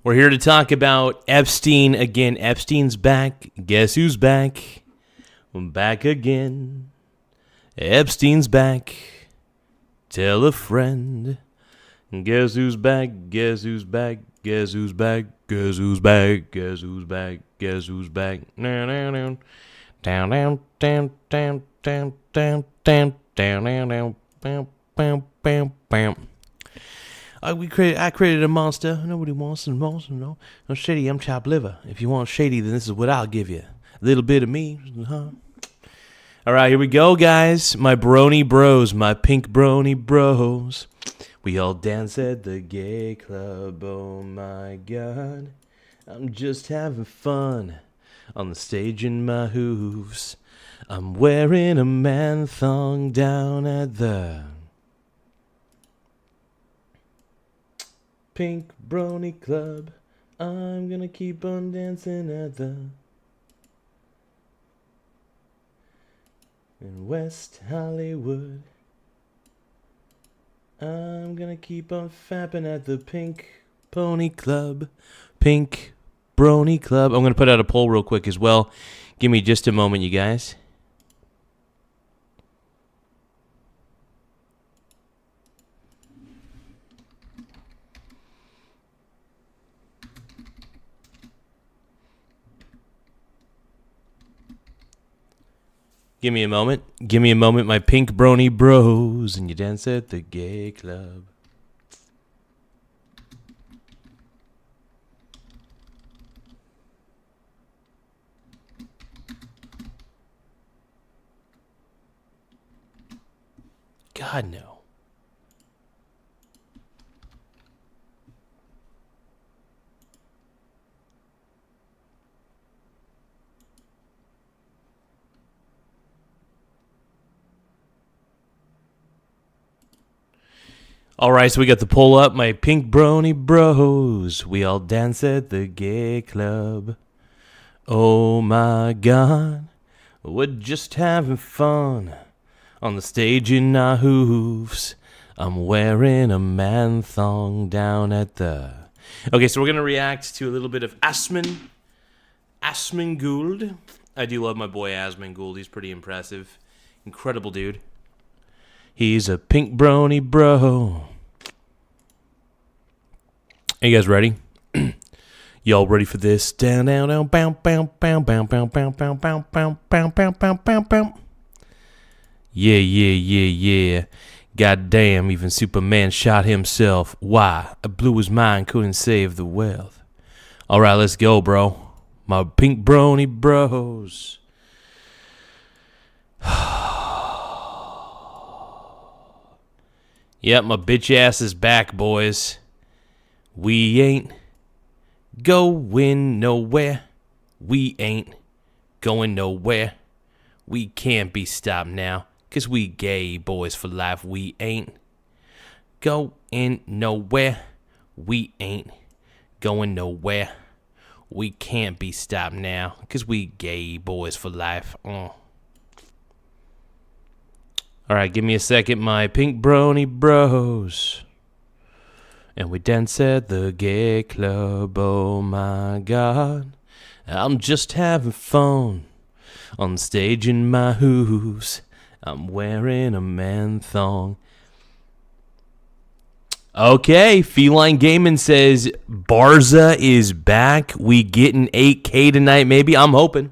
We're here to talk about Epstein again. Epstein's back. Guess who's back? I'm back again. Epstein's back. Tell a friend. Guess who's back? Guess who's back? Guess who's back? Guess who's back? Guess who's back? Guess who's back? Down, down, down, down, down, down, down, down, down, down, down, down, bam, bam, bam, bam. I created a monster. Nobody wants a monster, no. I'm shady. I'm chopped liver. If you want shady, then this is what I'll give you. A little bit of me. All right, here we go, guys. My brony bros, my pink brony bros. We all dance at the gay club. Oh my God, I'm just having fun on the stage in my hooves. I'm wearing a man thong down at the Pink Brony Club. I'm gonna keep on dancing at the in West Hollywood. I'm gonna keep on fapping at the Pink Pony Club. Pink Brony Club. I'm gonna put out a poll real quick as well. Give me just a moment, you guys. Give me a moment. Give me a moment, my pink brony bros, and you dance at the gay club. God, no. All right, so we got the poll up. My pink brony bros, we all dance at the gay club. Oh my God, we're just having fun on the stage in our hooves. I'm wearing a man thong down at the... Okay, so we're going to react to a little bit of Asmongold. I do love my boy Asmongold. He's pretty impressive. Incredible dude. He's a pink brony bro. Are you guys ready? Y'all ready for this? Down, down, down, bow, bow, bow, bow, bow, bow, bow, bow, bow, bow, bow, bow, bow, bow. Yeah, yeah, yeah, yeah. Goddamn, even Superman shot himself. Why? I blew his mind, couldn't save the wealth. All right, let's go, bro. My pink brony bros. Yep, my bitch ass is back, boys. We ain't going nowhere. We ain't going nowhere. We can't be stopped now, 'cause we gay boys for life. We ain't going nowhere. We ain't going nowhere. We can't be stopped now, 'cause we gay boys for life. All right, give me a second, my pink brony bros. And we dance at the gay club. Oh my God, I'm just having fun on stage in my hooves. I'm wearing a man thong. Okay, Feline Gaming says Barza is back. We getting 8K tonight, maybe. I'm hoping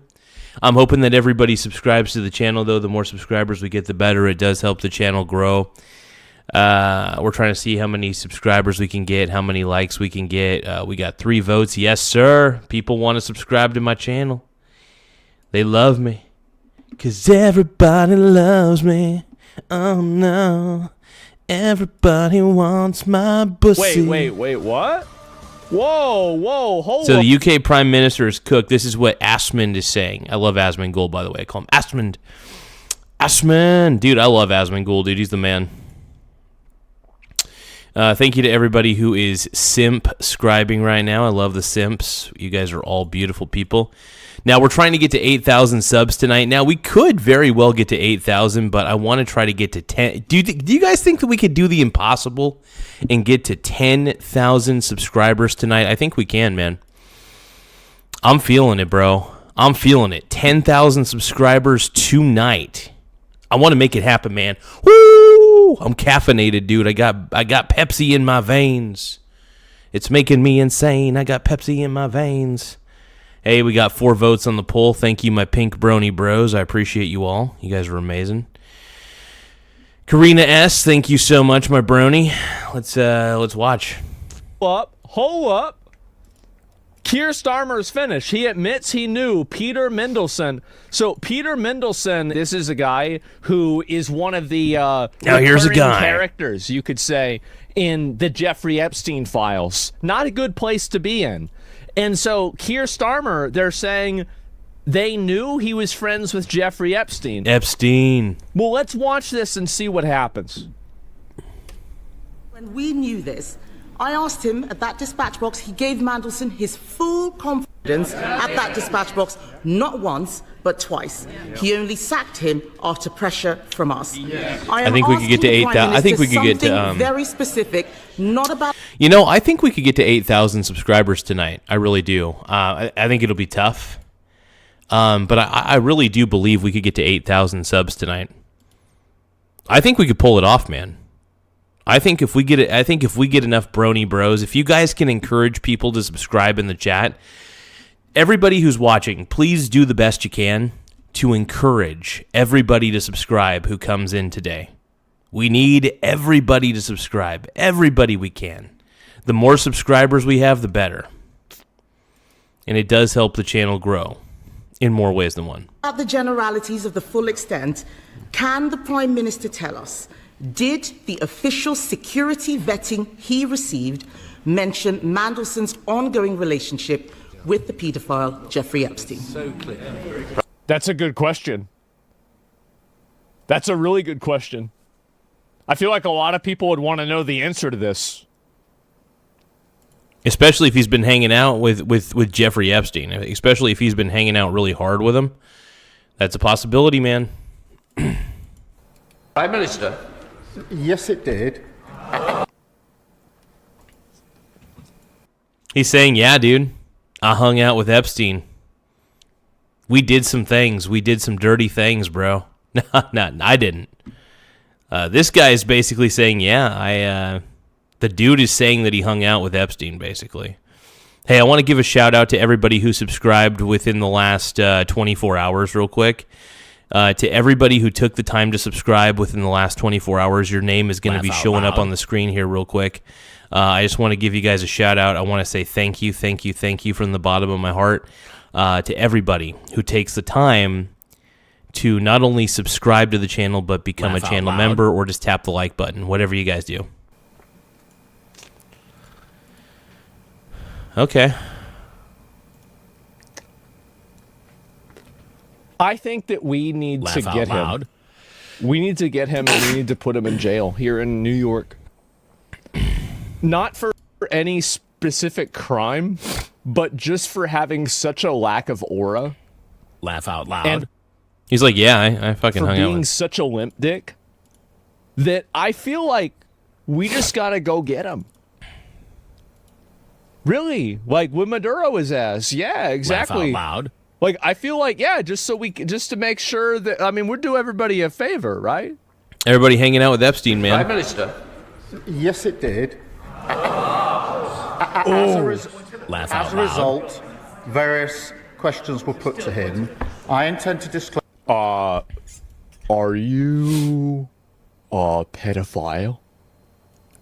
that everybody subscribes to the channel, though. The more subscribers we get, the better. It does help the channel grow. We're trying to see how many subscribers we can get, how many likes we can get. We got 3 votes. Yes, sir. People want to subscribe to my channel. They love me. 'Cause everybody loves me. Oh, no. Everybody wants my pussy. Wait, what? Whoa, hold So on. the UK Prime Minister is cooked. This is what Asmund is saying. I love Asmongold, by the way. I call him Asmund. Asmund. Dude, I love Asmongold, dude. He's the man. Thank you to everybody who is simp-scribing right now. I love the simps. You guys are all beautiful people. Now, we're trying to get to 8,000 subs tonight. Now, we could very well get to 8,000, but I want to try to get to 10. Do you guys think that we could do the impossible and get to 10,000 subscribers tonight? I think we can, man. I'm feeling it, bro. I'm feeling it. 10,000 subscribers tonight. I want to make it happen, man. Woo! I'm caffeinated, dude. I got Pepsi in my veins. It's making me insane. I got Pepsi in my veins. Hey, we got 4 votes on the poll. Thank you, my pink brony bros. I appreciate you all. You guys are amazing. Karina S., thank you so much, my brony. Let's watch. Hold up. Keir Starmer's finished. He admits he knew Peter Mendelsohn. So Peter Mendelsohn, this is a guy who is one of the now here's a guy. characters, you could say, in the Jeffrey Epstein files. Not a good place to be in. And so Keir Starmer, they're saying they knew he was friends with Jeffrey Epstein. Well, let's watch this and see what happens. When we knew this, I asked him at that dispatch box, he gave Mandelson his full confidence at that dispatch box, not once, but twice. He only sacked him after pressure from us. I think we could get to 8,000. I think we could get to very specific, not about. You know, I think we could get to 8,000 subscribers tonight. I really do. I think it'll be tough, but I really do believe we could get to 8,000 subs tonight. I think we could pull it off, man. I think if we get enough brony bros, if you guys can encourage people to subscribe in the chat, everybody who's watching, please do the best you can to encourage everybody to subscribe who comes in today. We need everybody to subscribe, everybody we can. The more subscribers we have, the better. And it does help the channel grow in more ways than one. About the generalities of the full extent, can the Prime Minister tell us, did the official security vetting he received mention Mandelson's ongoing relationship with the paedophile Jeffrey Epstein? So clear. That's a good question. That's a really good question. I feel like a lot of people would want to know the answer to this. Especially if he's been hanging out with Jeffrey Epstein. Especially if he's been hanging out really hard with him. That's a possibility, man. Prime Minister. Yes, it did. He's saying, yeah, dude, I hung out with Epstein. We did some things. We did some dirty things, bro. No, I didn't. This guy is basically saying, yeah, the dude is saying that he hung out with Epstein, basically. Hey, I want to give a shout out to everybody who subscribed within the last 24 hours real quick. To everybody who took the time to subscribe within the last 24 hours, your name is going to be showing up on the screen here real quick. I just want to give you guys a shout out. I want to say thank you from the bottom of my heart to everybody who takes the time to not only subscribe to the channel, but become a channel member or just tap the like button, whatever you guys do. Okay. I think that we need to get him. We need to get him and we need to put him in jail here in New York. Not for any specific crime, but just for having such a lack of aura. Laugh out loud. And he's like, yeah, I fucking hung out with him. For being such a limp dick that I feel like we just gotta go get him. Really? Like with Maduro his ass. Yeah, exactly. Laugh out loud. Like, I feel like, yeah, just to make sure that, I mean, we're doing everybody a favor, right? Everybody hanging out with Epstein, man. Prime Minister. Yes, it did. As a result, various questions were put to him. I intend to disclose. Are you a pedophile?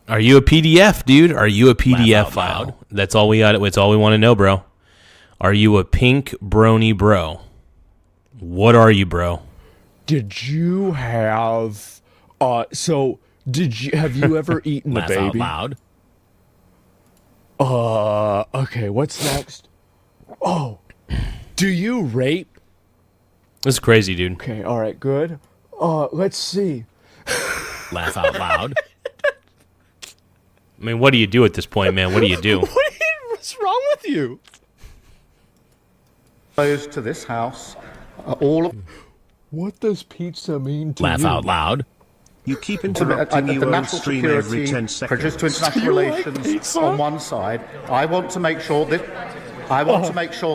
Are you a PDF, dude? Are you a PDF file? That's all we got. That's all we want to know, bro. Are you a pink brony bro? What are you, bro? Did you have have you ever eaten a baby? Laugh out loud. Okay, what's next? Oh, do you rape? This is crazy, dude. Okay, all right, good. Let's see. Laugh out loud. I mean, what do you do at this point, man? What do you do? What's wrong with you? Opposed to this House, all of... What does pizza mean to Laugh you? out loud. You keep interrupting the your own national stream every security, 10 seconds. prejudice to international relations on one side. I want to make sure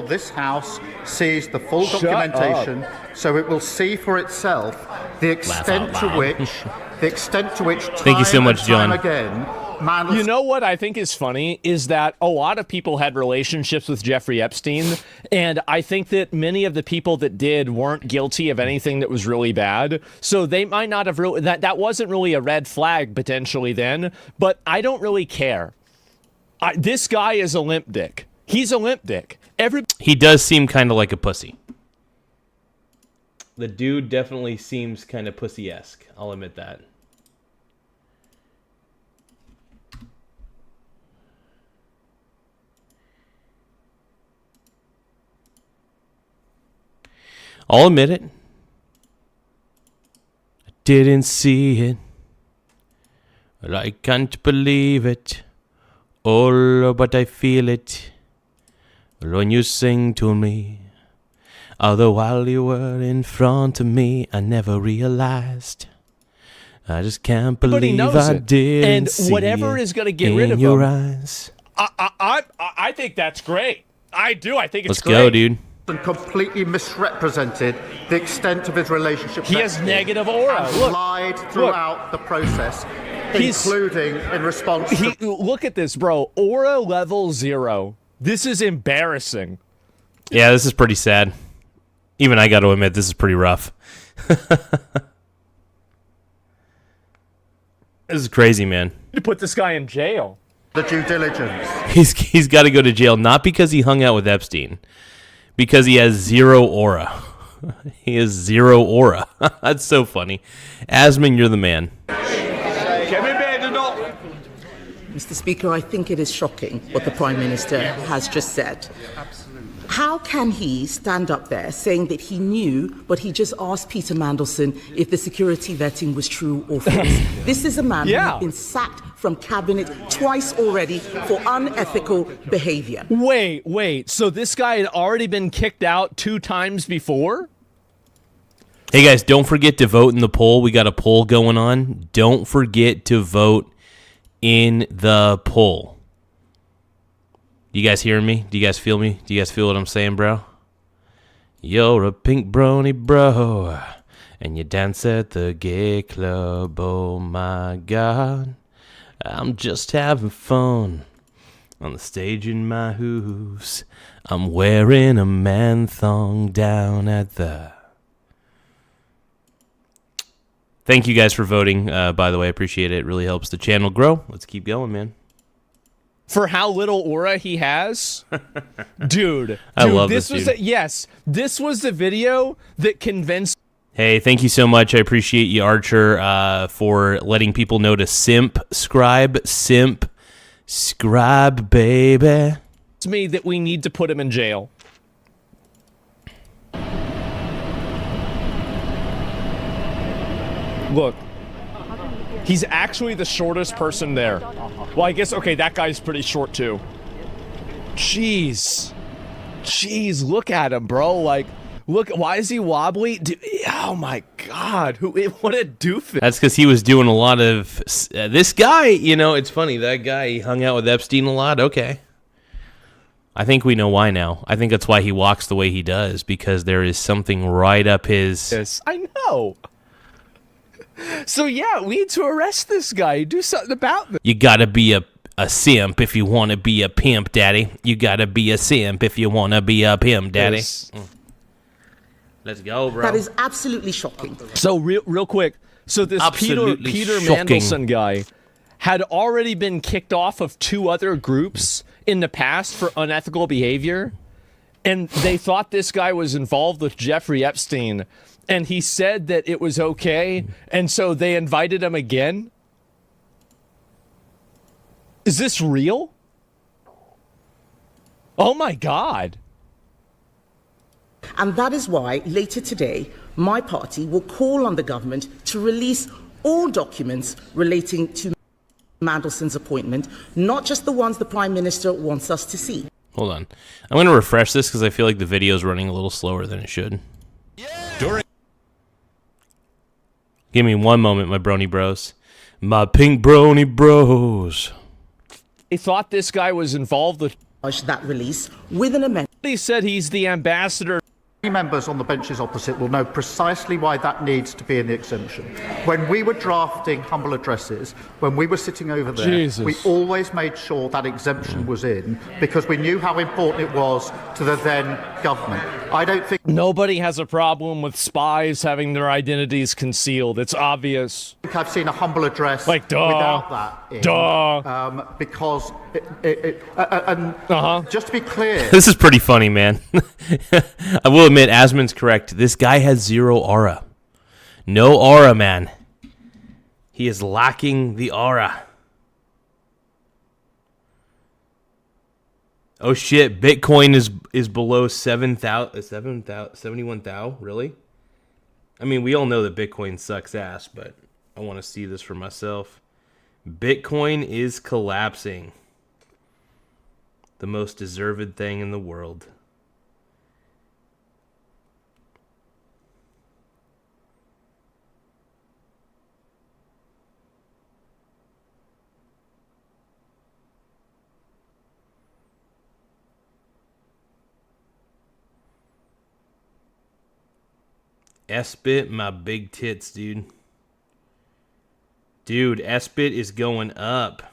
this House sees the full documentation, so it will see for itself the extent to which Thank you so much, John. Again, you know what I think is funny is that a lot of people had relationships with Jeffrey Epstein, and I think that many of the people that did weren't guilty of anything that was really bad. So they might not have really that wasn't really a red flag potentially then, but I don't really care. This guy is a limp dick. He's a limp dick. He does seem kind of like a pussy. The dude definitely seems kind of pussy-esque. I'll admit that. I'll admit it. I didn't see it. But I can't believe it. Oh, but I feel it. When you sing to me. Although while you were in front of me, I never realized. I just can't believe I didn't see it. And whatever is going to get rid of your him, eyes. I think that's great. I do. I think it's great. Let's go, dude. and completely misrepresented the extent of his relationship. He has negative aura. And lied throughout the process, including in response to... Look at this, bro. Aura level 0. This is embarrassing. Yeah, this is pretty sad. Even I got to admit, this is pretty rough. This is crazy, man. To put this guy in jail. The due diligence. He's got to go to jail, not because he hung out with Epstein, because he has zero aura. He has zero aura. That's so funny. Asman, you're the man. Mr. Speaker, I think it is shocking what the Prime Minister has just said. How can he stand up there saying that he knew, but he just asked Peter Mandelson if the security vetting was true or false? This is a man who's been sacked from cabinet twice already for unethical behavior. Wait. So this guy had already been kicked out 2 times before? Hey, guys, don't forget to vote in the poll. We got a poll going on. Don't forget to vote in the poll. You guys hearing me? Do you guys feel me? Do you guys feel what I'm saying, bro? You're a pink brony bro, and you dance at the gay club. Oh my God, I'm just having fun on the stage in my hooves. I'm wearing a man thong down at the... Thank you guys for voting, by the way. I appreciate it. It really helps the channel grow. Let's keep going, man. For how little aura he has? Dude, I love this dude. This was the video that convinced... Hey, thank you so much. I appreciate you, Archer, for letting people know to simp scribe, baby. It's me that we need to put him in jail. Look, he's actually the shortest person there. Well, I guess, okay, that guy's pretty short, too. Jeez, look at him, bro. Like, look, why is he wobbly? Dude, oh, my God. What a doofus. That's because he was doing a lot of... this guy, you know, it's funny. That guy, he hung out with Epstein a lot. Okay. I think we know why now. I think that's why he walks the way he does, because there is something right up his... Yes, I know. So, yeah, we need to arrest this guy. Do something about this. You gotta be a simp if you want to be a pimp, daddy. You gotta be a simp if you want to be a pimp, daddy. Yes. Let's go, bro. That is absolutely shocking. So, real quick. So, this Peter Mandelson guy had already been kicked off of 2 other groups in the past for unethical behavior. And they thought this guy was involved with Jeffrey Epstein. And he said that it was okay, and so they invited him again? Is this real? Oh my God. And that is why, later today, my party will call on the government to release all documents relating to... Mandelson's appointment, not just the ones the Prime Minister wants us to see. Hold on. I'm going to refresh this because I feel like the video is running a little slower than it should. Give me one moment, my brony bros. My pink brony bros. They thought this guy was involved with That release with an amendment. He said he's the ambassador. Members on the benches opposite will know precisely why that needs to be in the exemption. When we were drafting humble addresses, when we were sitting over there, we always made sure that exemption was in because we knew how important it was to the then government. I don't think nobody has a problem with spies having their identities concealed. It's obvious. I've seen a humble address like without that in, because just to be clear, this is pretty funny, man. I will admit, Asmon's correct. This guy has zero aura. No aura, man. He is lacking the aura. Oh shit, Bitcoin is below 71,000. Really? I mean, we all know that Bitcoin sucks ass, but I want to see this for myself. Bitcoin is collapsing. The most deserved thing in the world. S-Bit, my big tits, dude. Dude, S-Bit is going up.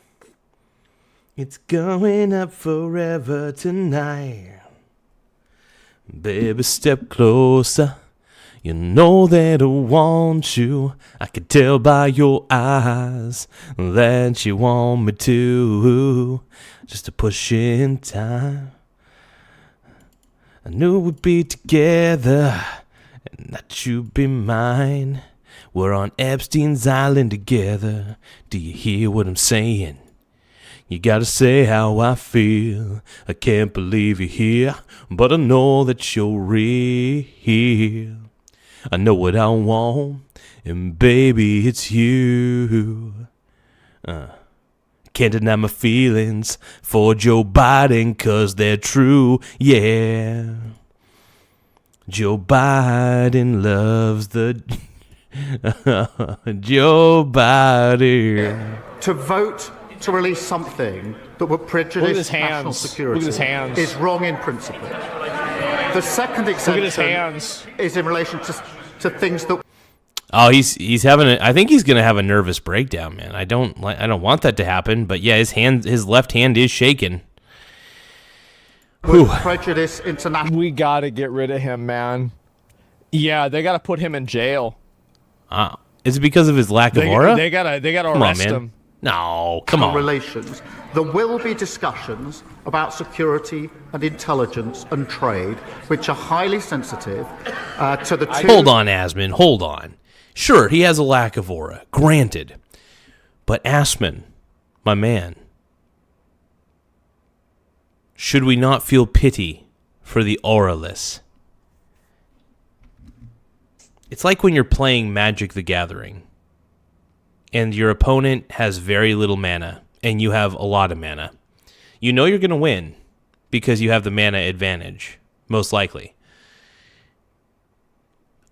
It's going up forever tonight. Baby, step closer. You know that I want you. I can tell by your eyes that you want me to. Just to push in time. I knew we'd be together. And that you'd be mine. We're on Epstein's Island together. Do you hear what I'm saying? You gotta say how I feel. I can't believe you're here, but I know that you're real. I know what I want, and baby, it's you. Can't deny my feelings for Joe Biden, 'cause they're true, yeah. Joe Biden loves the... Joe Biden. To vote to release something that would prejudice national security is wrong in principle. The second exemption is in relation to things that... Oh, he's having I think he's gonna have a nervous breakdown, man. I don't want that to happen, but yeah, his left hand is shaking. Prejudice international. We gotta get rid of him, man. Yeah, they gotta put him in jail. Is it because of his lack of aura? They gotta arrest him. No, come on. Relations. There will be discussions about security and intelligence and trade, which are highly sensitive to the two... Hold on, Asmon. Hold on. Sure, he has a lack of aura. Granted. But Asmon, my man, should we not feel pity for the auraless? It's like when you're playing Magic the Gathering and your opponent has very little mana and you have a lot of mana. You know you're going to win because you have the mana advantage, most likely.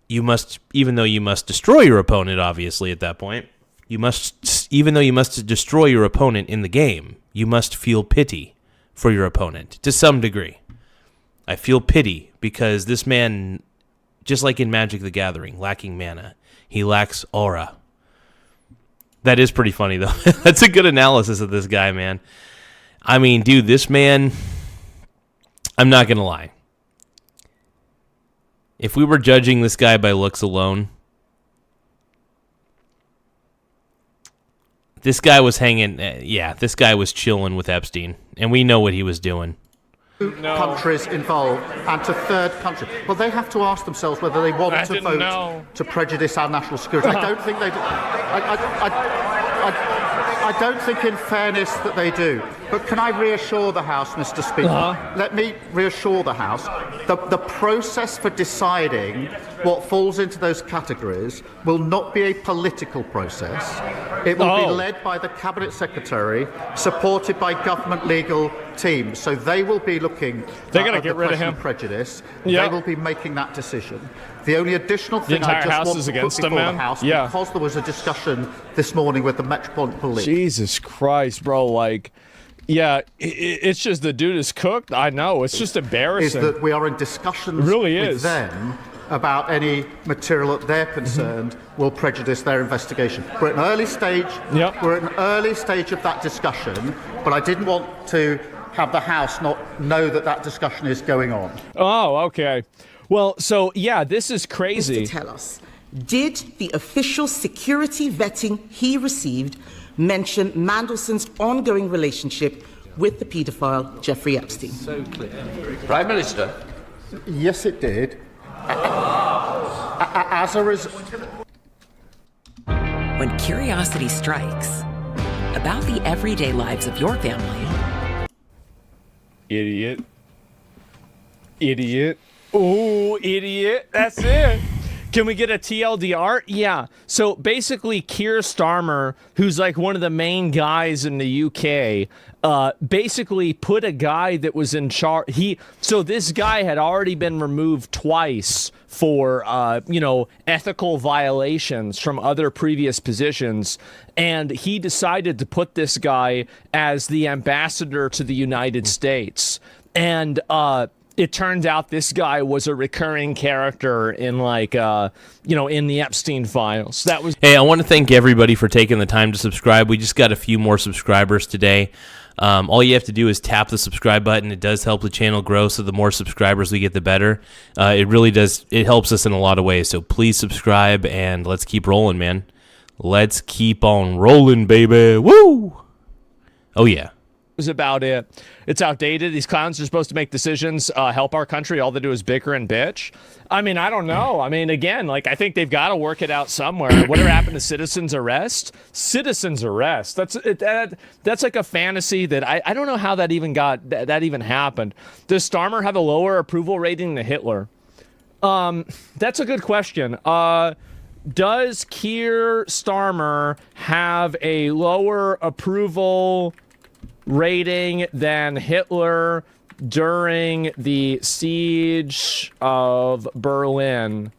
You must, even though you must destroy your opponent, obviously, at that point, even though you must destroy your opponent in the game, you must feel pity for your opponent to some degree. I feel pity because this man, just like in Magic the Gathering, lacking mana, he lacks aura. That is pretty funny, though. That's a good analysis of this guy, man. I mean, dude, this man, I'm not going to lie. If we were judging this guy by looks alone, this guy was this guy was chilling with Epstein, and we know what he was doing. Countries involved and to third countries. Well, they have to ask themselves whether they want to vote to prejudice our national security. I don't think they do. I don't think, in fairness, that they do. But can I reassure the House, Mr. Speaker? Let me reassure the House. The process for deciding what falls into those categories will not be a political process. It will be led by the Cabinet Secretary, supported by government legal teams. So they will be looking They're gonna at get the rid of question him. Prejudice. Yep. They will be making that decision. The only additional thing entire I just House want is to put against before him, the man? House, Yeah. because there was a discussion this morning with the Metropolitan Police. Jesus Christ, bro. Like, yeah, it's just the dude is cooked. I know. It's just embarrassing. Is that we are in discussions with them about any material that they're concerned will prejudice their investigation. We're at an early stage. Yep. We're at an early stage of that discussion, but I didn't want to have the House not know that that discussion is going on. Oh, okay. Well, so, yeah, this is crazy. Tell us, did the official security vetting he received mention Mandelson's ongoing relationship with the paedophile Jeffrey Epstein? So clear. Prime Minister? Yes, it did. As a result. When curiosity strikes about the everyday lives of your family. Idiot. Ooh, idiot. That's it. Can we get a TLDR? Yeah. So basically, Keir Starmer, who's like one of the main guys in the UK, basically put a guy that was in charge. So this guy had already been removed twice for, ethical violations from other previous positions. And he decided to put this guy as the ambassador to the United States. And, it turns out this guy was a recurring character in in the Epstein files. That was. Hey, I want to thank everybody for taking the time to subscribe. We just got a few more subscribers today. All you have to do is tap the subscribe button. It does help the channel grow, so the more subscribers we get, the better. It really does. It helps us in a lot of ways. So please subscribe, and let's keep rolling, man. Let's keep on rolling, baby. Woo! Oh, yeah. About it. It's outdated. These clowns are supposed to make decisions, help our country. All they do is bicker and bitch. I mean, I don't know. I mean, again, I think they've got to work it out somewhere. Whatever happened to citizen's arrest? Citizen's arrest. That's like a fantasy that I don't know how that even happened. Does Starmer have a lower approval rating than Hitler? That's a good question. Does Keir Starmer have a lower approval rating than Hitler during the siege of Berlin?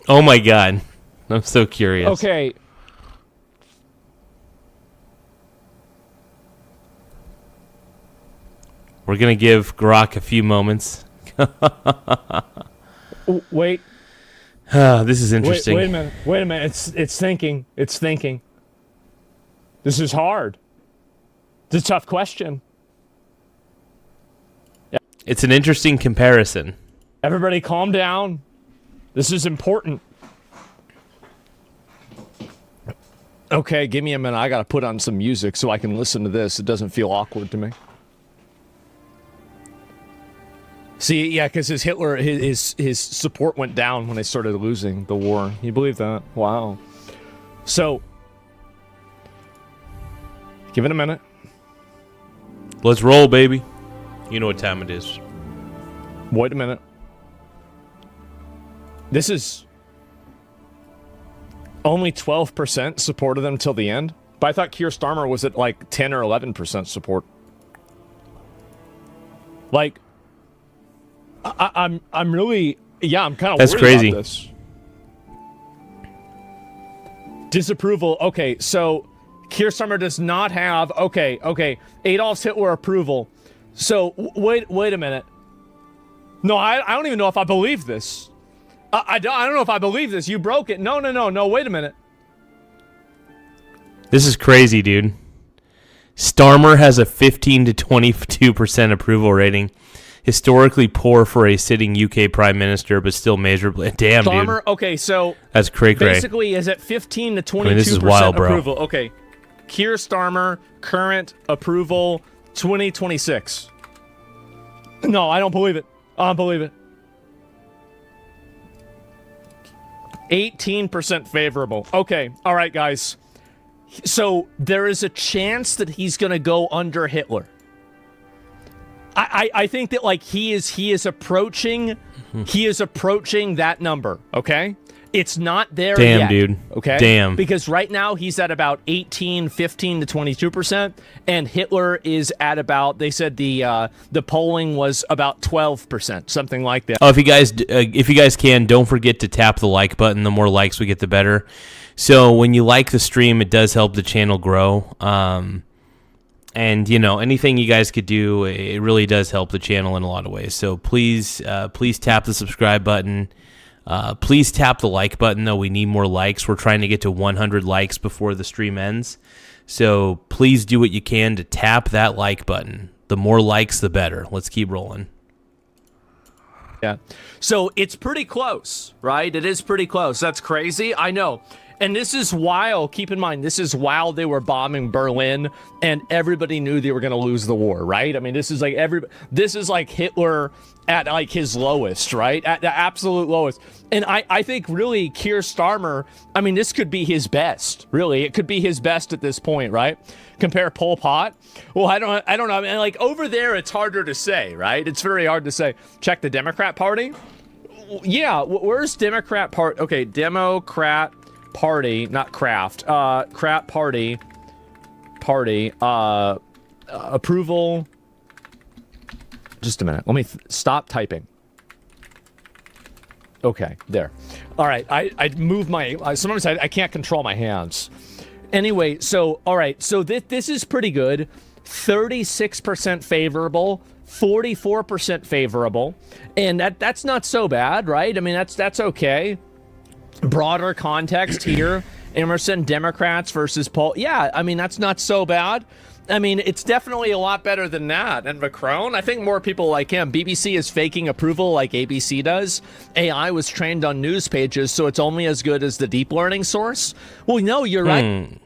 Oh my God. I'm so curious. Okay. We're going to give Grok a few moments. Wait. This is interesting. Wait a minute. It's thinking. This is hard. It's a tough question. Yeah. It's an interesting comparison. Everybody calm down. This is important. Okay, give me a minute. I got to put on some music so I can listen to this. It doesn't feel awkward to me. See, yeah, because his support went down when they started losing the war. You believe that? Wow. So, give it a minute. Let's roll, baby. You know what time it is. Wait a minute. This is only 12% supported them till the end. But I thought Keir Starmer was at 10 or 11% support. I'm really, I'm kind of worried crazy. About this. Disapproval. Okay, so Keir Starmer does not have, Adolf Hitler approval. So, wait a minute. No, I don't even know if I believe this. I don't know if I believe this. You broke it. No, wait a minute. This is crazy, dude. Starmer has a 15 to 22% approval rating. Historically poor for a sitting UK Prime Minister, but still measurably. Damn, Starmer, dude. Okay, so that's cray. Basically, is at 15 to 22% this is wild, bro. approval. Okay, Keir Starmer, current approval, 2026. No, I don't believe it. 18% favorable. Okay, all right, guys. So there is a chance that he's going to go under Hitler. I think that he is approaching He is approaching that number, okay? It's not there yet. Damn, dude. Okay? Damn. Because right now he's at about 18, 15 to 22%, and Hitler is at about, they said the polling was about 12%, something like that. Oh, if you guys can, don't forget to tap the like button. The more likes we get, the better. So when you like the stream, it does help the channel grow. And, anything you guys could do, it really does help the channel in a lot of ways. So please tap the subscribe button. Please tap the like button, though. We need more likes. We're trying to get to 100 likes before the stream ends. So please do what you can to tap that like button. The more likes, the better. Let's keep rolling. Yeah. So it's pretty close, right? It is pretty close. That's crazy. I know. And this is while, keep in mind, this is while they were bombing Berlin and everybody knew they were going to lose the war, right? I mean, this is like Hitler at like his lowest, right? At the absolute lowest. And I think really Keir Starmer, I mean, this could be his best, really. It could be his best at this point, right? Compare Pol Pot. Well, I don't know. I mean, like over there, it's harder to say, right? It's very hard to say. Check the Democrat Party. Yeah, where's Democrat Party? Okay, Democrat Party, not Kraft. Crap Party. Approval. Just a minute. Let me stop typing. Okay, there. All right, I move my. Sometimes I can't control my hands. Anyway, so all right, so this is pretty good. 36% favorable, 44% favorable, and that's not so bad, right? I mean, that's okay. Broader context here, Emerson, Democrats versus Paul. Yeah, I mean, that's not so bad. I mean, it's definitely a lot better than that. And Macron, I think more people like him. BBC is faking approval like ABC does. AI was trained on news pages, so it's only as good as the deep learning source. Well, no, you're right.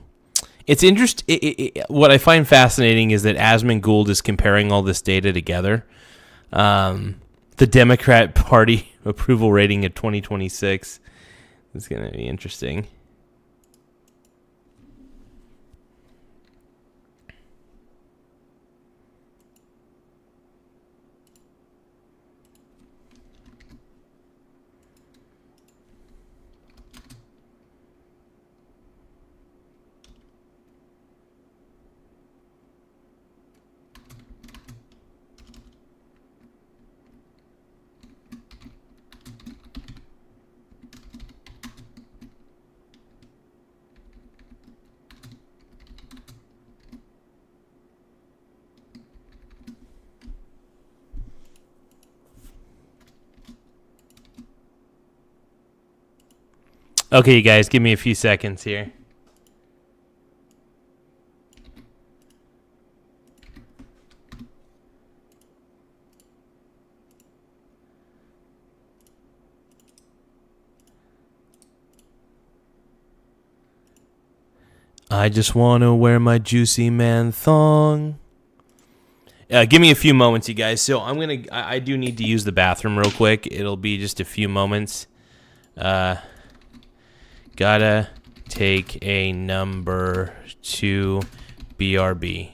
It's interesting. What I find fascinating is that Asmund Gould is comparing all this data together. The Democrat Party approval rating of 2026 is going to be interesting. Okay, you guys, give me a few seconds here. I just want to wear my juicy man thong. Give me a few moments, you guys. So I do need to use the bathroom real quick. It'll be just a few moments. Gotta take a number to BRB.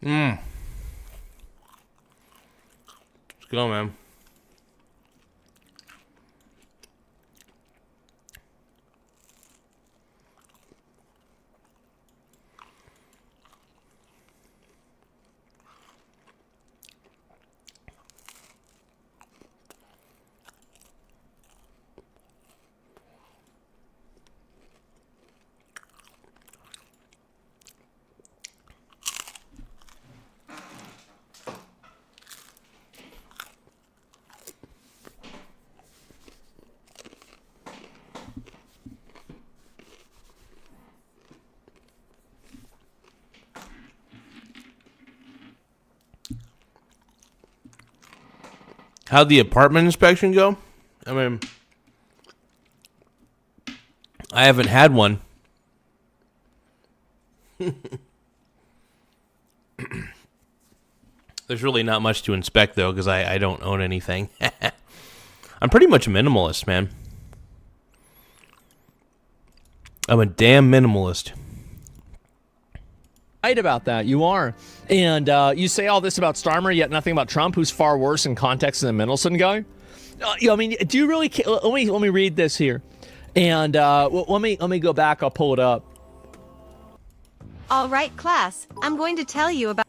Let's go, man. How'd the apartment inspection go? I mean, I haven't had one. There's really not much to inspect, though, because I don't own anything. I'm pretty much a minimalist, man. I'm a damn minimalist. Right about that, you are. And you say all this about Starmer, yet nothing about Trump, who's far worse in context than the Mendelsohn guy. I mean, do you really? Let me read this here, and let me go back. I'll pull it up. All right, class. I'm going to tell you about.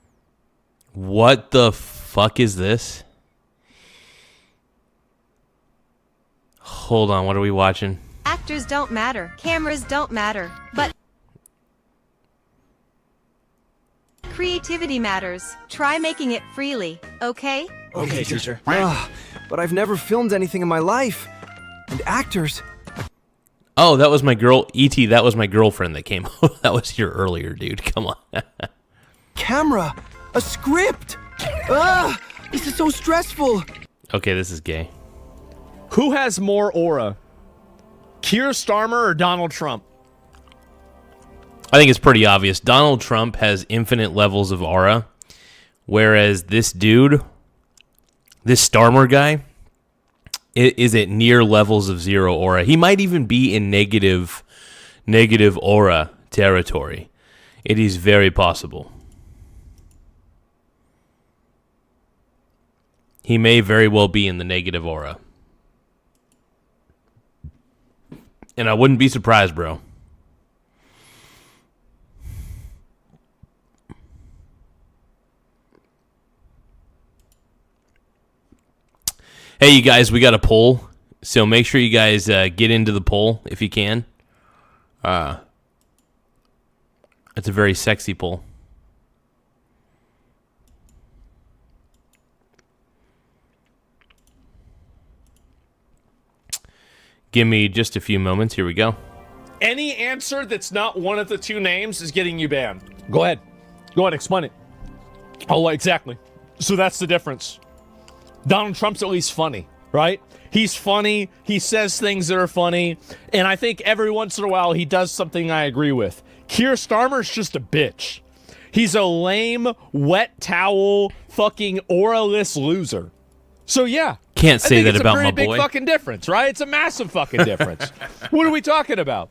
What the fuck is this? Hold on, what are we watching? Actors don't matter. Cameras don't matter. But creativity matters. Try making it freely, okay? Okay, teacher. But I've never filmed anything in my life. And actors... Oh, that was my girl, E.T., that was my girlfriend that came. That was here earlier, dude. Come on. Camera! A script! This is so stressful! Okay, this is gay. Who has more aura? Keir Starmer or Donald Trump? I think it's pretty obvious. Donald Trump has infinite levels of aura, whereas this dude, this Starmer guy, is at near levels of zero aura. He might even be in negative aura territory. It is very possible. He may very well be in the negative aura. And I wouldn't be surprised, bro. Hey, you guys, we got a poll, so make sure you guys get into the poll if you can. It's a very sexy poll. Give me just a few moments. Here we go. Any answer that's not one of the two names is getting you banned. Go ahead. Go ahead, explain it. Oh, exactly. So that's the difference. Donald Trump's at least funny, right? He's funny. He says things that are funny. And I think every once in a while he does something I agree with. Keir Starmer's just a bitch. He's a lame, wet towel, fucking aura-less loser. So, yeah. Can't say that about my boy. It's a pretty big fucking difference, right? It's a massive fucking difference. What are we talking about?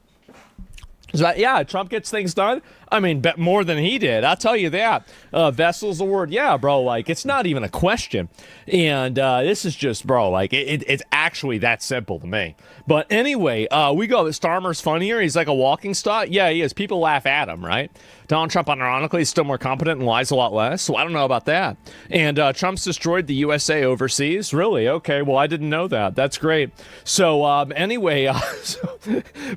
So, yeah, Trump gets things done. I mean, bet more than he did. I'll tell you that. Vessel's the word. Yeah, bro, like, it's not even a question. And this is just, bro, like, it's actually that simple to me. But anyway, we go, Starmer's funnier. He's like a walking stock. Yeah, he is. People laugh at him, right? Donald Trump, ironically, is still more competent and lies a lot less. So I don't know about that. And Trump's destroyed the USA overseas. Really? Okay, well, I didn't know that. That's great. So anyway,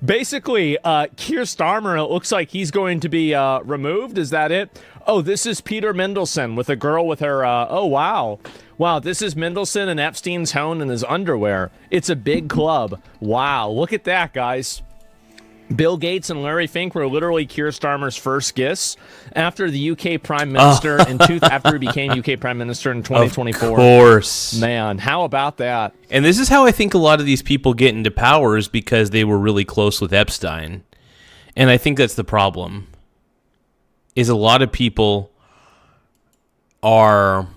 basically, Keir Starmer, it looks like he's going to be removed. Is that it? Oh, this is Peter Mendelsohn with a girl with her. Oh, wow. Wow, this is Mendelsohn and Epstein's hone in his underwear. It's a big club. Wow, look at that, guys. Bill Gates and Larry Fink were literally Keir Starmer's first guests after the UK Prime Minister after he became UK Prime Minister in 2024. Of course. Man, how about that? And this is how I think a lot of these people get into power, is because they were really close with Epstein. And I think that's the problem, is a lot of people are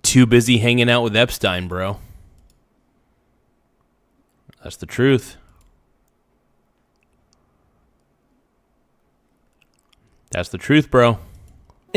too busy hanging out with Epstein, bro. That's the truth. That's the truth, bro.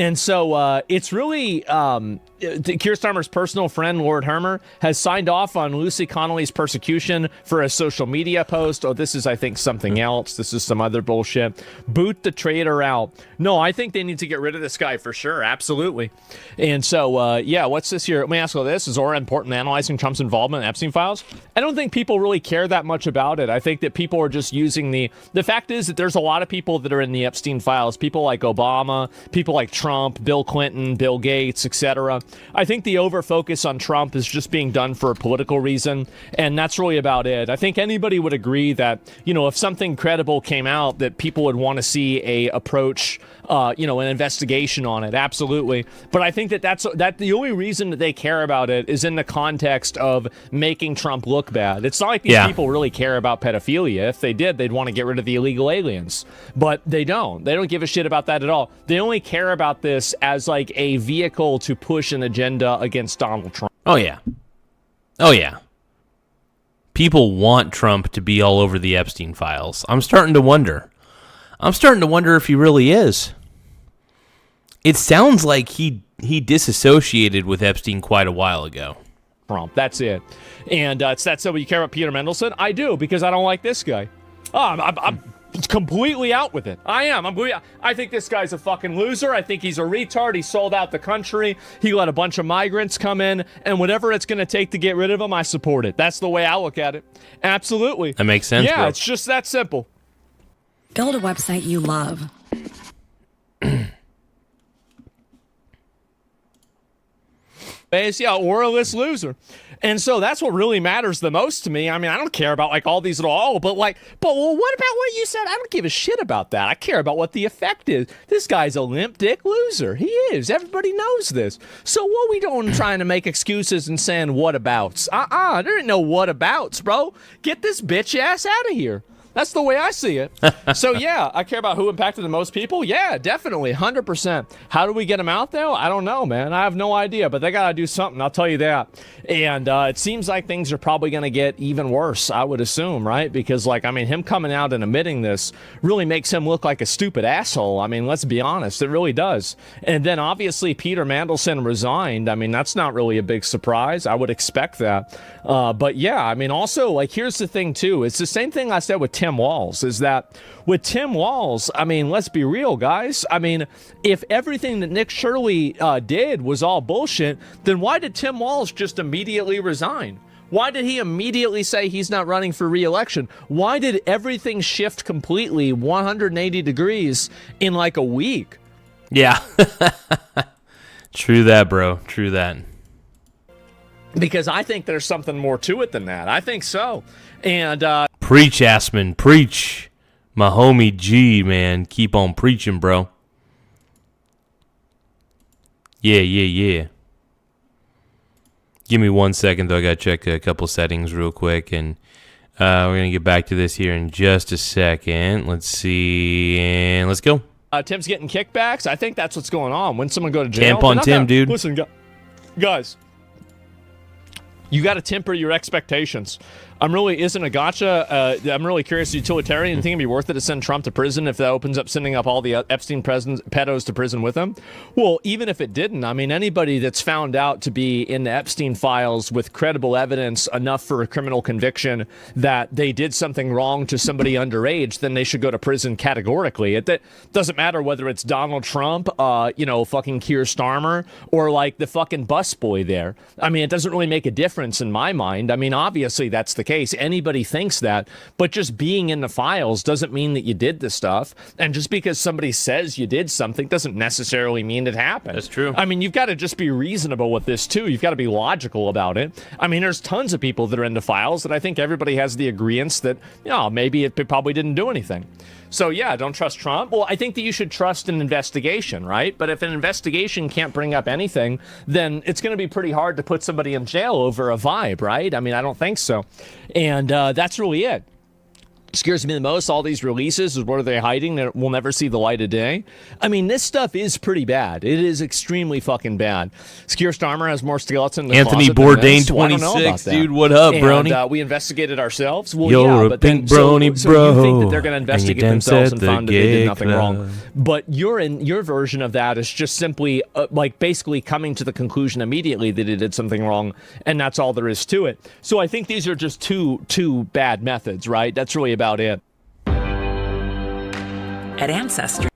And so it's really Keir Starmer's personal friend, Lord Hermer, has signed off on Lucy Connolly's persecution for a social media post. Oh, this is, I think, something else. This is some other bullshit. Boot the traitor out. No, I think they need to get rid of this guy for sure. Absolutely. And so, yeah, what's this here? Let me ask you this. Is Aura important in analyzing Trump's involvement in Epstein files? I don't think people really care that much about it. I think that people are just using the fact is that there's a lot of people that are in the Epstein files. People like Obama, people like Trump, Bill Clinton, Bill Gates, etc. I think the over-focus on Trump is just being done for a political reason, and that's really about it. I think anybody would agree that, you know, if something credible came out, that people would want to see a approach, you know, an investigation on it. Absolutely. But I think that that's the only reason that they care about it is in the context of making Trump look bad. It's not like these people really care about pedophilia. If they did, they'd want to get rid of the illegal aliens. But they don't. They don't give a shit about that at all. They only care about this as like a vehicle to push an agenda against Donald Trump. Oh, yeah. Oh, yeah. People want Trump to be all over the Epstein files. I'm starting to wonder if he really is. It sounds like he disassociated with Epstein quite a while ago. Trump, that's it. And it's that simple. You care about Peter Mendelsohn? I do, because I don't like this guy. I'm completely out with it. I am. I think this guy's a fucking loser. I think he's a retard. He sold out the country. He let a bunch of migrants come in, and whatever it's going to take to get rid of him, I support it. That's the way I look at it. Absolutely. That makes sense, Yeah, bro. it's just that simple. Build a website you love. Yeah, or a list loser. And so that's what really matters the most to me. I mean, I don't care about like all these at all, but what about what you said? I don't give a shit about that. I care about what the effect is. This guy's a limp dick loser. He is. Everybody knows this. So what we doing trying to make excuses and saying whatabouts? There ain't no whatabouts, bro. Get this bitch ass out of here. That's the way I see it. So, yeah, I care about who impacted the most people. Yeah, definitely, 100%. How do we get them out, though? I don't know, man. I have no idea, but they got to do something. I'll tell you that. And it seems like things are probably going to get even worse, I would assume, right? Because, like, I mean, him coming out and admitting this really makes him look like a stupid asshole. I mean, let's be honest. It really does. And then, obviously, Peter Mandelson resigned. I mean, that's not really a big surprise. I would expect that. But, yeah, I mean, also, like, here's the thing, too. It's the same thing I said with Tim Walz, is that with Tim Walz, I mean, let's be real, guys. I mean, if everything that Nick Shirley did was all bullshit, then why did Tim Walz just immediately resign? Why did he immediately say he's not running for re-election? Why did everything shift completely 180 degrees in like a week? Yeah. True that, bro. True that. Because I think there's something more to it than that. I think so. And preach, Assman, preach. My homie G, man. Keep on preaching, bro. Yeah. Give me 1 second, though. I got to check a couple settings real quick. And we're going to get back to this here in just a second. Let's see. And let's go. Tim's getting kickbacks. I think that's what's going on. When someone go to jail. Camp on Tim, dude. Listen, guys. You got to temper your expectations. I'm really curious. Utilitarian. You think it'd be worth it to send Trump to prison if that opens up sending up all the Epstein pedos to prison with him? Well, even if it didn't, I mean, anybody that's found out to be in the Epstein files with credible evidence enough for a criminal conviction that they did something wrong to somebody underage, then they should go to prison categorically. It doesn't matter whether it's Donald Trump, fucking Keir Starmer, or like the fucking busboy there. I mean, it doesn't really make a difference in my mind. I mean, obviously that's the case. Anybody thinks that, but just being in the files doesn't mean that you did the stuff. And just because somebody says you did something doesn't necessarily mean it happened. That's true. I mean, you've got to just be reasonable with this too. You've got to be logical about it. I mean, there's tons of people that are in the files that I think everybody has the agreeance that, maybe it probably didn't do anything. So, yeah, don't trust Trump. Well, I think that you should trust an investigation, right? But if an investigation can't bring up anything, then it's going to be pretty hard to put somebody in jail over a vibe, right? I mean, I don't think so. And that's really it. scares me the most, all these releases, is what are they hiding that will never see the light of day? I mean, this stuff is pretty bad. It is extremely fucking bad. Keir Starmer has more skeleton in the Anthony closet than Bourdain, this, so I don't know about 26, that. dude. What up, brony? And, we investigated ourselves. Well, You're yeah, a but pink then, brony, so bro. you think that they're going to investigate themselves and the find that they did gay nothing club. wrong. But your version of that is just simply like basically coming to the conclusion immediately that it did something wrong, and that's all there is to it. So I think these are just two bad methods, right? That's really about it. At Ancestry.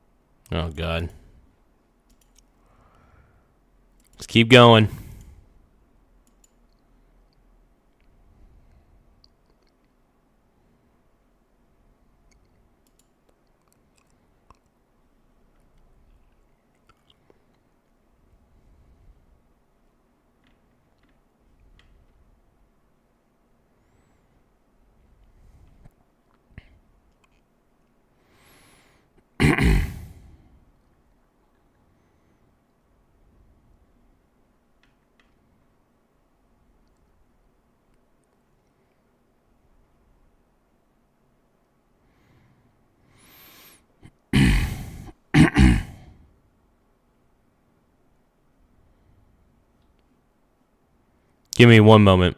Oh, God. Let's keep going. Give me one moment.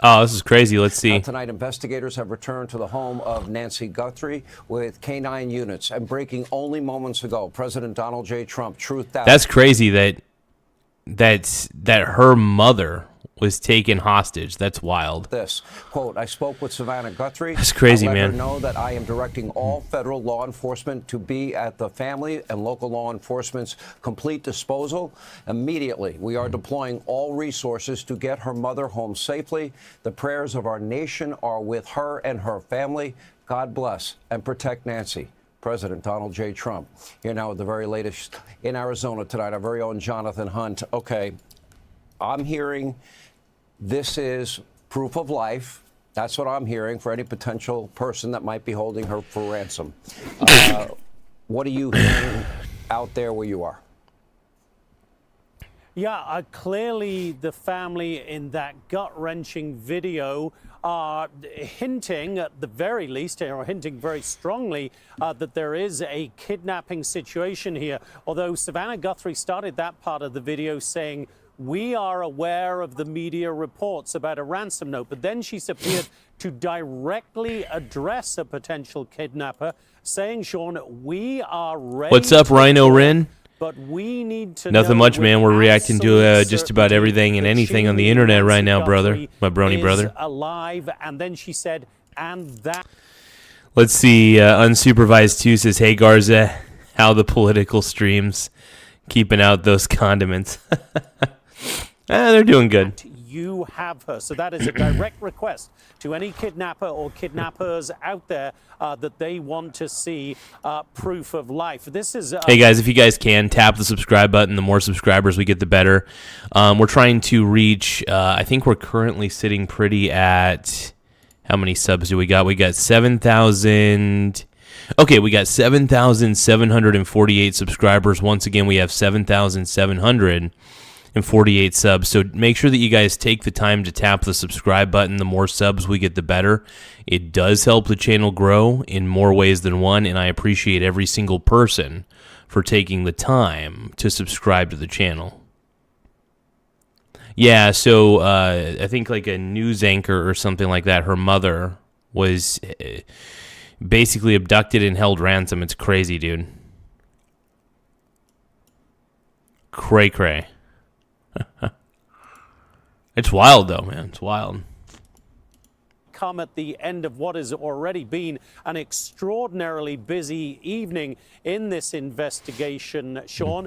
Oh, this is crazy. Let's see. Tonight, investigators have returned to the home of Nancy Guthrie with K-9 units. And breaking only moments ago, President Donald J. Trump truthed out. That's crazy that her mother was taken hostage. That's wild. This quote, I spoke with Savannah Guthrie. That's crazy, I let man. her know that I am directing all federal law enforcement to be at the family and local law enforcement's complete disposal immediately. We are deploying all resources to get her mother home safely. The prayers of our nation are with her and her family. God bless and protect Nancy. President Donald J. Trump. Here now with the very latest in Arizona tonight, our very own Jonathan Hunt. Okay, I'm hearing this is proof of life. That's what I'm hearing for any potential person that might be holding her for ransom. What are you hearing out there where you are? Yeah, clearly the family in that gut-wrenching video are hinting, at the very least, or hinting very strongly, that there is a kidnapping situation here. Although Savannah Guthrie started that part of the video saying, we are aware of the media reports about a ransom note, but then she's appeared to directly address a potential kidnapper, saying, Sean, we are ready. What's up, Rhino Rin? But we need to Nothing know much, man. We're reacting to absolute just about certainty everything and that anything on the she, internet right Nancy now, brother. Guthrie, My brony is brother. alive. And then she said, and that. Let's see. Unsupervised 2 says, hey, Garza, how the political streams keeping out those condiments. They're doing good. You have her. So that is a direct request to any kidnapper or kidnappers out there that they want to see proof of life. This is. Hey guys, if you guys can, tap the subscribe button. The more subscribers we get, the better. We're trying to reach, I think we're currently sitting pretty at, how many subs do we got? We got 7,000. Okay, we got 7,748 subscribers. Once again, we have 7,748 subs. So make sure that you guys take the time to tap the subscribe button. The more subs we get, the better. It does help the channel grow in more ways than one, and I appreciate every single person for taking the time to subscribe to the channel. Yeah, so I think like a news anchor or something like that, her mother was basically abducted and held ransom. It's crazy, dude. Cray cray. It's wild, though, man. It's wild. Come at the end of what has already been an extraordinarily busy evening in this investigation, Sean.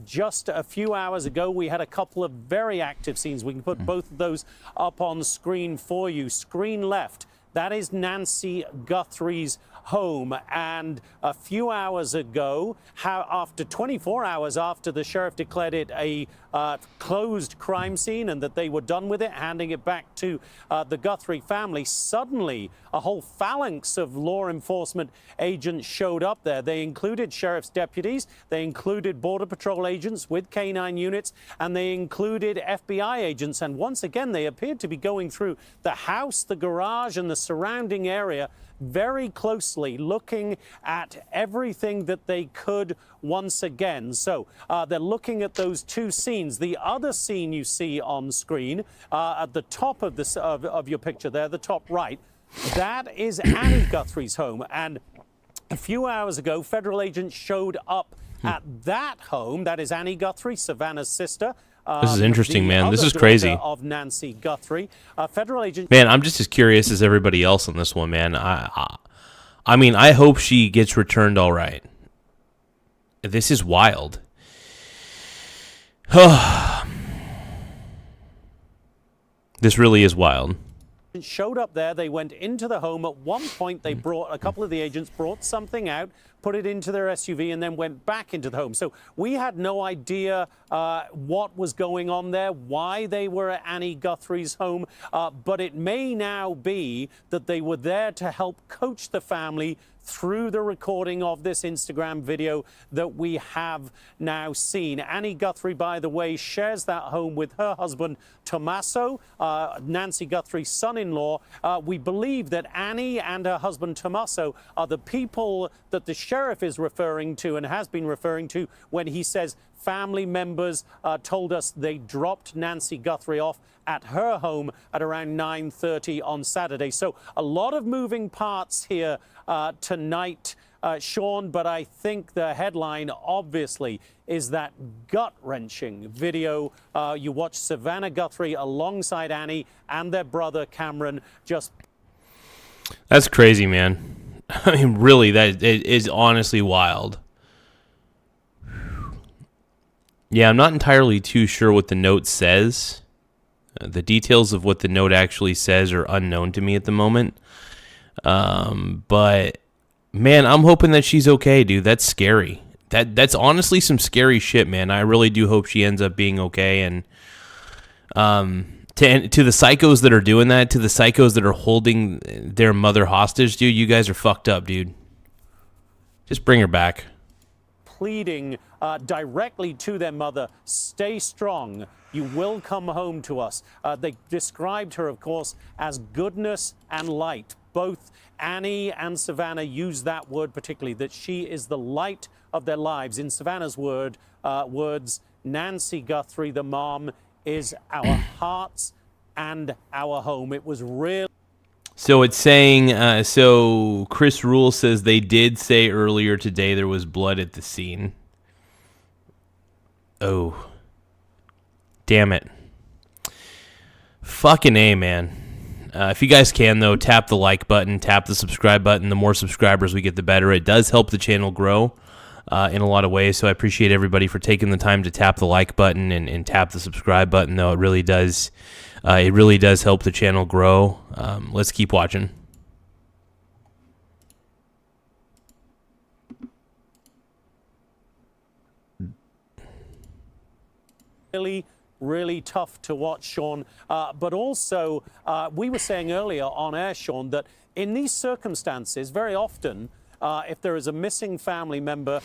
Just a few hours ago, we had a couple of very active scenes. We can put both of those up on screen for you. Screen left, that is Nancy Guthrie's home. And a few hours ago, after 24 hours after the sheriff declared it a closed crime scene and that they were done with it, handing it back to the Guthrie family, suddenly a whole phalanx of law enforcement agents showed up there. They included sheriff's deputies, they included Border Patrol agents with K-9 units, and they included FBI agents. And once again, they appeared to be going through the house, the garage, and the surrounding area very closely, looking at everything that they could once again. So they're looking at those two scenes. The other scene you see on screen at the top of this of your picture there, the top right, that is Annie Guthrie's home. And a few hours ago, federal agents showed up at that home. That is Annie Guthrie, Savannah's sister. This is interesting, man. This is crazy. Of Nancy Guthrie, federal agent. Man, I'm just as curious as everybody else on this one, man. I mean, I hope she gets returned all right. This is wild. This really is wild. Showed up there. They went into the home. At one point, they brought a couple of the agents brought something out, put it into their SUV, and then went back into the home. So we had no idea what was going on there, why they were at Annie Guthrie's home, but it may now be that they were there to help coach the family through the recording of this Instagram video that we have now seen. Annie Guthrie, by the way, shares that home with her husband, Tommaso, Nancy Guthrie's son-in-law. We believe that Annie and her husband, Tommaso, are the people that the sheriff is referring to and has been referring to when he says family members told us they dropped Nancy Guthrie off at her home at around 9:30 on Saturday. So a lot of moving parts here tonight, Sean, but I think the headline, obviously, is that gut-wrenching video. You watch Savannah Guthrie alongside Annie and their brother, Cameron, just... That's crazy, man. I mean, really, that is honestly wild. Yeah, I'm not entirely too sure what the note says. The details of what the note actually says are unknown to me at the moment. But man, I'm hoping that she's okay, dude. That's scary. That's honestly some scary shit, man. I really do hope she ends up being okay. And to the psychos that are doing that, to the psychos that are holding their mother hostage, dude, you guys are fucked up, dude. Just bring her back. Pleading directly to their mother, stay strong. You will come home to us. They described her, of course, as goodness and light. Both Annie and Savannah use that word particularly, that she is the light of their lives. In Savannah's words, Nancy Guthrie, the mom, is our hearts and our home. It was real. So it's saying, so Chris Rule says they did say earlier today there was blood at the scene. Oh. Damn it. Fucking A, man. If you guys can, though, tap the like button, tap the subscribe button. The more subscribers we get, the better. It does help the channel grow in a lot of ways, so I appreciate everybody for taking the time to tap the like button and tap the subscribe button, though. It really does help the channel grow. Let's keep watching. Really tough to watch, Sean. But also, we were saying earlier on air, Sean, that in these circumstances, very often, if there is a missing family member,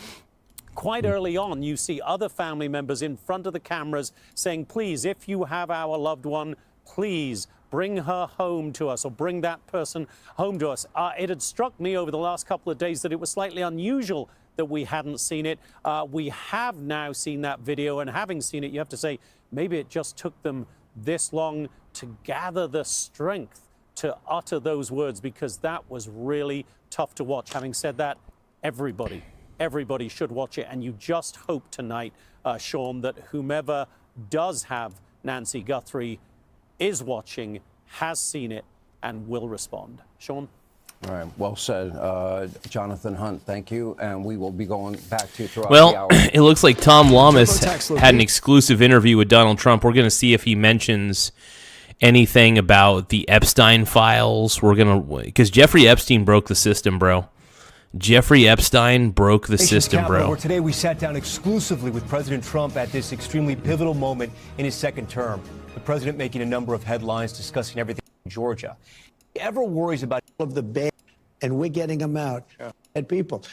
quite early on, you see other family members in front of the cameras saying, please, if you have our loved one, please bring her home to us, or bring that person home to us. It had struck me over the last couple of days that it was slightly unusual that we hadn't seen it. We have now seen that video, and having seen it, you have to say, maybe it just took them this long to gather the strength to utter those words, because that was really tough to watch. Having said that, everybody should watch it, and you just hope tonight, Sean, that whomever does have Nancy Guthrie is watching, has seen it, and will respond. Sean? All right, well said. Jonathan Hunt, thank you, and we will be going back to you throughout the hour. It looks like Tom Lamas had an exclusive interview with Donald Trump. We're going to see if he mentions anything about the Epstein files. We're going to, because Jeffrey Epstein broke the system, bro. Jeffrey Epstein broke the system, bro. Where today we sat down exclusively with President Trump at this extremely pivotal moment in his second term. The president making a number of headlines discussing everything in Georgia. He ever worries about of the bad, and we're getting them out. Bad people.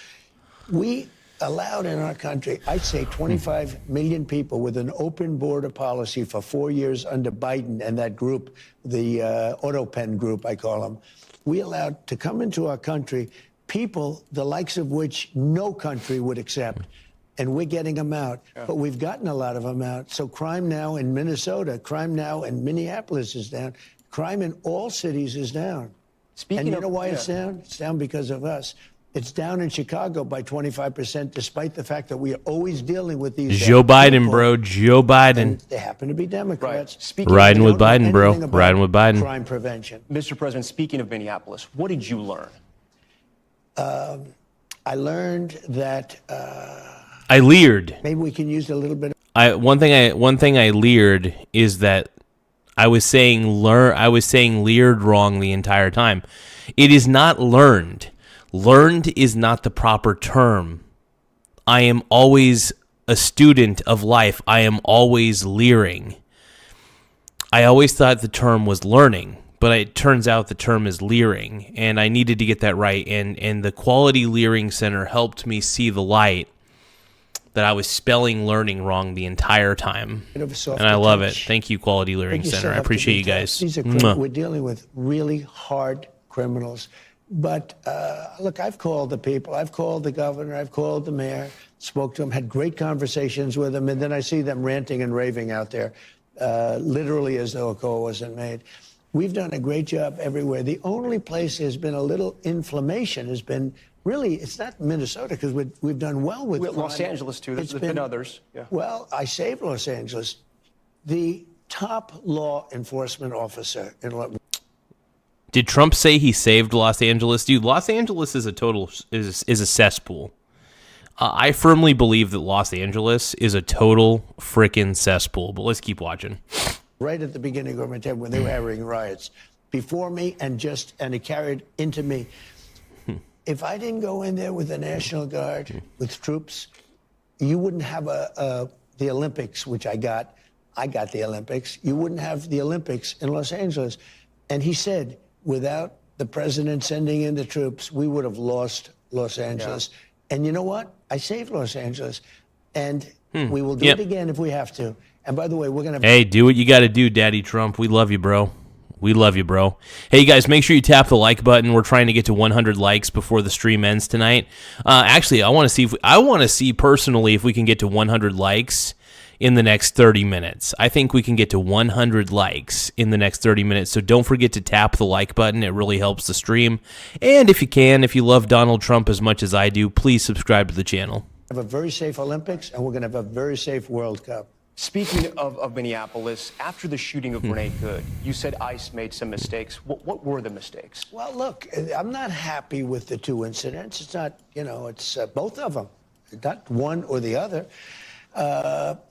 We allowed in our country, I'd say 25 million people with an open border policy for 4 years under Biden and that group, the AutoPen group, I call them. We allowed to come into our country people the likes of which no country would accept, and we're getting them out. But we've gotten a lot of them out. So crime now in Minnesota, crime now in Minneapolis is down. Crime in all cities is down. And you know why it's down? It's down because of us. It's down in Chicago by 25%, despite the fact that we are always dealing with these. Joe Biden, bro. Joe Biden. And they happen to be Democrats. Right. Riding with Biden, bro. Riding with Biden. Crime prevention. Mr. President, speaking of Minneapolis, what did you learn? I learned that. I leered. Maybe we can use a little bit. One thing I leered is that I was saying leered wrong the entire time. It is not learned. Learned is not the proper term. I am always a student of life. I am always leering. I always thought the term was learning, but it turns out the term is leering, and I needed to get that right. And the Quality Leering Center helped me see the light that I was spelling learning wrong the entire time. And I love it. Thank you, Quality Leering Center. I appreciate you guys. These are we're dealing with really hard criminals. But look, I've called the people. I've called the governor. I've called the mayor, spoke to them, had great conversations with them. And then I see them ranting and raving out there, literally as though a call wasn't made. We've done a great job everywhere. The only place there's been a little inflammation has been really, it's not Minnesota, because we've done well with Los Angeles, too. There's been others. Yeah. Well, I saved Los Angeles. The top law enforcement officer in Did Trump say he saved Los Angeles? Dude, Los Angeles is a cesspool. I firmly believe that Los Angeles is a total frickin' cesspool, but let's keep watching. Right at the beginning of my time when they were having riots, before me and it carried into me. If I didn't go in there with the National Guard, with troops, you wouldn't have the Olympics, which I got. I got the Olympics. You wouldn't have the Olympics in Los Angeles. And he said, without the president sending in the troops, we would have lost Los Angeles. Yeah. And you know what? I saved Los Angeles. And we will do it again if we have to. And by the way, we're going to... Hey, do what you got to do, Daddy Trump. We love you, bro. We love you, bro. Hey, you guys, make sure you tap the like button. We're trying to get to 100 likes before the stream ends tonight. Actually, I want to see personally if we can get to 100 likes in the next 30 minutes. I think we can get to 100 likes in the next 30 minutes. So don't forget to tap the like button. It really helps the stream. And if you love Donald Trump as much as I do, please subscribe to the channel. Have a very safe Olympics, and we're going to have a very safe World Cup. Speaking of Minneapolis, after the shooting of Renee Good, you said ICE made some mistakes. What were the mistakes? Well, look, I'm not happy with the two incidents. It's not, it's both of them, not one or the other.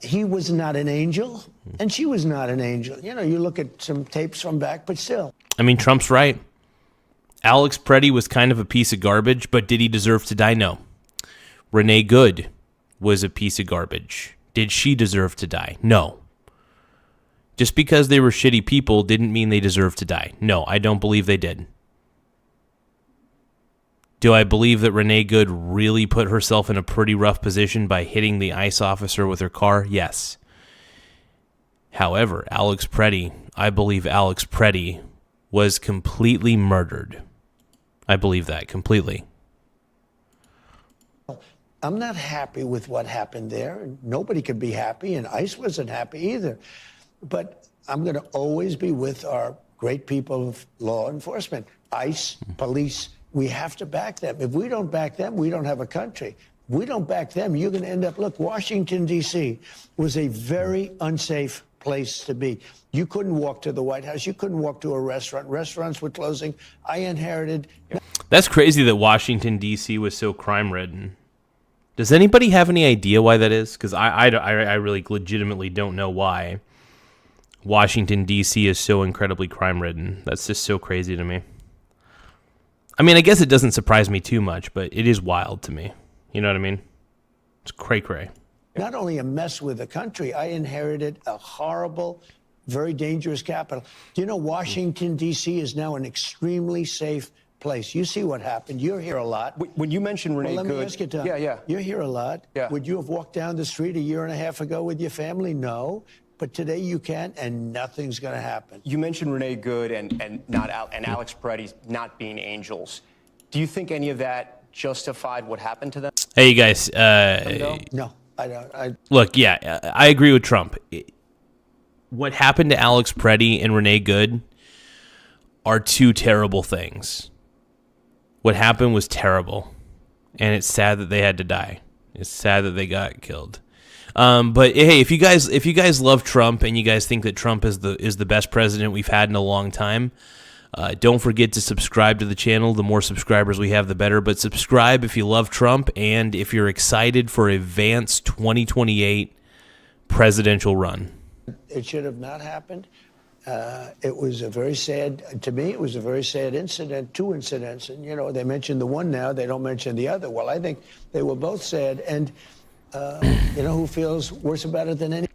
He was not an angel, and she was not an angel. You look at some tapes from back, but still. I mean, Trump's right. Alex Preddy was kind of a piece of garbage, but did he deserve to die? No. Renee Good was a piece of garbage. Did she deserve to die? No. Just because they were shitty people didn't mean they deserved to die. No, I don't believe they did. Do I believe that Renee Good really put herself in a pretty rough position by hitting the ICE officer with her car? Yes. However, I believe Alex Preddy was completely murdered. I believe that completely. I'm not happy with what happened there. Nobody could be happy, and ICE wasn't happy either. But I'm going to always be with our great people of law enforcement. ICE, police, we have to back them. If we don't back them, we don't have a country. If we don't back them, you're going to end up, look, Washington, D.C. was a very unsafe place to be. You couldn't walk to the White House. You couldn't walk to a restaurant. Restaurants were closing. I inherited... That's crazy that Washington, D.C. was so crime-ridden. Does anybody have any idea why that is? Because I really legitimately don't know why Washington, D.C. is so incredibly crime-ridden. That's just so crazy to me. I mean, I guess it doesn't surprise me too much, but it is wild to me. You know what I mean? It's cray-cray. Not only a mess with the country, I inherited a horrible, very dangerous capital. Do you know Washington, D.C. is now an extremely safe place? You see what happened. You're here a lot. When you mentioned Renee Let me Good, ask you, Tom. yeah. You're here a lot. Yeah. Would you have walked down the street a year and a half ago with your family? No. But today you can, and nothing's going to happen. You mentioned Renee Good and Alex Peretti not being angels. Do you think any of that justified what happened to them? Hey, you guys. No, I don't. Look, yeah, I agree with Trump. What happened to Alex Peretti and Renee Good are two terrible things. What happened was terrible, and it's sad that they had to die. It's sad that they got killed. But hey, if you guys love Trump and you guys think that Trump is the best president we've had in a long time, don't forget to subscribe to the channel. The more subscribers we have, the better. But subscribe if you love Trump and if you're excited for a Vance 2028 presidential run. It should have not happened. It was a very sad, to me, it was a very sad incident, two incidents. And, you know, they mentioned the one now, they don't mention the other. Well, I think they were both sad. And, you know, who feels worse about it than any?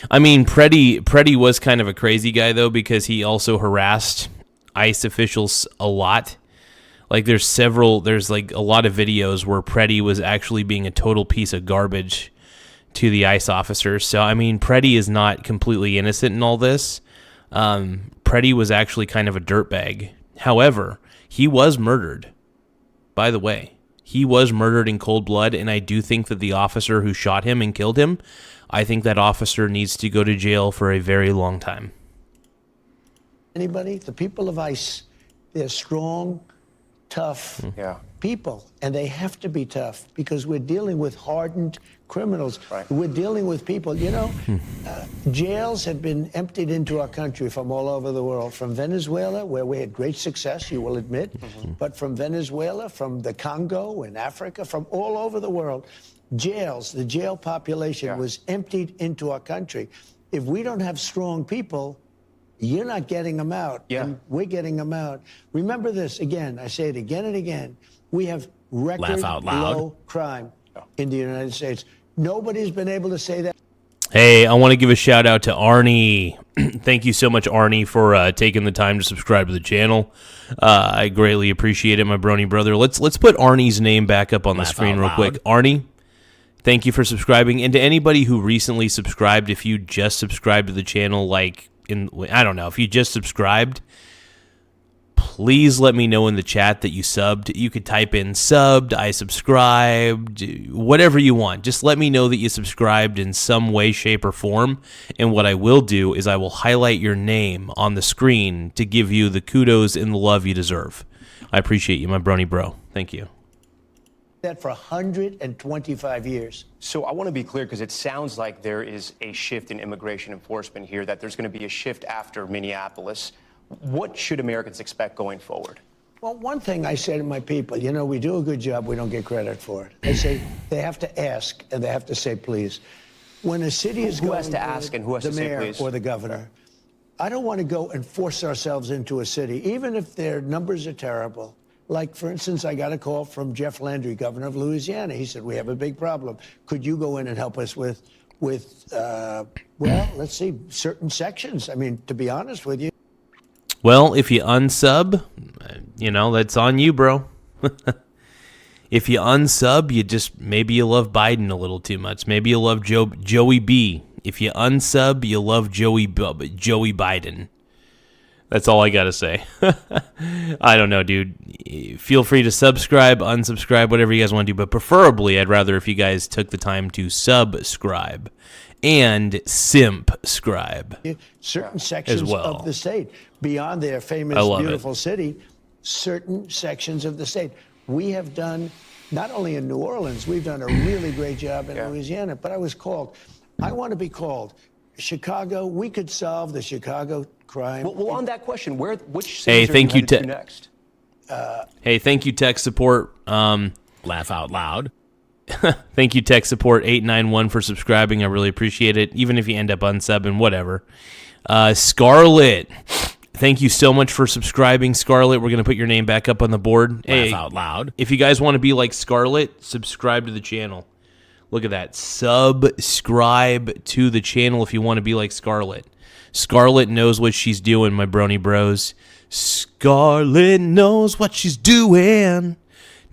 I mean, Peretti was kind of a crazy guy, though, because he also harassed ICE officials a lot. Like, there's like a lot of videos where Peretti was actually being a total piece of garbage to the ICE officers. So, I mean, Peretti is not completely innocent in all this. Peretti was actually kind of a dirtbag. However, he was murdered. By the way, he was murdered in cold blood, and I do think that the officer who shot him and killed him, I think that officer needs to go to jail for a very long time. Anybody? The people of ICE, they're strong, tough people, and they have to be tough because we're dealing with hardened criminals. Right. We're dealing with people, you know, jails have been emptied into our country from all over the world, from Venezuela, where we had great success, you will admit, but from Venezuela, from the Congo in Africa, from all over the world. Jails, the jail population was emptied into our country. If we don't have strong people, you're not getting them out. Yeah. And we're getting them out. Remember this, again, I say it again and again. We have record low crime in the United States. Nobody's been able to say that. Hey, I want to give a shout out to Arnie. Thank you so much, Arnie, for taking the time to subscribe to the channel. I greatly appreciate it, my brony brother. Let's put Arnie's name back up on the screen real quick. Arnie, thank you for subscribing. And to anybody who recently subscribed, if you just subscribed to the channel, like, I don't know, if you just subscribed, please let me know in the chat that you subbed. You could type in subbed, I subscribed, whatever you want. Just let me know that you subscribed in some way, shape, or form. And what I will do is I will highlight your name on the screen to give you the kudos and the love you deserve. I appreciate you, my brony bro. Thank you. That for 125 years. So I want to be clear because it sounds like there is a shift in immigration enforcement here, that there's going to be a shift after Minneapolis. What should Americans expect going forward? Well, one thing I say to my people, you know, we do a good job, we don't get credit for it. I say they have to ask and they have to say please. When a city is who has to ask and who has to say please? The mayor or the governor. I don't want to go and force ourselves into a city, even if their numbers are terrible. Like, for instance, I got a call from Jeff Landry, governor of Louisiana. He said, we have a big problem. Could you go in and help us with well, let's see, certain sections? I mean, to be honest with you. Well, if you unsub, you know, that's on you, bro. If you unsub, maybe you love Biden a little too much. Maybe you love Joey B. If you unsub, you love Joey Biden. That's all I got to say. I don't know, dude. Feel free to subscribe, unsubscribe, whatever you guys want to do. But preferably, I'd rather if you guys took the time to subscribe and simp-scribe. Certain sections of the state, beyond their famous, beautiful city, certain sections of the state. We have done, not only in New Orleans, we've done a really great job in Louisiana, but I was called. I want to be called. Chicago, we could solve the Chicago crime. Well, on that question, which cities are you headed to next? Hey, thank you, tech support. Laugh out loud. Thank you, tech support 891 for subscribing. I really appreciate it. Even if you end up unsubbing, whatever. Scarlet, Thank you so much for subscribing, Scarlett. We're going to put your name back up on the board. Laugh out loud. If you guys want to be like Scarlett, subscribe to the channel. Look at that. Subscribe to the channel if you want to be like Scarlett. Scarlett knows what she's doing, my brony bros. Scarlett knows what she's doing.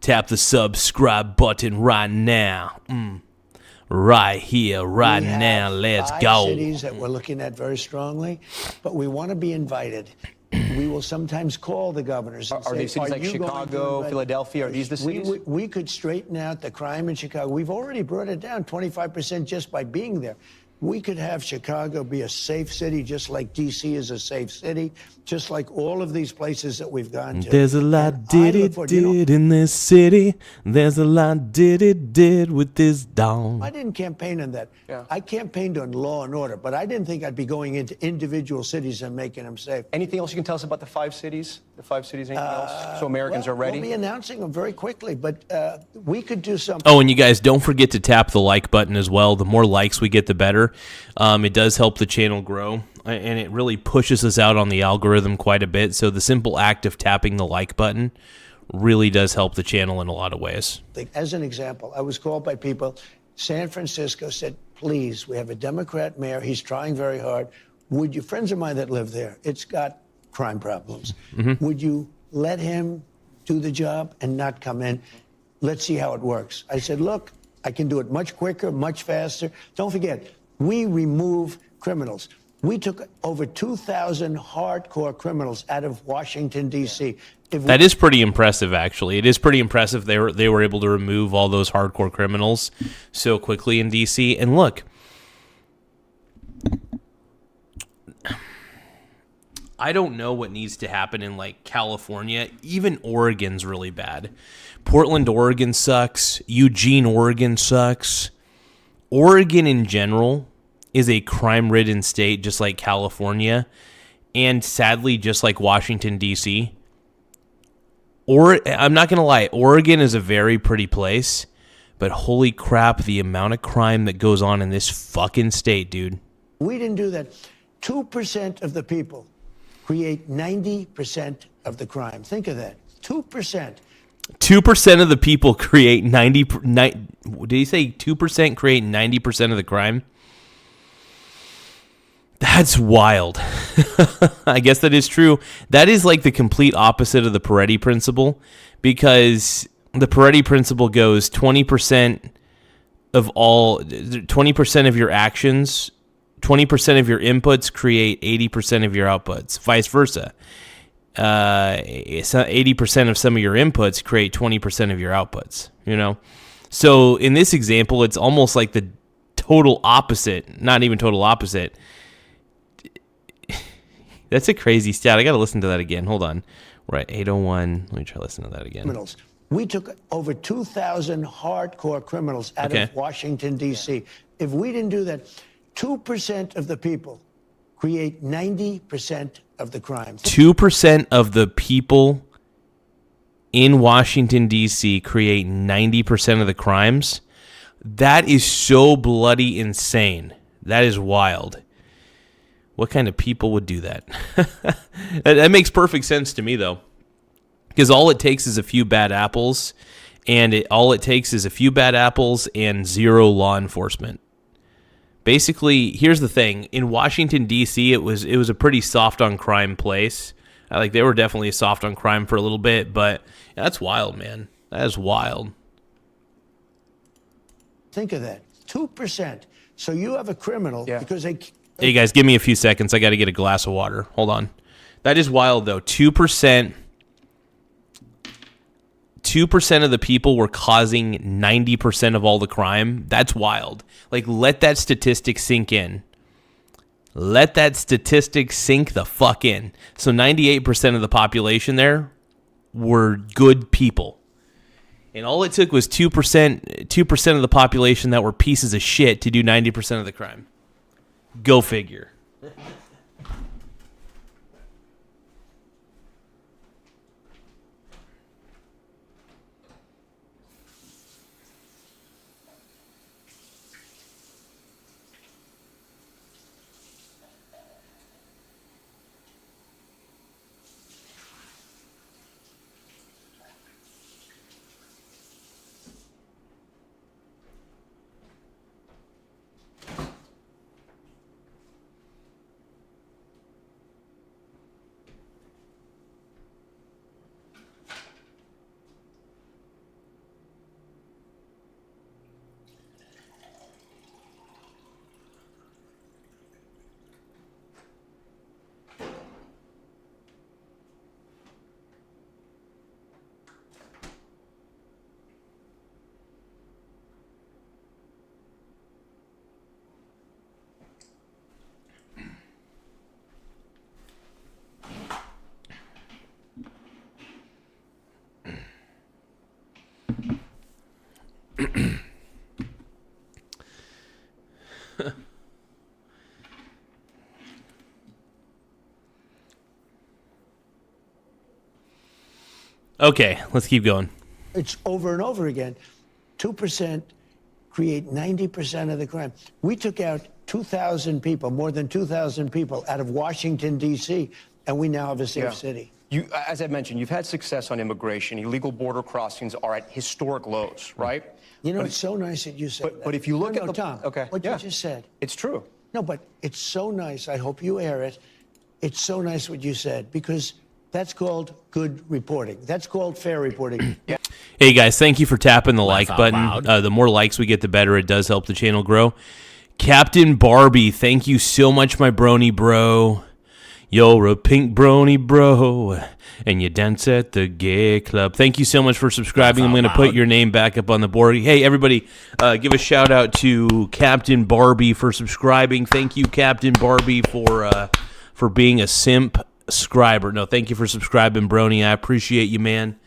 Tap the subscribe button right now. Right here, right now. Let's go. Cities that we're looking at very strongly, but we want to be invited. We will sometimes call the governors. And Are say, these cities like Chicago, Philadelphia? Are these the cities? We could straighten out the crime in Chicago. We've already brought it down 25% just by being there. We could have Chicago be a safe city, just like D.C. is a safe city, just like all of these places that we've gone to. There's a lot did in this city. There's a lot did with this dong. I didn't campaign on that. Yeah. I campaigned on law and order, but I didn't think I'd be going into individual cities and making them safe. Anything else you can tell us about the 5 cities? The 5 cities, anything else? So Americans are ready? We'll be announcing them very quickly, but we could do something. Oh, and you guys, don't forget to tap the like button as well. The more likes we get, the better. It does help the channel grow, and it really pushes us out on the algorithm quite a bit. So the simple act of tapping the like button really does help the channel in a lot of ways. As an example, I was called by people. San Francisco said, please, we have a Democrat mayor. He's trying very hard. Would you, friends of mine that live there, it's got crime problems. Would you let him do the job and not come in? Let's see how it works. I said, look, I can do it much quicker, much faster. Don't forget, we remove criminals. We took over 2,000 hardcore criminals out of Washington, D.C. That is pretty impressive, actually. It is pretty impressive they were able to remove all those hardcore criminals so quickly in D.C. And look, I don't know what needs to happen in, like, California. Even Oregon's really bad. Portland, Oregon sucks. Eugene, Oregon sucks. Oregon in general is a crime-ridden state, just like California, and sadly, just like Washington, D.C. I'm not going to lie, Oregon is a very pretty place, but holy crap, the amount of crime that goes on in this fucking state, dude. We didn't do that. 2% of the people create 90% of the crime. Think of that. 2%. 2% of the people create 90%. Did he say 2% create 90% of the crime? That's wild. I guess that is true. That is like the complete opposite of the Pareto principle, because the Pareto principle goes 20% of your actions, 20% of your inputs create 80% of your outputs, vice versa. 80% of some of your inputs create 20% of your outputs, you know? So in this example, it's almost like the total opposite, not even total opposite. That's a crazy stat. I got to listen to that again. Hold on. We're at 801. Let me try to listen to that again. Criminals. We took over 2,000 hardcore criminals out of Washington, D.C. If we didn't do that, 2% of the people create 90% of the crime. 2% of the people in Washington, D.C. create 90% of the crimes. That is so bloody insane. That is wild. What kind of people would do that? That makes perfect sense to me, though. Because all it takes is a few bad apples, and all it takes is a few bad apples and zero law enforcement. Basically, here's the thing. In Washington, D.C., it was a pretty soft on crime place. Like, they were definitely soft on crime for a little bit, but that's wild, man. That is wild. Think of that. 2%. So you have a criminal because they... Hey, guys, give me a few seconds. I got to get a glass of water. Hold on. That is wild, though. 2% of the people were causing 90% of all the crime. That's wild. Like, let that statistic sink in. Let that statistic sink the fuck in. So 98% of the population there were good people. And all it took was 2% of the population that were pieces of shit to do 90% of the crime. Go figure. Okay, let's keep going. It's over and over again. 2% create 90% of the crime. We took out 2,000 people, more than 2,000 people out of Washington, D.C., and we now have a safe city. As I mentioned, you've had success on immigration. Illegal border crossings are at historic lows, right? You know, it's so nice that you said that. But if you look at Tom, what you just said. It's true. No, but it's so nice. I hope you air it. It's so nice what you said, because that's called good reporting. That's called fair reporting. Hey, guys, thank you for tapping the like button. The more likes we get, the better. It does help the channel grow. Captain Barbie, thank you so much, my brony bro. You're a pink brony bro, and you dance at the gay club. Thank you so much for subscribing. I'm going to put your name back up on the board. Hey, everybody, give a shout-out to Captain Barbie for subscribing. Thank you, Captain Barbie, for being a simp subscriber. No, thank you for subscribing, brony. I appreciate you, man.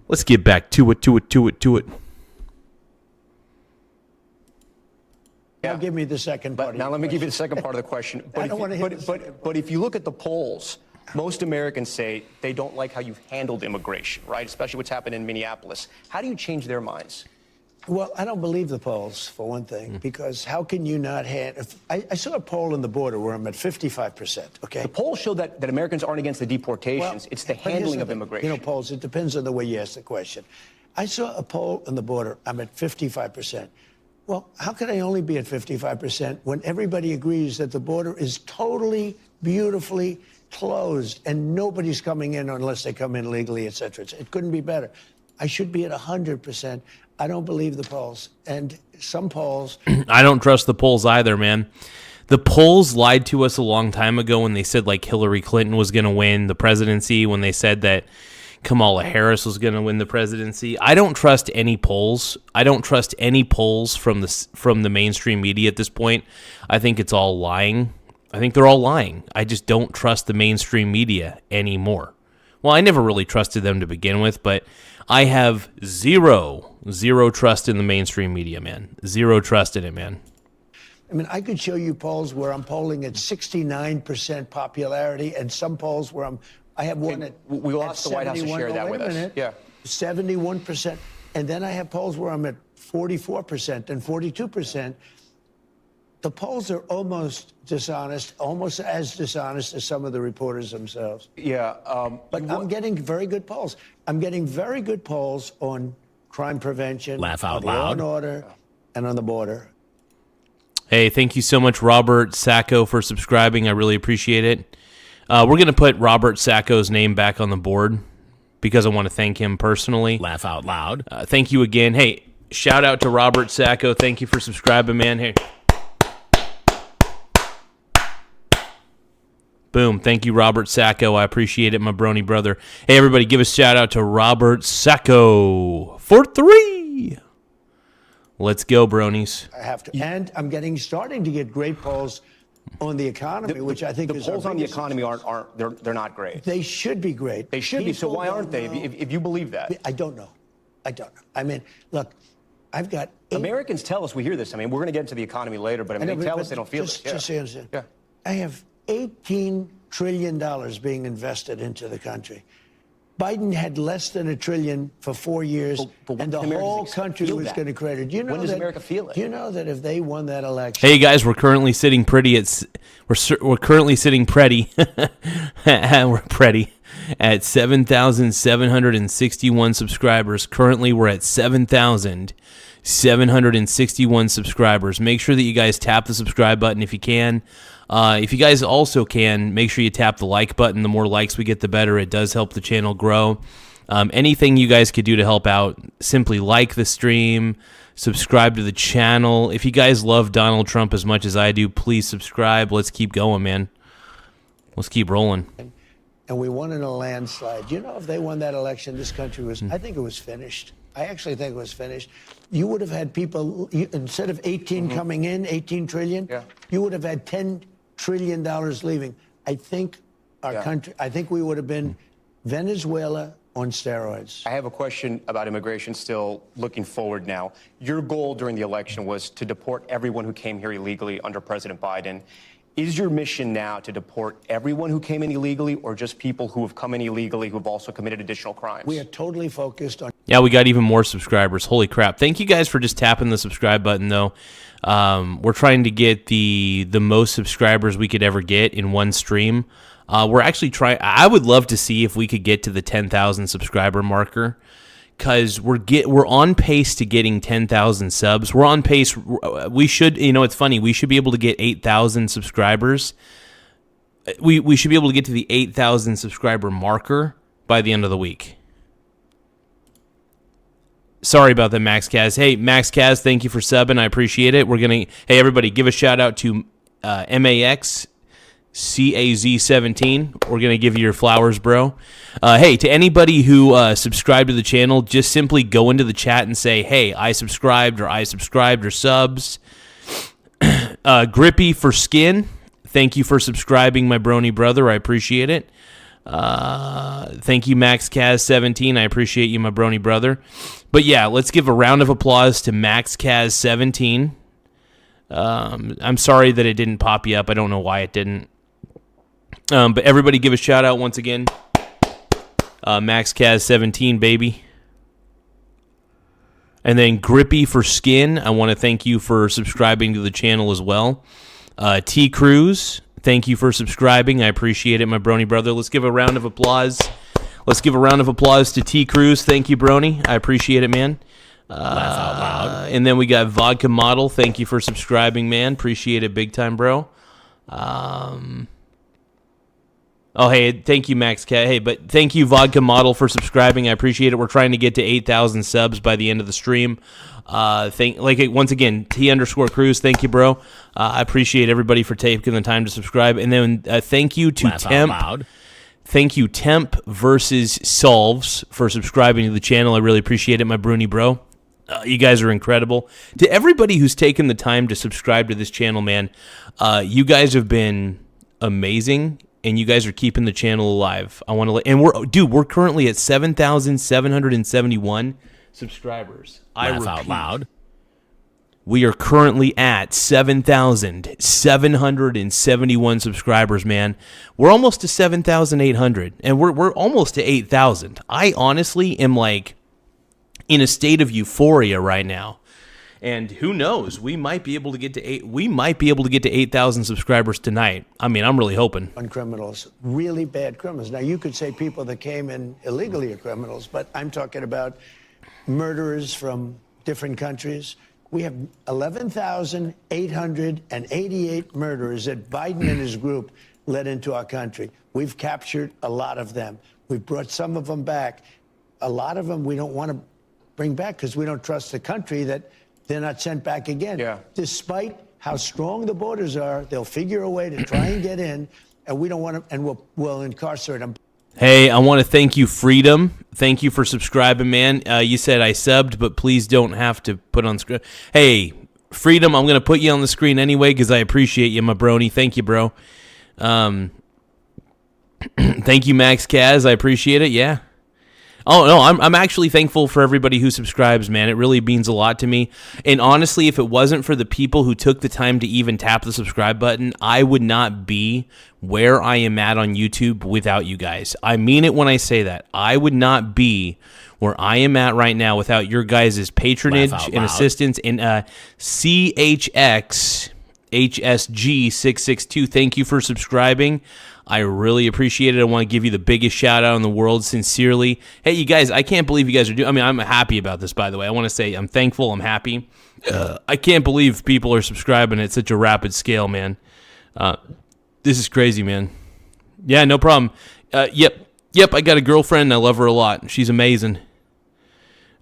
Let's get back to it. Now give me the second part. Now let me give you the second part of the question. But if you look at the polls, most Americans say they don't like how you've handled immigration, right? Especially what's happened in Minneapolis. How do you change their minds? Well, I don't believe the polls, for one thing, because how can you not I saw a poll in the border where I'm at 55%, okay? The polls show that Americans aren't against the deportations. It's the handling of immigration. You know, polls, it depends on the way you ask the question. I saw a poll in the border, I'm at 55%. Well, how could I only be at 55% when everybody agrees that the border is totally, beautifully closed and nobody's coming in unless they come in legally, et cetera. It couldn't be better. I should be at 100%. I don't believe the polls. And some polls... I don't trust the polls either, man. The polls lied to us a long time ago when they said, like, Hillary Clinton was going to win the presidency, when they said that Kamala Harris was going to win the presidency. I don't trust any polls. I don't trust any polls from the mainstream media at this point. I think it's all lying. I think they're all lying. I just don't trust the mainstream media anymore. Well, I never really trusted them to begin with, but I have zero trust in the mainstream media, man. Zero trust in it, man. I mean, I could show you polls where I'm polling at 69% popularity, and some polls where I have one at we will ask the White House to share that with us. Yeah, 71%, and then I have polls where I'm at 44% and 42%. The polls are almost dishonest, almost as dishonest as some of the reporters themselves. Yeah, but I'm getting very good polls. I'm getting very good polls on crime prevention, laugh out on loud, law and order, and on the border. Hey, thank you so much, Robert Sacco, for subscribing. I really appreciate it. We're going to put Robert Sacco's name back on the board because I want to thank him personally. Laugh out loud. Thank you again. Hey, shout out to Robert Sacco. Thank you for subscribing, man. Hey. Boom. Thank you, Robert Sacco. I appreciate it, my brony brother. Hey, everybody, give a shout out to Robert Sacco for 3. Let's go, bronies. I have to. And I'm starting to get great polls on the economy, which I think the polls on the economy they're not great. They should be great. They should be. So why aren't they? If you believe that, I don't know. I mean, look, I've got Americans tell us. We hear this. I mean, we're going to get into the economy later, but they tell us they don't feel it. Just so you understand. Yeah. I have $18 trillion being invested into the country. Biden had less than $1 trillion for 4 years, and the whole country was going to credit. Do you know when does America feel it? Do you know that if they won that election? Hey guys, we're currently sitting pretty at we're currently sitting pretty we're pretty at 7,761 subscribers. Currently, we're at 7,761 subscribers. Make sure that you guys tap the subscribe button if you can. If you guys also can, make sure you tap the like button. The more likes we get, the better. It does help the channel grow. Anything you guys could do to help out, simply like the stream, subscribe to the channel. If you guys love Donald Trump as much as I do, please subscribe. Let's keep going, man. Let's keep rolling. And we won in a landslide. You know, if they won that election, this country was, I think it was finished. I actually think it was finished. You would have had people, instead of 18 coming in, 18 trillion, you would have had $10 trillion leaving. I think our country, I think we would have been Venezuela on steroids. I have a question about immigration still looking forward now. Your goal during the election was to deport everyone who came here illegally under President Biden. Is your mission now to deport everyone who came in illegally or just people who have come in illegally who have also committed additional crimes? We are totally focused on... Yeah, we got even more subscribers. Holy crap. Thank you guys for just tapping the subscribe button, though. We're trying to get the most subscribers we could ever get in one stream. We're actually trying... I would love to see if we could get to the 10,000 subscriber marker, because we're on pace to getting 10,000 subs. We're on pace. We should, it's funny. We should be able to get 8,000 subscribers. We should be able to get to the 8,000 subscriber marker by the end of the week. Sorry about that, Max Kaz. Hey, Max Kaz, thank you for subbing. I appreciate it. Hey, everybody, give a shout out to MAX CAZ17. We're going to give you your flowers, bro. Hey, to anybody who subscribed to the channel, just simply go into the chat and say, hey, I subscribed or subs. Grippy for Skin, thank you for subscribing, my brony brother. I appreciate it. Thank you, Max Kaz17. I appreciate you, my brony brother. But yeah, let's give a round of applause to Max Kaz17. I'm sorry that it didn't pop you up. I don't know why it didn't. But everybody give a shout out once again. Max Kaz17, baby. And then Grippy for Skin, I want to thank you for subscribing to the channel as well. T Cruz, thank you for subscribing. I appreciate it, my brony brother. Let's give a round of applause. Let's give a round of applause to T Cruz. Thank you, brony. I appreciate it, man. Laugh out loud. And then we got Vodka Model. Thank you for subscribing, man. Appreciate it big time, bro. Oh, hey, thank you, Max Cat. Hey, but thank you, Vodka Model, for subscribing. I appreciate it. We're trying to get to 8,000 subs by the end of the stream. Once again, T_Cruz. Thank you, bro. I appreciate everybody for taking the time to subscribe. And then thank you to Laugh Temp. out loud. Thank you, Temp versus Solves, for subscribing to the channel. I really appreciate it, my Bruni bro. You guys are incredible. To everybody who's taken the time to subscribe to this channel, man, you guys have been amazing, and you guys are keeping the channel alive. We're currently at 7,771 subscribers. Laugh out loud. We are currently at 7,771 subscribers, man. We're almost to 7,800, and we're almost to 8,000. I honestly am like in a state of euphoria right now, and who knows? We might be able to get to 8,000 subscribers tonight. I mean, I'm really hoping. On criminals, really bad criminals. Now, you could say people that came in illegally are criminals, but I'm talking about murderers from different countries. We have 11,888 murderers that Biden and his group led into our country. We've captured a lot of them. We've brought some of them back. A lot of them we don't want to bring back because we don't trust the country that they're not sent back again. Yeah. Despite how strong the borders are, they'll figure a way to try and get in, and we don't want to, and we'll incarcerate them. Hey, I want to thank you, Freedom. Thank you for subscribing, man. You said I subbed, but please don't have to put on screen. Hey, Freedom, I'm going to put you on the screen anyway because I appreciate you, my brony. Thank you, bro. Thank you, Max Kaz. I appreciate it. Yeah. Oh, no, I'm actually thankful for everybody who subscribes, man. It really means a lot to me. And honestly, if it wasn't for the people who took the time to even tap the subscribe button, I would not be where I am at on YouTube without you guys. I mean it when I say that. I would not be where I am at right now without your guys' patronage and assistance. And CHXHSG662, thank you for subscribing. I really appreciate it. I want to give you the biggest shout out in the world, sincerely. Hey, you guys, I can't believe you guys are doing. I mean, I'm happy about this, by the way. I want to say I'm thankful. I'm happy. I can't believe people are subscribing at such a rapid scale, man. This is crazy, man. Yeah, no problem. Yep. I got a girlfriend. And I love her a lot. She's amazing.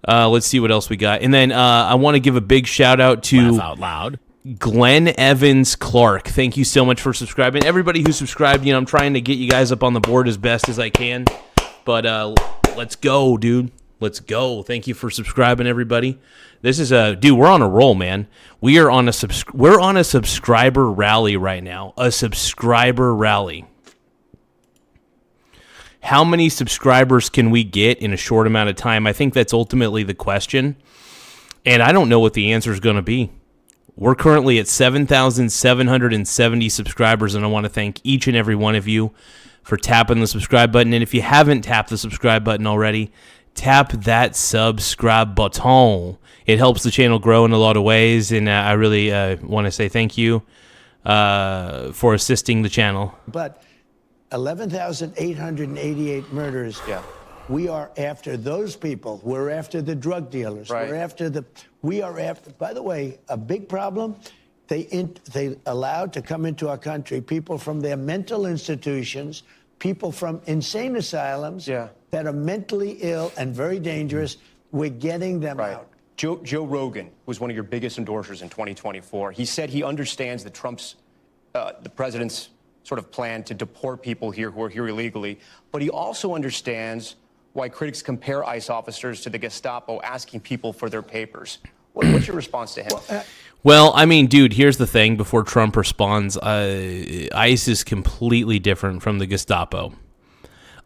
Let's see what else we got. And then I want to give a big shout out to Laugh out loud. Glenn Evans Clark. Thank you so much for subscribing. Everybody who subscribed, I'm trying to get you guys up on the board as best as I can. But let's go, dude. Let's go. Thank you for subscribing, everybody. This is we're on a roll, man. We're on a subscriber rally right now. A subscriber rally. How many subscribers can we get in a short amount of time? I think that's ultimately the question. And I don't know what the answer is going to be. We're currently at 7,770 subscribers, and I want to thank each and every one of you for tapping the subscribe button. And if you haven't tapped the subscribe button already, tap that subscribe button. It helps the channel grow in a lot of ways, and I really want to say thank you for assisting the channel. But 11,888 murders. Yeah. We are after those people. We're after the drug dealers. Right. We are after, by the way, a big problem. They allowed to come into our country people from their mental institutions, people from insane asylums that are mentally ill and very dangerous. We're getting them out. Joe Rogan was one of your biggest endorsers in 2024. He said he understands that the president's sort of plan to deport people here who are here illegally, but he also understands why critics compare ICE officers to the Gestapo asking people for their papers. What's your response to him? Well, I mean, dude, here's the thing. Before Trump responds, ICE is completely different from the Gestapo.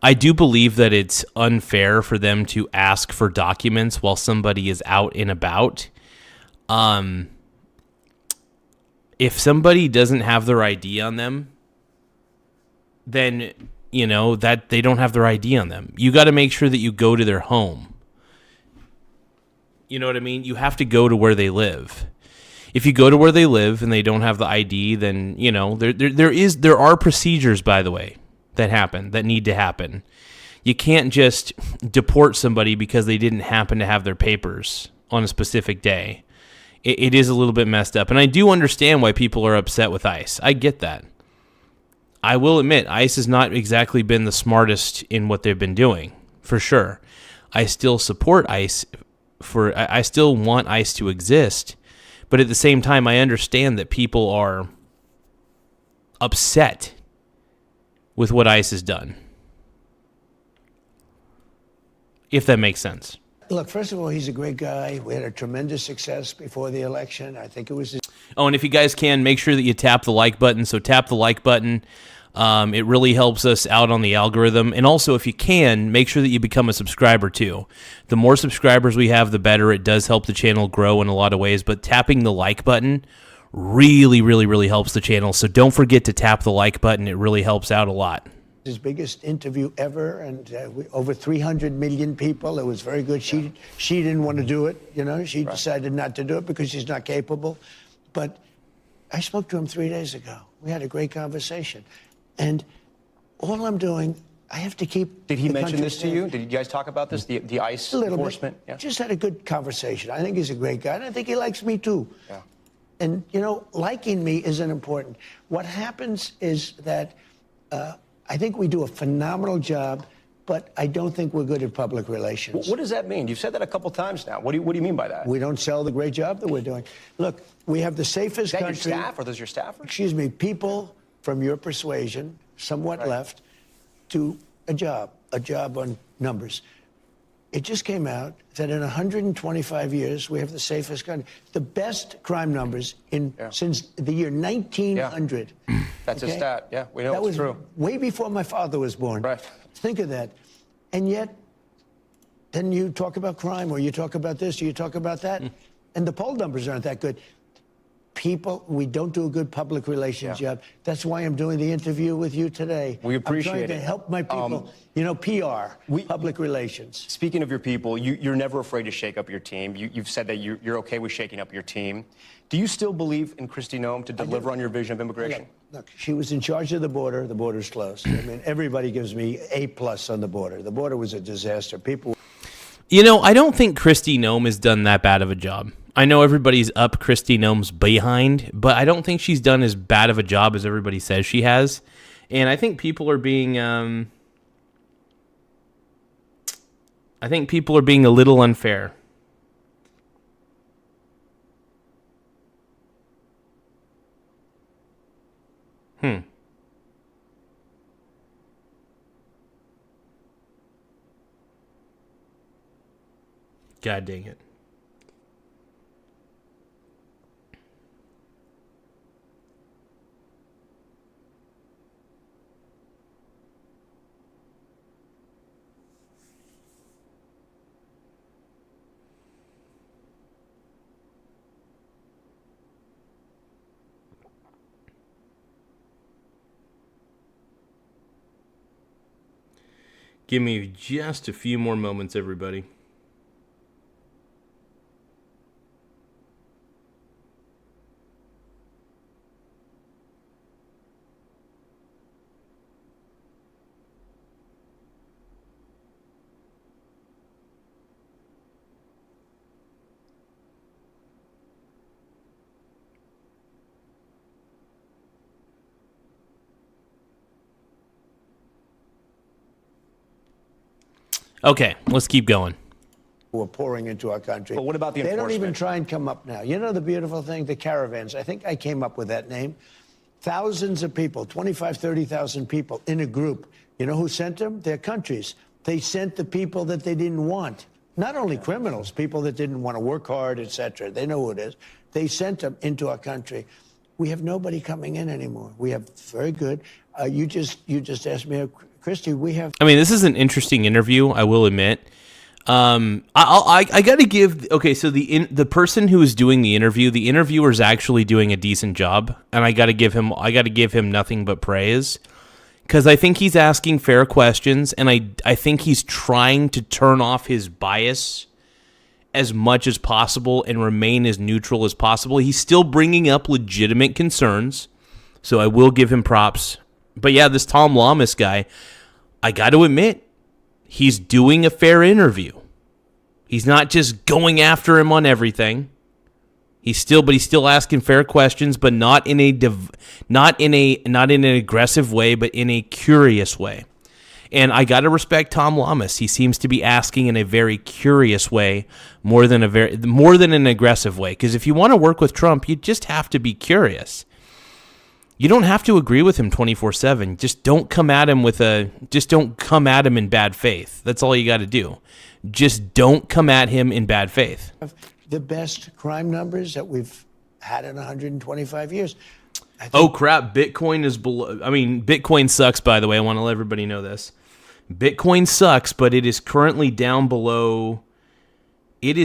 I do believe that it's unfair for them to ask for documents while somebody is out and about. If somebody doesn't have their ID on them, then, you know, that they don't have their ID on them. You got to make sure that you go to their home. You know what I mean? You have to go to where they live. If you go to where they live and they don't have the ID, then, you know, there are procedures, by the way, that need to happen. You can't just deport somebody because they didn't happen to have their papers on a specific day. It is a little bit messed up. And I do understand why people are upset with ICE. I get that. I will admit, ICE has not exactly been the smartest in what they've been doing, for sure. I still support ICE. I still want ICE to exist. But at the same time, I understand that people are upset with what ICE has done. If that makes sense. Look, first of all, he's a great guy. We had a tremendous success before the election. I think it was... Oh, and if you guys can, make sure that you tap the like button. So tap the like button. It really helps us out on the algorithm. And also, if you can, make sure that you become a subscriber too. The more subscribers we have, the better. It does help the channel grow in a lot of ways. But tapping the like button really, really, really helps the channel. So don't forget to tap the like button. It really helps out a lot. His biggest interview ever, and over 300 million people. It was very good. She didn't want to do it, you know. She decided not to do it because she's not capable. But I spoke to him 3 days ago. We had a great conversation. And all I'm doing, I have to keep... Did he mention this to you? Did you guys talk about this, the ICE enforcement? Yeah. Just had a good conversation. I think he's a great guy, and I think he likes me too. Yeah. And, you know, liking me isn't important. What happens is that I think we do a phenomenal job, but I don't think we're good at public relations. What does that mean? You've said that a couple times now. What do you mean by that? We don't sell the great job that we're doing. Look, we have the safest country. Is that your staff? Are those your staffers? Excuse me, people from your persuasion, somewhat left, to a job on numbers. It just came out that in 125 years, we have the safest country. The best crime numbers since the year 1900. Yeah. That's a stat. Yeah, we know it's true. Way before my father was born. Right. Think of that. And yet, then you talk about crime, or you talk about this, or you talk about that, and the poll numbers aren't that good. People, we don't do a good public relations job. That's why I'm doing the interview with you today. We appreciate I'm trying to help my people. You know, PR, public relations. Speaking of your people, you're never afraid to shake up your team. You've said that you're okay with shaking up your team. Do you still believe in Kristi Noem to deliver on your vision of immigration? Look, she was in charge of the border. The border's closed. I mean, everybody gives me A+ on the border. The border was a disaster. People... You know, I don't think Kristi Noem has done that bad of a job. I know everybody's up Kristi Noem's behind, but I don't think she's done as bad of a job as everybody says she has. And I think people are being... I think people are being a little unfair. God dang it. Give me just a few more moments, everybody. Okay, let's keep going. Who are pouring into our country. But what about the They enforcement? don't even try and come up now. You know the beautiful thing? The caravans. I think I came up with that name. Thousands of people, 25, 30,000 people in a group. You know who sent them? Their countries. They sent the people that they didn't want. Not only criminals, people that didn't want to work hard, etc. They know who it is. They sent them into our country. We have nobody coming in anymore. We have very good. You just asked me, Christy. We have. I mean, this is an interesting interview, I will admit. I got to give. Okay, so the person who is doing the interviewer is actually doing a decent job, and I got to give him nothing but praise, because I think he's asking fair questions, and I think he's trying to turn off his bias as much as possible and remain as neutral as possible. He's still bringing up legitimate concerns, so I will give him props. But yeah, this Tom Lamas guy, I got to admit, he's doing a fair interview. He's not just going after him on everything. He's still asking fair questions, but not in an aggressive way, but in a curious way. And I got to respect Tom Lamas. He seems to be asking in a very curious way, more than an aggressive way. Because if you want to work with Trump, you just have to be curious. You don't have to agree with him 24/7. Just don't come at him in bad faith. That's all you got to do. Just don't come at him in bad faith. The best crime numbers that we've had in 125 years. Oh crap, Bitcoin is below. I mean, Bitcoin sucks, by the way. I want to let everybody know this. Bitcoin sucks, but it is currently down below. It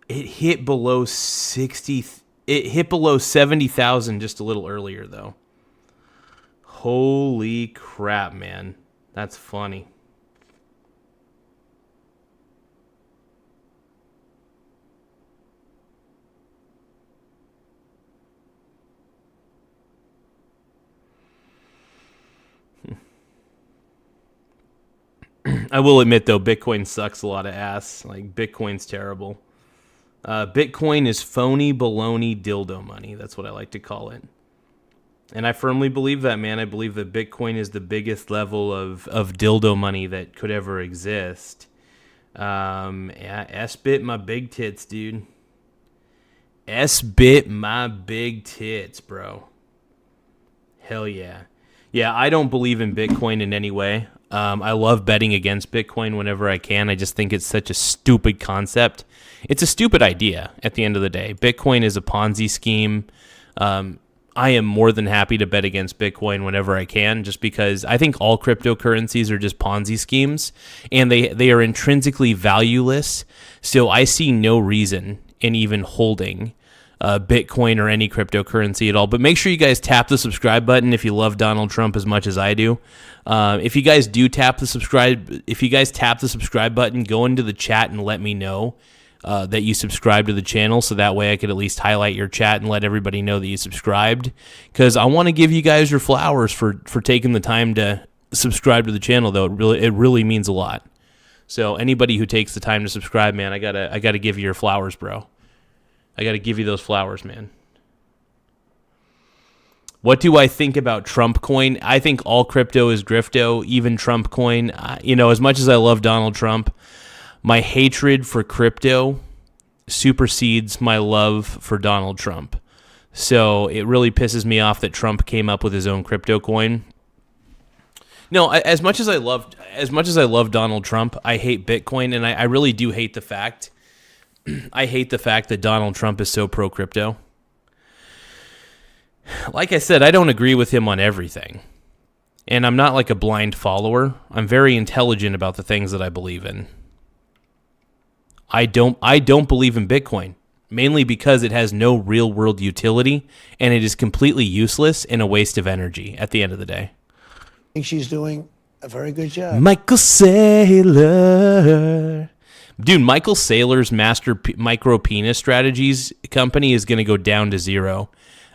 hit below 60. It hit below 70,000 just a little earlier, though. Holy crap, man. That's funny. I will admit, though, Bitcoin sucks a lot of ass. Like, Bitcoin's terrible. Bitcoin is phony, baloney, dildo money. That's what I like to call it. And I firmly believe that, man. I believe that Bitcoin is the biggest level of dildo money that could ever exist. Yeah, S-bit my big tits, dude. S-bit my big tits, bro. Hell yeah. Yeah, I don't believe in Bitcoin in any way. I love betting against Bitcoin whenever I can. I just think it's such a stupid concept. It's a stupid idea at the end of the day. Bitcoin is a Ponzi scheme. I am more than happy to bet against Bitcoin whenever I can, just because I think all cryptocurrencies are just Ponzi schemes, and they are intrinsically valueless. So I see no reason in even holding Bitcoin or any cryptocurrency at all. But make sure you guys tap the subscribe button if you love Donald Trump as much as I do. If you guys tap the subscribe button, go into the chat and let me know that you subscribe to the channel, so that way I could at least highlight your chat and let everybody know that you subscribed, because I want to give you guys your flowers for taking the time to subscribe to the channel, though. It really means a lot. So anybody who takes the time to subscribe, man, I gotta give you your flowers, bro. I gotta give you those flowers, man. What do I think about Trump coin? I think all crypto is grifto, even Trump coin. As much as I love Donald Trump, my hatred for crypto supersedes my love for Donald Trump. So it really pisses me off that Trump came up with his own crypto coin. No, as much as I love Donald Trump, I hate Bitcoin, and I really do hate the fact. I hate the fact that Donald Trump is so pro crypto. Like I said, I don't agree with him on everything. And I'm not like a blind follower. I'm very intelligent about the things that I believe in. I don't believe in Bitcoin, mainly because it has no real world utility, and it is completely useless and a waste of energy at the end of the day. I think she's doing a very good job. Michael Saylor. Dude, Michael Saylor's micro penis strategies company is going to go down to zero.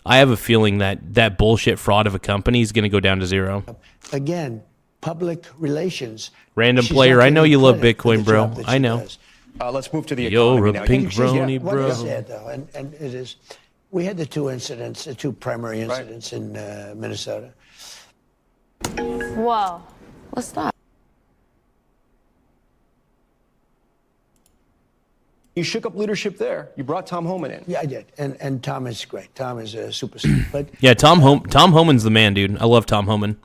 I have a feeling that bullshit fraud of a company is going to go down to zero. Again, public relations. Random She's player. not I know getting you love credit for the Bitcoin, bro. job that I she know. does. Let's move to the You're economy a now. pink brony, What bro. is sad, though, and it is, we had the two primary incidents in Minnesota. Whoa. What's that? You shook up leadership there. You brought Tom Homan in. Yeah, I did. And Tom is great. Tom is a superstar. But Yeah, Tom Homan's the man, dude. I love Tom Homan.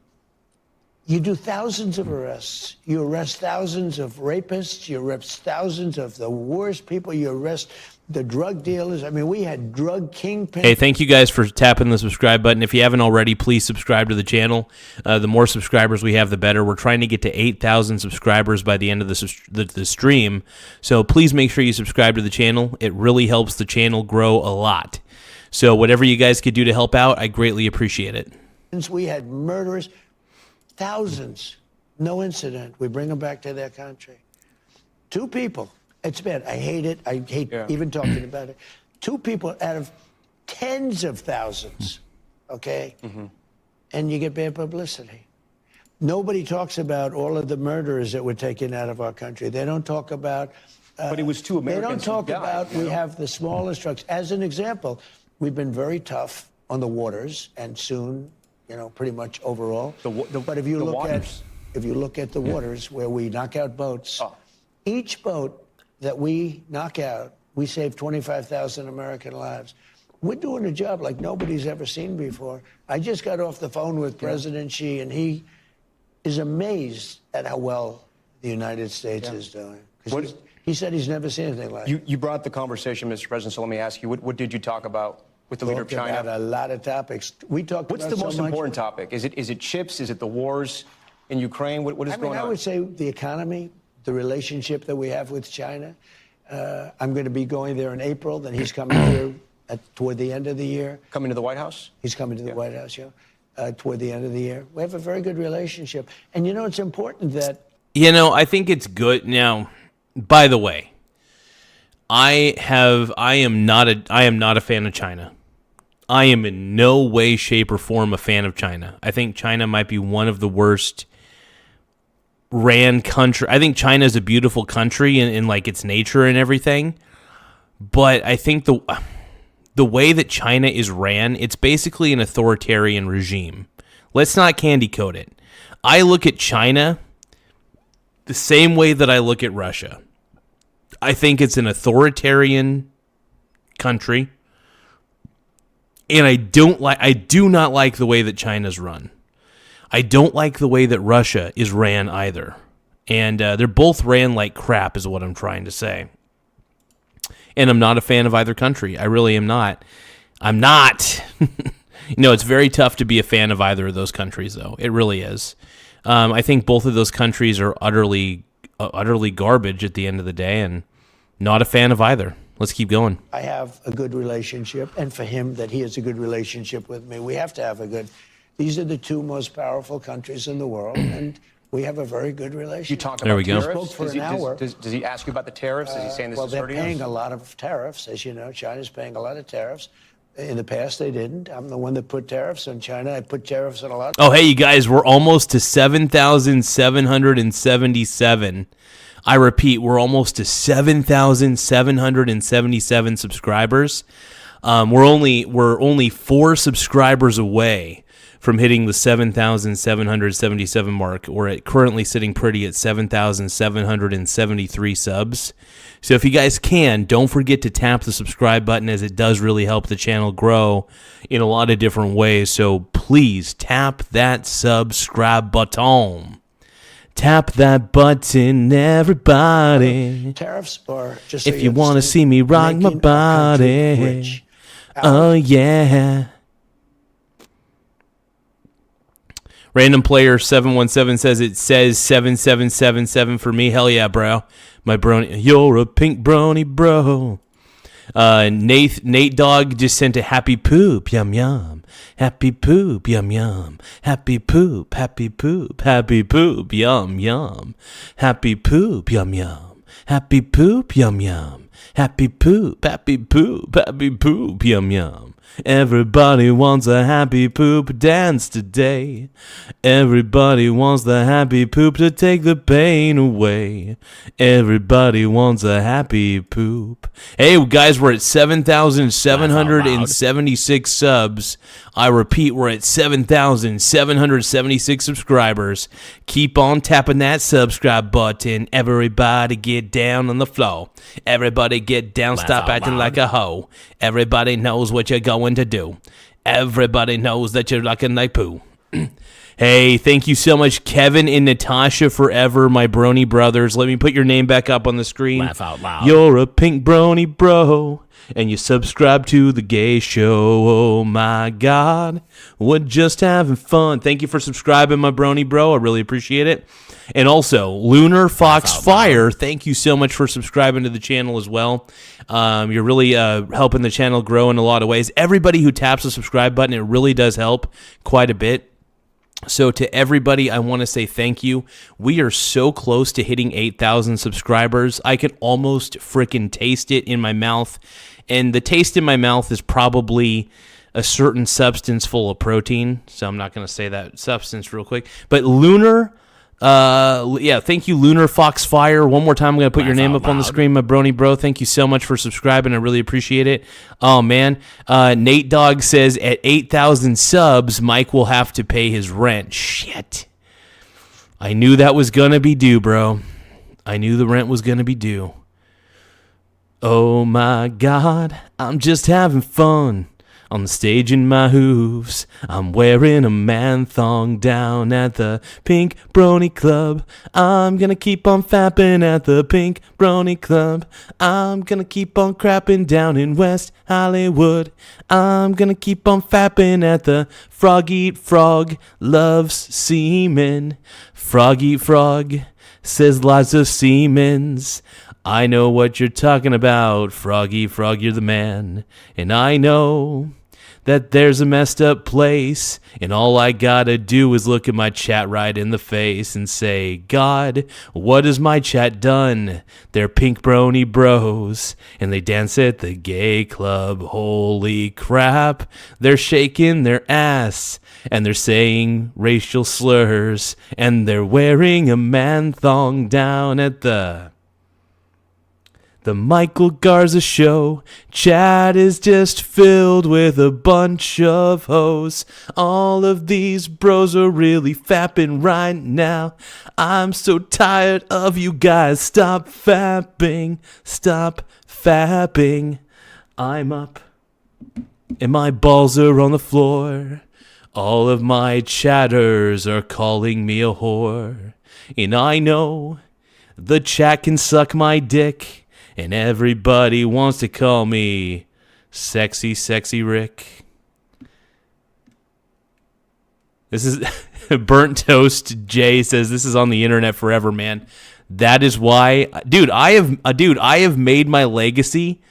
you do thousands of arrests. You arrest thousands of rapists. You arrest thousands of the worst people. You arrest the drug dealers. I mean, we had drug kingpins. Hey, thank you guys for tapping the subscribe button. If you haven't already, please subscribe to the channel. The more subscribers we have, the better. We're trying to get to 8,000 subscribers by the end of the stream. So please make sure you subscribe to the channel. It really helps the channel grow a lot. So whatever you guys could do to help out, I greatly appreciate it. We had murderers, thousands, no incident. We bring them back to their country. 2 people. It's bad. I hate it. I hate even talking about it. 2 people out of tens of thousands, okay? And you get bad publicity. Nobody talks about all of the murderers that were taken out of our country. They don't talk about... but it was 2 Americans. They don't talk about we have the smallest trucks. As an example, we've been very tough on the waters, and soon, pretty much overall. But if you look at the waters where we knock out boats, each boat that we knock out, we save 25,000 American lives. We're doing a job like nobody's ever seen before. I just got off the phone with President Xi, and he is amazed at how well the United States is doing. He said he's never seen anything like it. You brought the conversation, Mr. President, so let me ask you, what did you talk about with the leader of China? About a lot of topics. We talked What's about the most so much. important topic? Is it chips? Is it the wars in Ukraine? What is going on? I would say the economy, the relationship that we have with China. I'm going to be going there in April. Then he's coming here toward the end of the year. Coming to the White House? He's coming to the White House, toward the end of the year. We have a very good relationship. And, it's important that... I think it's good. Now, by the way, I am not a fan of China. I am in no way, shape, or form a fan of China. I think China might be one of the worst ran country. I think China is a beautiful country in like its nature and everything, but I think the way that China is ran, it's basically an authoritarian regime. Let's not candy coat it. I look at China the same way that I look at Russia. I think it's an authoritarian country, and I do not like the way that China's run. I don't like the way that Russia is ran either. And they're both ran like crap is what I'm trying to say. And I'm not a fan of either country. I really am not. I'm not. It's very tough to be a fan of either of those countries, though. It really is. I think both of those countries are utterly garbage at the end of the day, and not a fan of either. Let's keep going. I have a good relationship, and for him, that he has a good relationship with me. We have to have a good... These are the 2 most powerful countries in the world, and we have a very good relationship. You talk about tariffs? We spoke for an hour. Does he ask you about the tariffs? Is he saying this is hurting us? Well, they're paying a lot of tariffs, as you know. China's paying a lot of tariffs. In the past, they didn't. I'm the one that put tariffs on China. I put tariffs on a lot. Oh, hey, you guys, we're almost to 7,777. I repeat, we're almost to 7,777 subscribers. We're only 4 subscribers away from hitting the 7,777 mark. We're currently sitting pretty at 7,773 subs. So if you guys can, don't forget to tap the subscribe button, as it does really help the channel grow in a lot of different ways. So please tap that subscribe button. Tap that button, everybody. Tariffs are just... If you want to see me rock my body. Oh, yeah. Random player 717 says it says 7777 for me. Hell yeah, bro. My brony. You're a pink brony, bro. Nate Dog just sent a happy poop, yum yum. Happy poop, yum yum. Happy poop, happy poop, happy poop, yum yum. Happy poop, yum yum. Happy poop, yum yum. Happy poop, happy poop, happy poop, yum yum. Everybody wants a happy poop dance today. Everybody wants the happy poop to take the pain away. Everybody wants a happy poop. Hey, guys, we're at 7,776 subs. I repeat, we're at 7,776 subscribers. Keep on tapping that subscribe button. Everybody get down on the floor. Everybody get down, stop acting like a hoe. Everybody knows what you're going to do. Everybody knows that you're looking like poo. Hey, thank you so much, Kevin and Natasha Forever, my brony brothers. Let me put your name back up on the screen. Laugh out loud. You're a pink brony bro, and you subscribe to The Gay Show. Oh, my God. We're just having fun. Thank you for subscribing, my brony bro. I really appreciate it. And also, Lunar Fox Fire, thank you so much for subscribing to the channel as well. You're really helping the channel grow in a lot of ways. Everybody who taps the subscribe button, it really does help quite a bit. So to everybody, I want to say thank you. We are so close to hitting 8,000 subscribers. I can almost freaking taste it in my mouth. And the taste in my mouth is probably a certain substance full of protein. So I'm not going to say that substance real quick. But Lunar... thank you, Lunar Fox Fire. One more time, I'm going to put your name up on the screen, my brony bro. Thank you so much for subscribing. I really appreciate it. Oh, man. Nate Dog says, at 8,000 subs, Mike will have to pay his rent. Shit. I knew that was going to be due, bro. I knew the rent was going to be due. Oh, my God. I'm just having fun. On the stage in my hooves, I'm wearing a man thong down at the Pink Brony Club. I'm gonna keep on fapping at the Pink Brony Club. I'm gonna keep on crapping down in West Hollywood. I'm gonna keep on fapping at the Frog Eat Frog loves semen. Frog Eat Frog says lots of semens. I know what you're talking about, Froggy Frog, you're the man. And I know that there's a messed up place, and all I gotta do is look at my chat right in the face and say, God, what has my chat done? They're pink brony bros, and they dance at the gay club. Holy crap, they're shaking their ass, and they're saying racial slurs, and they're wearing a man thong down at the Michael Garza Show. Chat is just filled with a bunch of hoes. All of these bros are really fapping right now. I'm so tired of you guys. Stop fapping. Stop fapping. I'm up and my balls are on the floor. All of my chatters are calling me a whore. And I know the chat can suck my dick. And everybody wants to call me Sexy, Sexy Rick. This is Burnt Toast Jay says this is on the internet forever, man. That is why, dude, I have made my legacy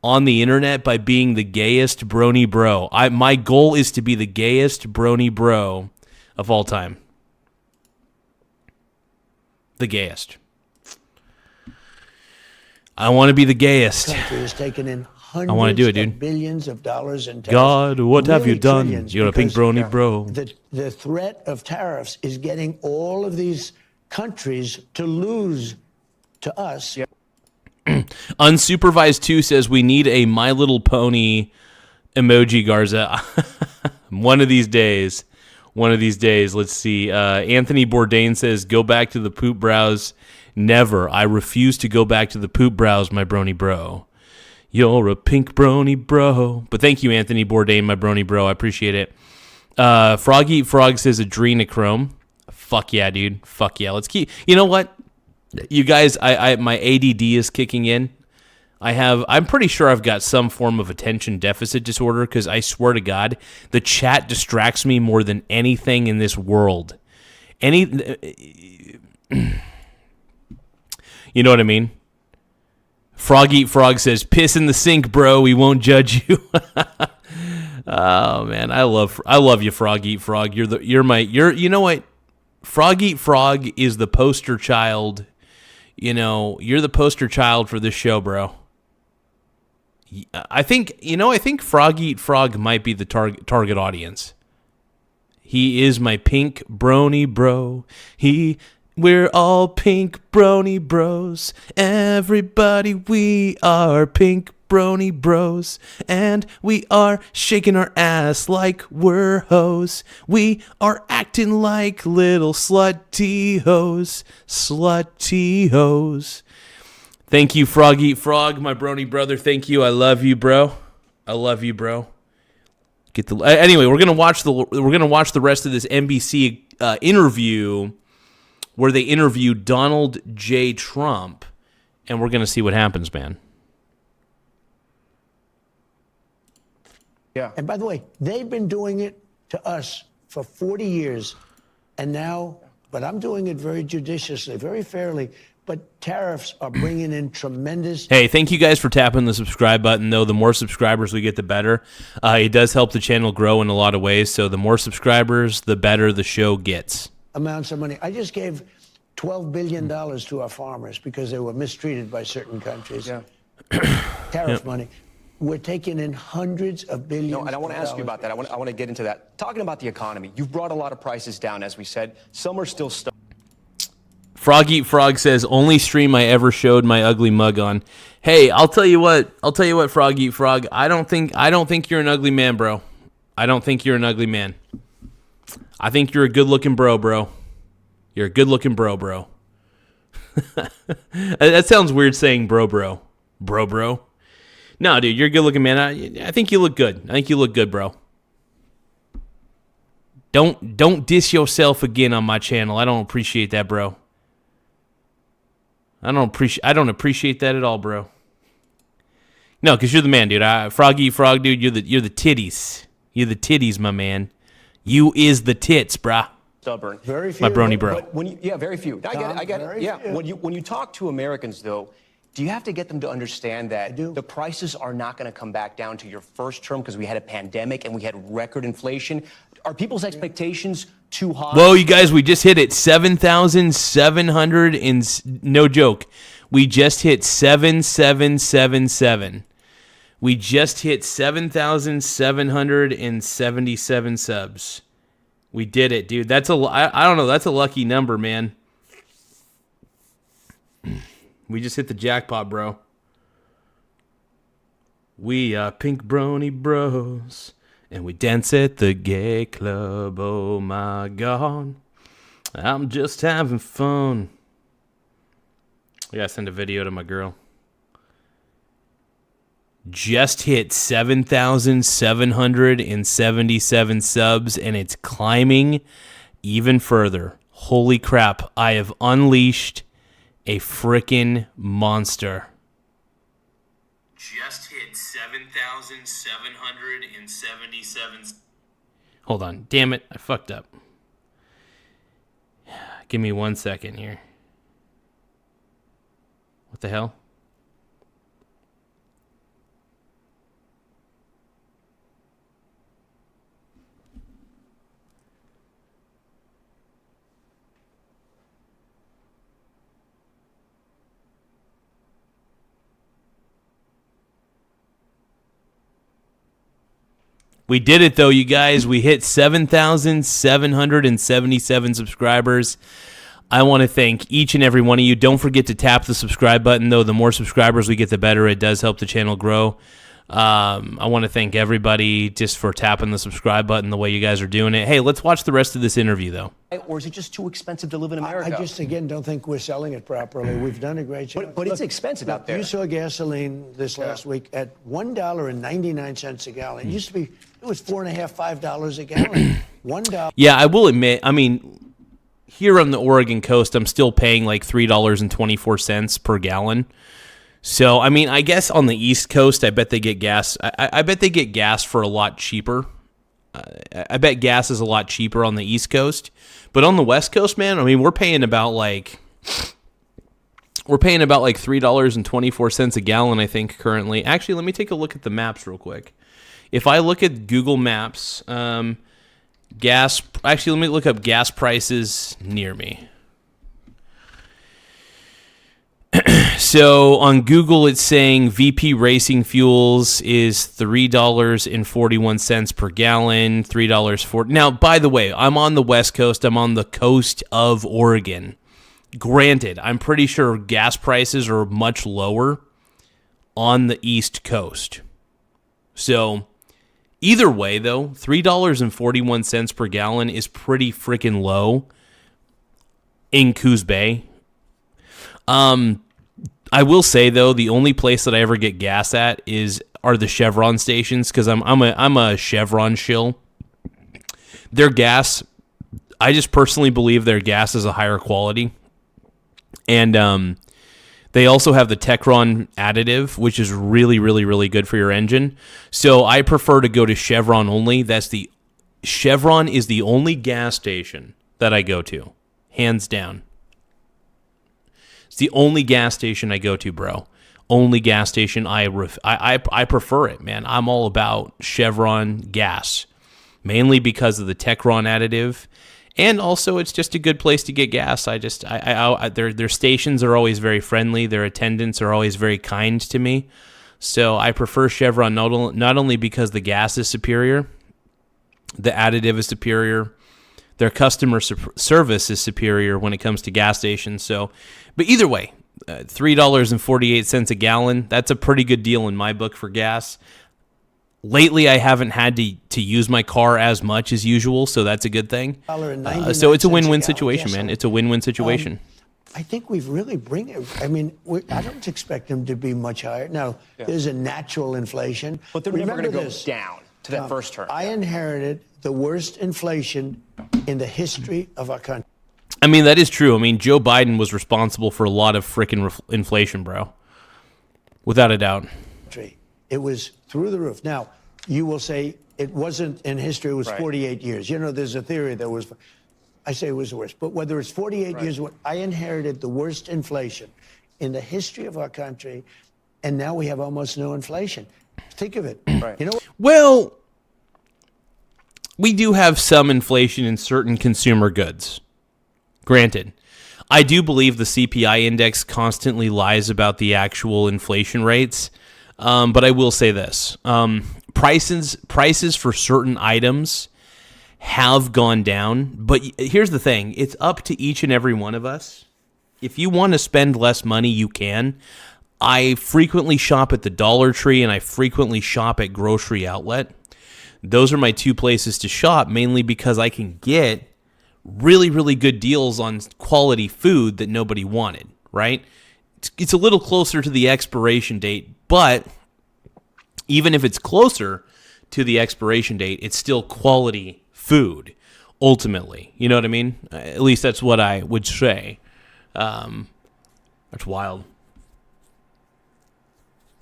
on the internet by being the gayest brony bro. My goal is to be the gayest brony bro of all time. The gayest. I want to be the gayest. I want to do it, dude. Billions of dollars in tariffs. God, what have you done? You're a pink brony bro. The threat of tariffs is getting all of these countries to lose to us. Yep. Unsupervised 2 says we need a My Little Pony emoji, Garza. One of these days. Let's see. Anthony Bourdain says go back to the poop brows. Never. I refuse to go back to the poop brows, my brony bro. You're a pink brony bro. But thank you, Anthony Bourdain, my brony bro. I appreciate it. Frog Eat Frog says adrenochrome. Fuck yeah, dude. Fuck yeah. Let's keep... You know what? You guys, my ADD is kicking in. I'm pretty sure I've got some form of attention deficit disorder because I swear to God, the chat distracts me more than anything in this world. You know what I mean? Frog Eat Frog says, piss in the sink, bro. We won't judge you. Oh man, I love you, Frog Eat Frog. You know what? Frog Eat Frog is the poster child. You know, you're the poster child for this show, bro. I think Frog Eat Frog might be the target audience. He is my pink brony bro. We're all pink brony bros. Everybody, we are pink brony bros. And we are shaking our ass like we're hoes. We are acting like little slutty hoes. Slutty hoes. Thank you, Frog Eat Frog, my brony brother. Thank you. I love you, bro. I love you, bro. Anyway, we're gonna watch the rest of this NBC interview where they interview Donald J. Trump, and we're gonna see what happens, man. Yeah. And by the way, they've been doing it to us for 40 years, and now, but I'm doing it very judiciously, very fairly. But tariffs are bringing in tremendous... Hey, thank you guys for tapping the subscribe button, though. The more subscribers we get, the better. It does help the channel grow in a lot of ways, so the more subscribers, the better the show gets. Amounts of money. I just gave $12 billion to our farmers because they were mistreated by certain countries. Yeah. Tariff money. We're taking in hundreds of billions. No, and I want to ask you about that. I want to get into that. Talking about the economy, you've brought a lot of prices down, as we said. Some are still stuck. Frog Eat Frog says, only stream I ever showed my ugly mug on. Hey, I'll tell you what, Frog Eat Frog. I don't think you're an ugly man, bro. I don't think you're an ugly man. I think you're a good-looking bro. You're a good-looking bro. That sounds weird saying bro. No, dude, you're a good-looking man. I think you look good. I think you look good, bro. Don't diss yourself again on my channel. I don't appreciate that, bro. I don't appreciate that at all, bro. No, because you're the man, dude. Frog Eat Frog, dude. You're the titties. You're the titties, my man. You is the tits, brah. Stubborn. Very few. My brony bro. But very few. I get it. Yeah. When you talk to Americans, though, do you have to get them to understand that the prices are not going to come back down to your first term because we had a pandemic and we had record inflation? Are people's expectations too high? Whoa, you guys, we just hit it 7,700 and no joke. We just hit 7,777. We just hit 7,777 subs. We did it, dude. I don't know. That's a lucky number, man. We just hit the jackpot, bro. We are pink brony bros. And we dance at the gay club, oh my God. I'm just having fun. I gotta send a video to my girl. Just hit 7,777 subs, and it's climbing even further. Holy crap, I have unleashed a frickin' monster. Just hit 7,777. Hold on. Damn it. I fucked up. Give me 1 second here. What the hell? We did it, though, you guys. We hit 7,777 subscribers. I want to thank each and every one of you. Don't forget to tap the subscribe button, though. The more subscribers we get, the better. It does help the channel grow. I want to thank everybody just for tapping the subscribe button the way you guys are doing it. Hey, let's watch the rest of this interview, though. Or is it just too expensive to live in America? I just, again, don't think we're selling it properly. We've done a great job. But it's expensive out there. You saw gasoline this last week at $1.99 a gallon. It used to be, it was $4.50, $5 a gallon. $1. Yeah, I will admit, I mean, here on the Oregon coast, I'm still paying like $3.24 per gallon. So, I mean, I guess on the East Coast, I bet they get gas. I bet they get gas for a lot cheaper. I bet gas is a lot cheaper on the East Coast. But on the West Coast, man, I mean, we're paying about like We're paying about like $3.24 a gallon, I think, currently. Actually, let me take a look at the maps real quick. If I look at Google Maps, gas... Actually, let me look up gas prices near me. So on Google, it's saying VP Racing Fuels is $3.41 per gallon, $3.40. Now, by the way, I'm on the West Coast. I'm on the coast of Oregon. Granted, I'm pretty sure gas prices are much lower on the East Coast. So either way, though, $3.41 per gallon is pretty freaking low in Coos Bay. I will say though, the only place that I ever get gas at are the Chevron stations, because I'm a Chevron shill. Their gas, I just personally believe their gas is a higher quality, and they also have the Techron additive, which is really, really, really good for your engine. So I prefer to go to Chevron only. Chevron is the only gas station that I go to, hands down. It's the only gas station I go to, bro. Only gas station. I prefer it, man. I'm all about Chevron gas, mainly because of the Techron additive, and also it's just a good place to get gas. Their stations are always very friendly. Their attendants are always very kind to me. So I prefer Chevron not only because the gas is superior, the additive is superior, their customer service is superior when it comes to gas stations. So, but either way, $3.48 a gallon, that's a pretty good deal in my book for gas. Lately, I haven't had to use my car as much as usual, so that's a good thing. So it's a win-win situation, man. It's a win-win situation. I think we've really I don't expect them to be much higher. Now, there's a natural inflation. But they're never going to go down to that first term. I inherited the worst inflation in the history of our country. I mean, that is true. I mean, Joe Biden was responsible for a lot of freaking inflation, bro. Without a doubt. It was through the roof. Now, you will say it wasn't in history, it was 48 years. You know, there's a theory that was, I say it was the worst. But whether it's 48 years, I inherited the worst inflation in the history of our country, and now we have almost no inflation. Think of it. You know, well, we do have some inflation in certain consumer goods. Granted, I do believe the CPI index constantly lies about the actual inflation rates, but I will say this. Prices for certain items have gone down, but here's the thing. It's up to each and every one of us. If you want to spend less money, you can. I frequently shop at the Dollar Tree, and I frequently shop at Grocery Outlet. Those are my two places to shop, mainly because I can get really, really good deals on quality food that nobody wanted, right? It's a little closer to the expiration date, but even if it's closer to the expiration date, it's still quality food, ultimately. You know what I mean? At least that's what I would say. That's wild.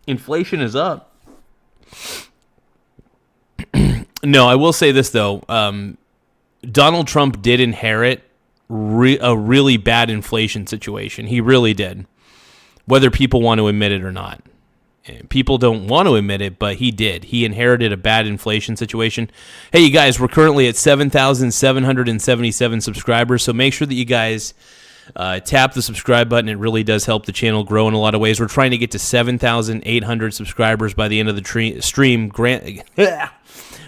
Inflation is up. No, I will say this, though. Donald Trump did inherit a really bad inflation situation. He really did, whether people want to admit it or not. People don't want to admit it, but he did. He inherited a bad inflation situation. Hey, you guys, we're currently at 7,777 subscribers, so make sure that you guys tap the subscribe button. It really does help the channel grow in a lot of ways. We're trying to get to 7,800 subscribers by the end of the stream.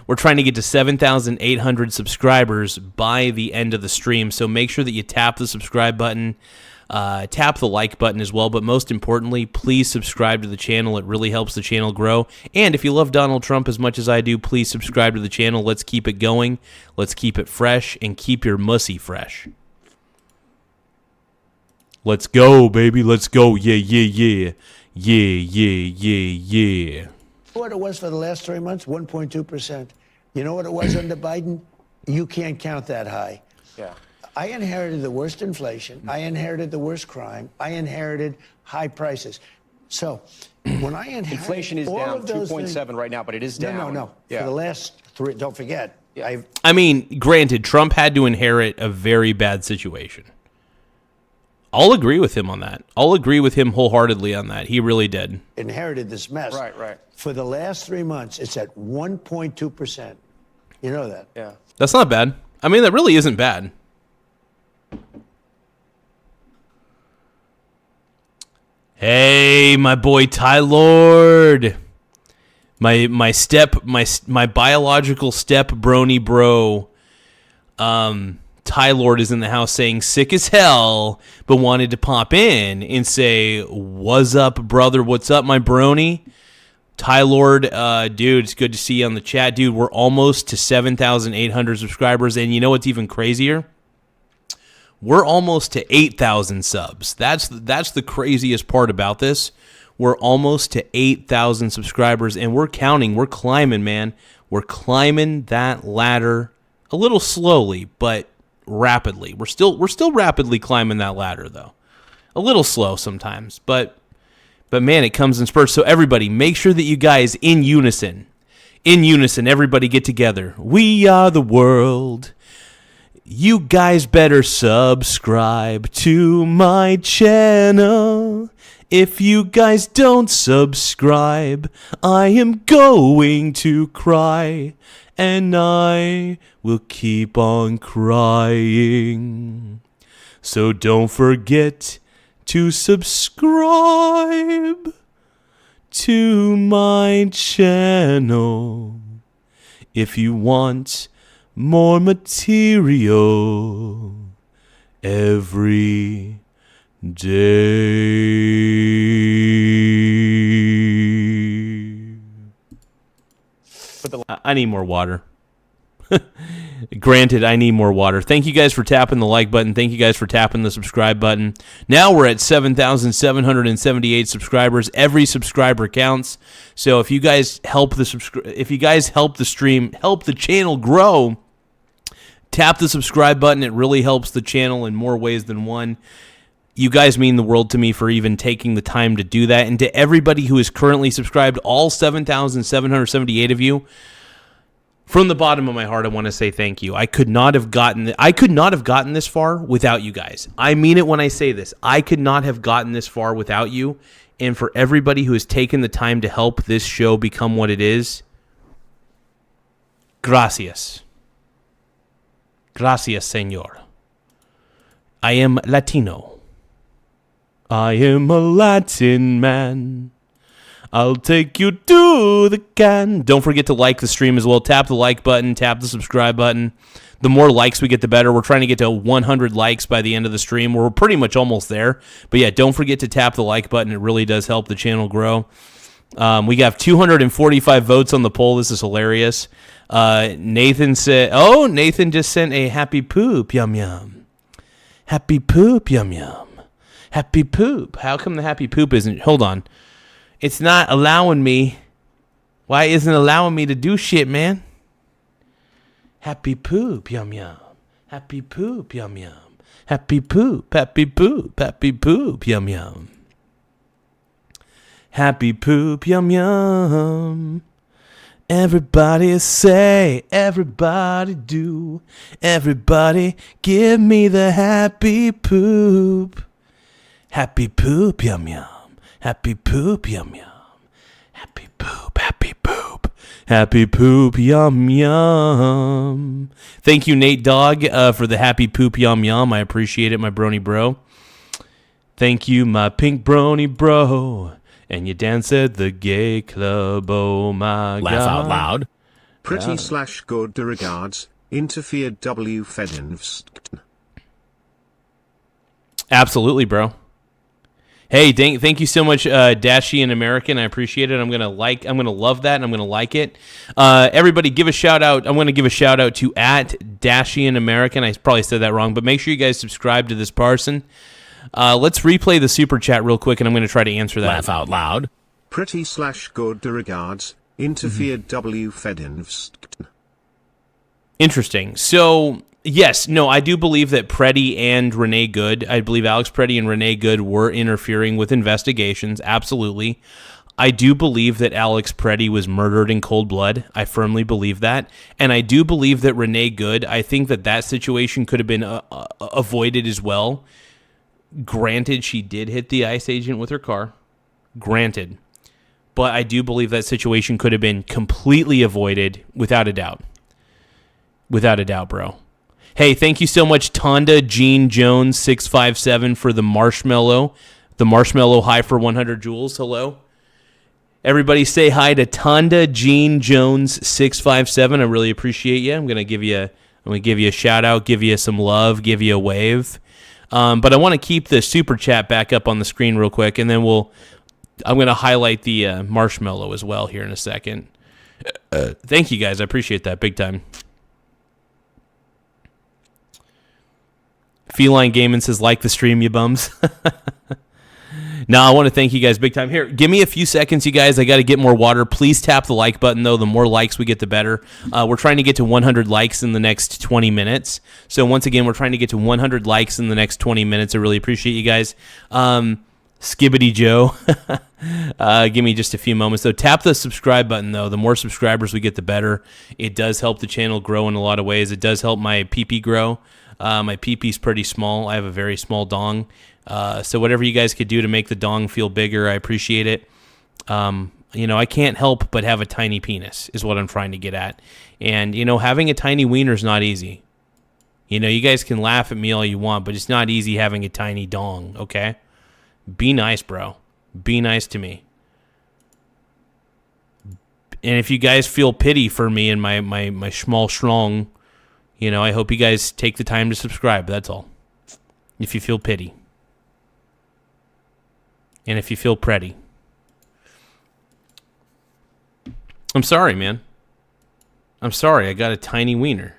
We're trying to get to 7,800 subscribers by the end of the stream, so make sure that you tap the subscribe button, tap the like button as well, but most importantly, please subscribe to the channel. It really helps the channel grow, and if you love Donald Trump as much as I do, please subscribe to the channel. Let's keep it going. Let's keep it fresh, and keep your mussy fresh. Let's go, baby. Let's go. Yeah, yeah, yeah. Yeah, yeah, yeah, yeah. You know what it was for the last 3 months? 1.2%. You know what it was under Biden? You can't count that high. Yeah. I inherited the worst inflation. I inherited the worst crime. I inherited high prices. So when I inherited inflation is down 2.7 right now, but it is down. No. Yeah. For the last 3, don't forget. I mean, granted, Trump had to inherit a very bad situation. I'll agree with him on that. I'll agree with him wholeheartedly on that. He really did. Inherited this mess. Right. For the last 3 months, it's at 1.2%. You know that? Yeah. That's not bad. I mean, that really isn't bad. Hey, my boy Ty Lord. My biological step brony bro. Ty Lord is in the house saying sick as hell, but wanted to pop in and say, "What's up, brother? What's up, my brony?" Ty Lord, dude, it's good to see you on the chat, dude. We're almost to 7,800 subscribers, and you know what's even crazier? We're almost to 8,000 subs. That's the craziest part about this. We're almost to 8,000 subscribers, and we're counting. We're climbing, man. We're climbing that ladder a little slowly, but rapidly. We're still rapidly climbing that ladder, though. A little slow sometimes, but man, it comes in spurts. So everybody, make sure that you guys in unison, everybody get together. We are the world. You guys better subscribe to my channel. If you guys don't subscribe, I am going to cry, and I will keep on crying. So don't forget to subscribe to my channel if you want more material every day. I need more water. Granted, I need more water. Thank you guys for tapping the like button. Thank you guys for tapping the subscribe button. Now we're at 7,778 subscribers. Every subscriber counts. So if you guys help the stream, help the channel grow, tap the subscribe button. It really helps the channel in more ways than one. You guys mean the world to me for even taking the time to do that. And to everybody who is currently subscribed, all 7,778 of you, from the bottom of my heart, I want to say thank you. I could not have gotten this far without you guys. I mean it when I say this. I could not have gotten this far without you. And for everybody who has taken the time to help this show become what it is, gracias. Gracias, señor. I am Latino. I am a Latin man. I'll take you to the can. Don't forget to like the stream as well. Tap the like button. Tap the subscribe button. The more likes we get, the better. We're trying to get to 100 likes by the end of the stream. We're pretty much almost there. But yeah, don't forget to tap the like button. It really does help the channel grow. We got 245 votes on the poll. This is hilarious. Nathan just sent a happy poop. Yum, yum. Happy poop. Yum, yum. Happy poop. How come the happy poop isn't? Hold on. It's not allowing me. Why isn't it allowing me to do shit, man? Happy poop, yum yum. Happy poop, yum yum. Happy poop, happy poop, happy poop, yum yum. Happy poop, yum yum. Everybody say, everybody do. Everybody give me the happy poop. Happy poop, yum yum. Happy poop, yum yum. Happy poop, happy poop. Happy poop, yum yum. Thank you, Nate Dogg, for the happy poop, yum yum. I appreciate it, my brony bro. Thank you, my pink brony bro. And you dance at the gay club, oh my God. Laugh out loud. Pretty / good regards, interfered W Fedinvst. Absolutely, bro. Hey, thank you so much, Dashy and American. I appreciate it. I'm gonna love that, and I'm gonna like it. Everybody, give a shout out. I'm gonna give a shout out to @Dashy and American. I probably said that wrong, but make sure you guys subscribe to this person. Let's replay the super chat real quick, and I'm gonna try to answer that. Laugh out loud. Pretty / good regards, interfered W Fedinvst. Interesting. So. Yes, no, I do believe that Preddy and Renee Good, I believe Alex Preddy and Renee Good were interfering with investigations, absolutely. I do believe that Alex Preddy was murdered in cold blood. I firmly believe that. And I do believe that Renee Good, I think that situation could have been avoided as well Granted, she did hit the ICE agent with her car. Granted. But I do believe that situation could have been completely avoided without a doubt. Without a doubt, bro. Hey, thank you so much, Tonda Jean Jones 657 for the marshmallow. The marshmallow high for 100 joules. Hello. Everybody say hi to Tonda Jean Jones 657. I really appreciate you. I'm gonna give you a shout out, give you some love, give you a wave. But I want to keep the super chat back up on the screen real quick, and then I'm gonna highlight the marshmallow as well here in a second. Thank you guys, I appreciate that big time. Feline Gaming says, like the stream, you bums. No, I want to thank you guys big time. Here, give me a few seconds, you guys. I got to get more water. Please tap the like button, though. The more likes we get, the better. We're trying to get to 100 likes in the next 20 minutes. So, once again, we're trying to get to 100 likes in the next 20 minutes. I really appreciate you guys. Skibbity Joe. Give me just a few moments, though. Tap the subscribe button, though. The more subscribers we get, the better. It does help the channel grow in a lot of ways. It does help my PP grow. My PP-'s pretty small. I have a very small dong. So whatever you guys could do to make the dong feel bigger, I appreciate it. I can't help but have a tiny penis is what I'm trying to get at. And, having a tiny wiener is not easy. You guys can laugh at me all you want, but it's not easy having a tiny dong, okay? Be nice, bro. Be nice to me. And if you guys feel pity for me and my small schlong, I hope you guys take the time to subscribe. That's all. If you feel pity. And if you feel pretty. I'm sorry, man. I'm sorry. I got a tiny wiener.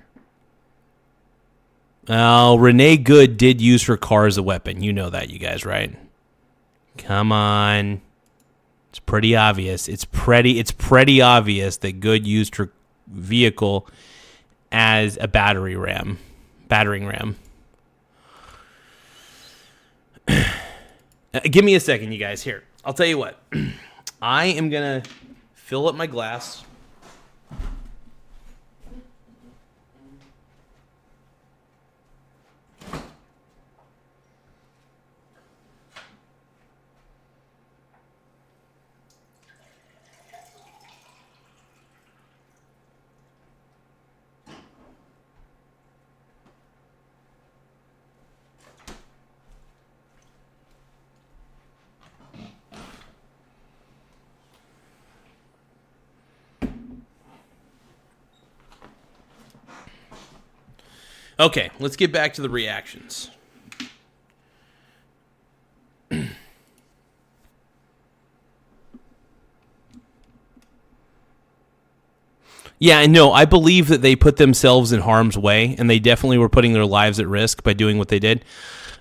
Renee Good did use her car as a weapon. You know that, you guys, right? Come on. It's pretty obvious. It's pretty obvious that Good used her vehicle as a battering ram. Give me a second, you guys. Here, I'll tell you what. I am going to fill up my glass. Okay, let's get back to the reactions. Yeah, I know. I believe that they put themselves in harm's way, and they definitely were putting their lives at risk by doing what they did.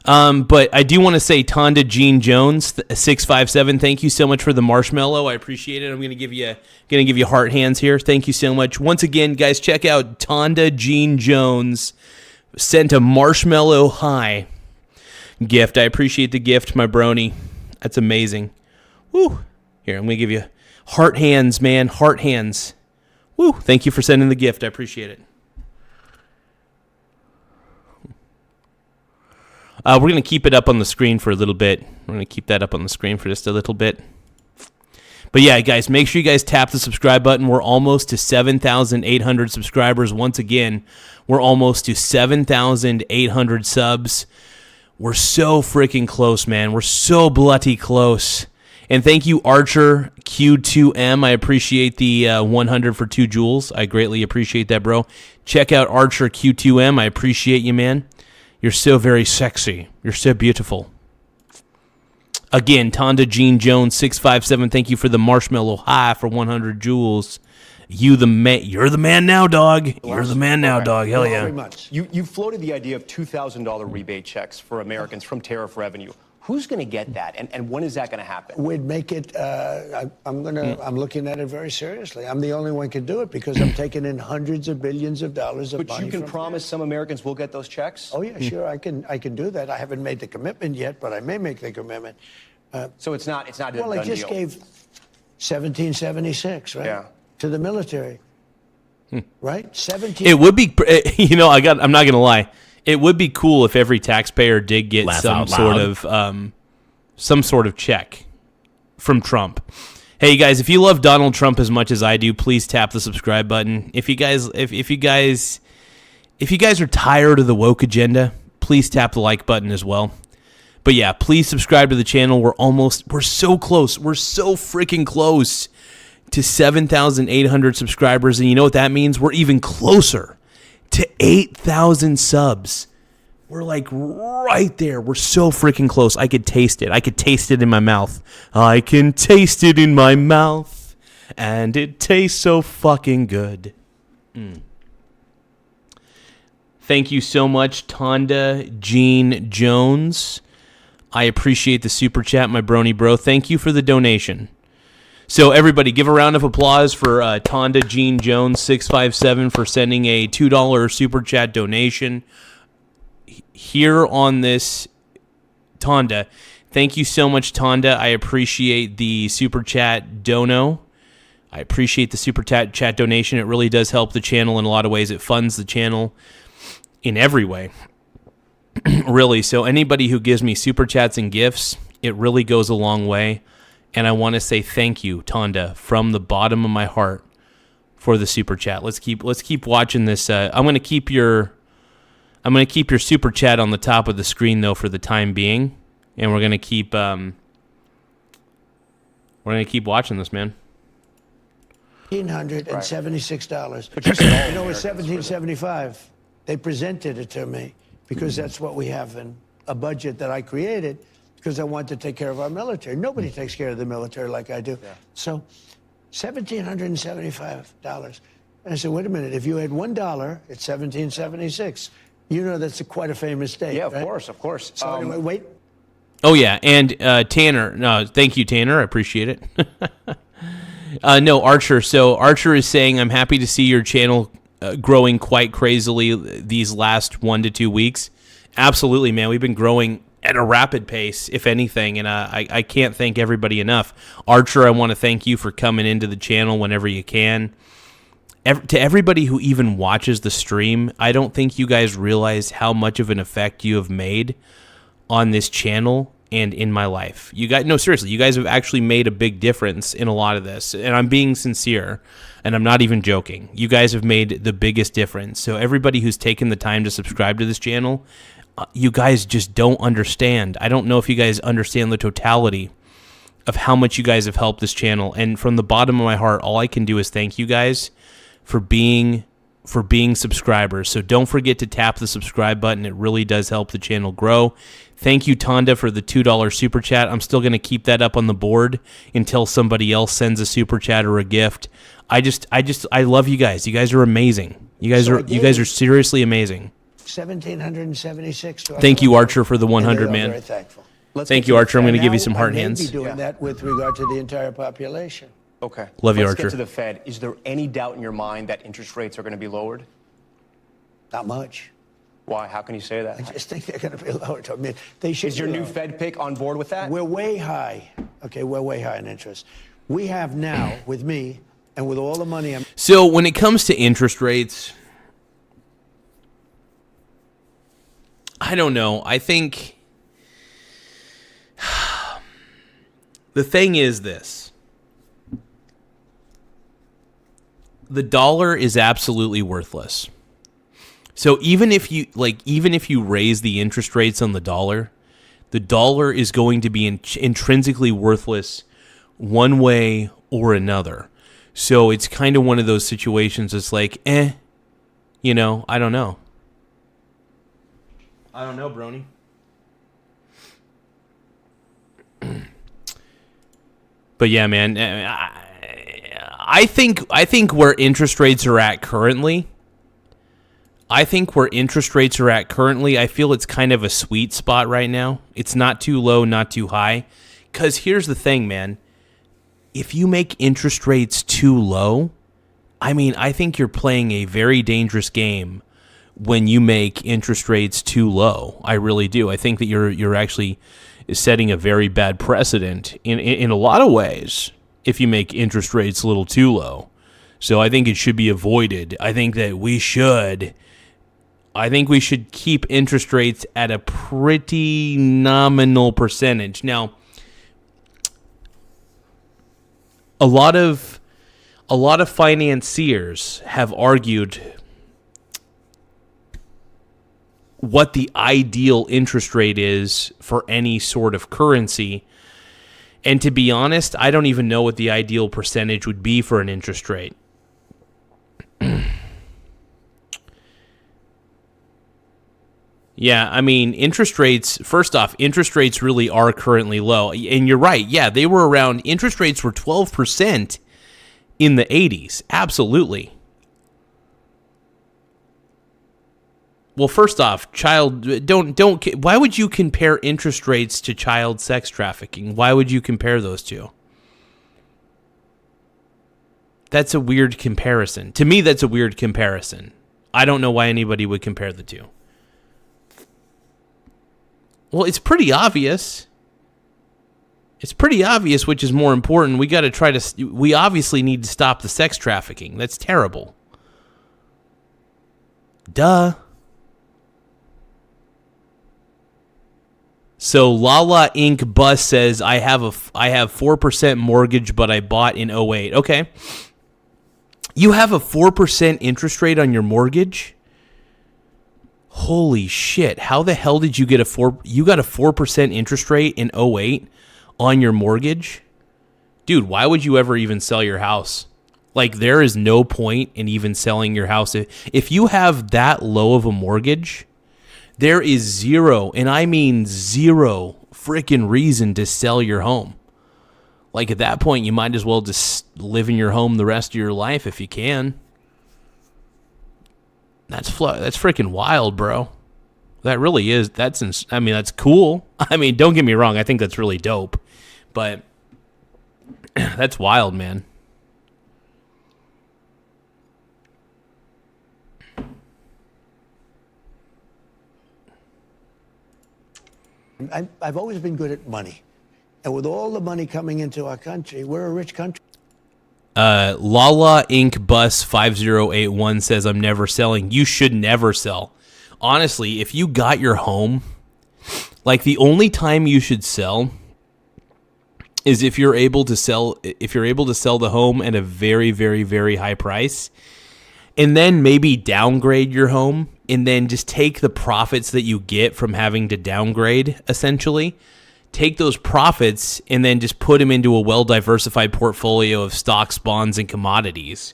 But I do want to say, Tonda Jean Jones 657. Thank you so much for the marshmallow. I appreciate it. I'm going to give you heart hands here. Thank you so much. Once again, guys, check out Tonda Jean Jones. Sent a marshmallow high gift. I appreciate the gift, my brony. That's amazing. Woo. Here, I'm going to give you heart hands, man. Heart hands. Woo. Thank you for sending the gift. I appreciate it. We're going to keep it up on the screen for a little bit. We're going to keep that up on the screen for just a little bit. But yeah, guys, make sure you guys tap the subscribe button. We're almost to 7,800 subscribers. Once again, we're almost to 7,800 subs. We're so freaking close, man. We're so bloody close. And thank you, Archer Q2M. I appreciate the 100 for 2 joules. I greatly appreciate that, bro. Check out Archer Q2M. I appreciate you, man. You're so very sexy. You're so beautiful. Again, Tonda Jean Jones 657. Thank you for the marshmallow high for 100 joules. You're the man now, dog. You're the man now, dog. Hell yeah. You floated the idea of $2,000 rebate checks for Americans from tariff revenue. Who's going to get that, and when is that going to happen? We'd make it. I'm looking at it very seriously. I'm the only one can do it because I'm taking in hundreds of billions of dollars of money. But you can promise some Americans will get those checks. Oh yeah, sure. I can do that. I haven't made the commitment yet, but I may make the commitment. So it's not. Well, I just gave 1776, right? Yeah. To the military. Right? 17. It would be. I'm not gonna lie. It would be cool if every taxpayer did get some sort of check from Trump. Hey, you guys, if you love Donald Trump as much as I do, please tap the subscribe button. If you guys are tired of the woke agenda, please tap the like button as well. But yeah, please subscribe to the channel. We're so close. We're so freaking close to 7,800 subscribers. And you know what that means? We're even closer to 8,000 subs. We're like right there. We're so freaking close. I could taste it. I could taste it in my mouth. I can taste it in my mouth. And it tastes so fucking good. Thank you so much, Tonda Jean Jones. I appreciate the super chat, my brony bro. Thank you for the donation. So everybody, give a round of applause for Tonda Jean Jones 657 for sending a $2 super chat donation here on this. Tonda, thank you so much, Tonda. I appreciate the super chat dono. I appreciate the super chat donation. It really does help the channel in a lot of ways. It funds the channel in every way. Really. So anybody who gives me super chats and gifts, it really goes a long way. And I want to say thank you, Tonda, from the bottom of my heart for the super chat. Let's keep watching this. I'm going to keep your super chat on the top of the screen though for the time being, and we're going to keep watching this, man. $1,876. You know, it's $1,775. They presented it to me because that's what we have in a budget that I created because I want to take care of our military. Nobody takes care of the military like I do. Yeah. So $1,775. And I said, wait a minute, if you had $1, it's $1,776. You know that's quite a famous date, Yeah, right? of course. So anyway, wait. Oh, yeah, and Tanner. No, thank you, Tanner. I appreciate it. No, Archer. So Archer is saying, I'm happy to see your channel growing quite crazily these last 1 to 2 weeks. Absolutely, man. We've been growing at a rapid pace, if anything, and I can't thank everybody enough. Archer, I want to thank you for coming into the channel whenever you can. To everybody who even watches the stream, I don't think you guys realize how much of an effect you have made on this channel and in my life. You guys, no, seriously, you guys have actually made a big difference in a lot of this, and I'm being sincere, and I'm not even joking. You guys have made the biggest difference. So everybody who's taken the time to subscribe to this channel, you guys just don't understand. I don't know if you guys understand the totality of how much you guys have helped this channel. And from the bottom of my heart, all I can do is thank you guys for being subscribers. So don't forget to tap the subscribe button. It really does help the channel grow. Thank you, Tonda, for the $2 super chat. I'm still going to keep that up on the board until somebody else sends a super chat or a gift. I love you guys. You guys are amazing. You guys are seriously amazing. 1,776. Thank you, Archer, for the 100, man. Very thankful. Thank you, Archer. I'm going to give you some heart hands. I may be doing that with regard to the entire population. Okay. Love you, Let's Archer. get to the Fed. Is there any doubt in your mind that interest rates are going to be lowered? Not much. Why? How can you say that? I just think they're going to be lowered. I mean, they should. Is your new Fed pick on board with that? We're way high. Okay, we're way high in interest. We have now, with me and with all the money I'm... So when it comes to interest rates, I don't know. I think the thing is this. The dollar is absolutely worthless. So even if you raise the interest rates on the dollar is going to be intrinsically worthless one way or another. So it's kind of one of those situations. It's like, I don't know. I don't know, Brony. But yeah, man, I think where interest rates are at currently, I feel it's kind of a sweet spot right now. It's not too low, not too high. Because here's the thing, man. If you make interest rates too low, I think you're playing a very dangerous game when you make interest rates too low. I really do. I think that you're actually setting a very bad precedent in a lot of ways if you make interest rates a little too low. So I think it should be avoided. I think that we should I think we should keep interest rates at a pretty nominal percentage. Now, a lot of financiers have argued what the ideal interest rate is for any sort of currency. And to be honest, I don't even know what the ideal percentage would be for an interest rate. Yeah, I mean, interest rates, first off, interest rates really are currently low. And you're right. Yeah, they were around, interest rates were 12% in the 80s. Absolutely. Well, first off, why would you compare interest rates to child sex trafficking? Why would you compare those two? That's a weird comparison. To me, that's a weird comparison. I don't know why anybody would compare the two. Well, it's pretty obvious. It's pretty obvious which is more important. We obviously need to stop the sex trafficking. That's terrible. Duh. So Lala Inc. Bus says, I have 4% mortgage, but I bought in 2008. Okay. You have a 4% interest rate on your mortgage? Holy shit. How the hell did you get you got a 4% interest rate in 2008 on your mortgage? Dude, why would you ever even sell your house? Like, there is no point in even selling your house. If you have that low of a mortgage, there is zero, and I mean zero, freaking reason to sell your home. Like, at that point, you might as well just live in your home the rest of your life if you can. That's freaking wild, bro. That really is. That's cool. I mean, don't get me wrong. I think that's really dope. But that's wild, man. I've always been good at money. And with all the money coming into our country, we're a rich country. Lala Inc. Bus 5081 says, I'm never selling. You should never sell. Honestly, if you got your home, like, the only time you should sell is if you're able to sell the home at a very, very, very high price, and then maybe downgrade your home, and then just take the profits that you get from having to downgrade, essentially. Take those profits and then just put them into a well-diversified portfolio of stocks, bonds, and commodities.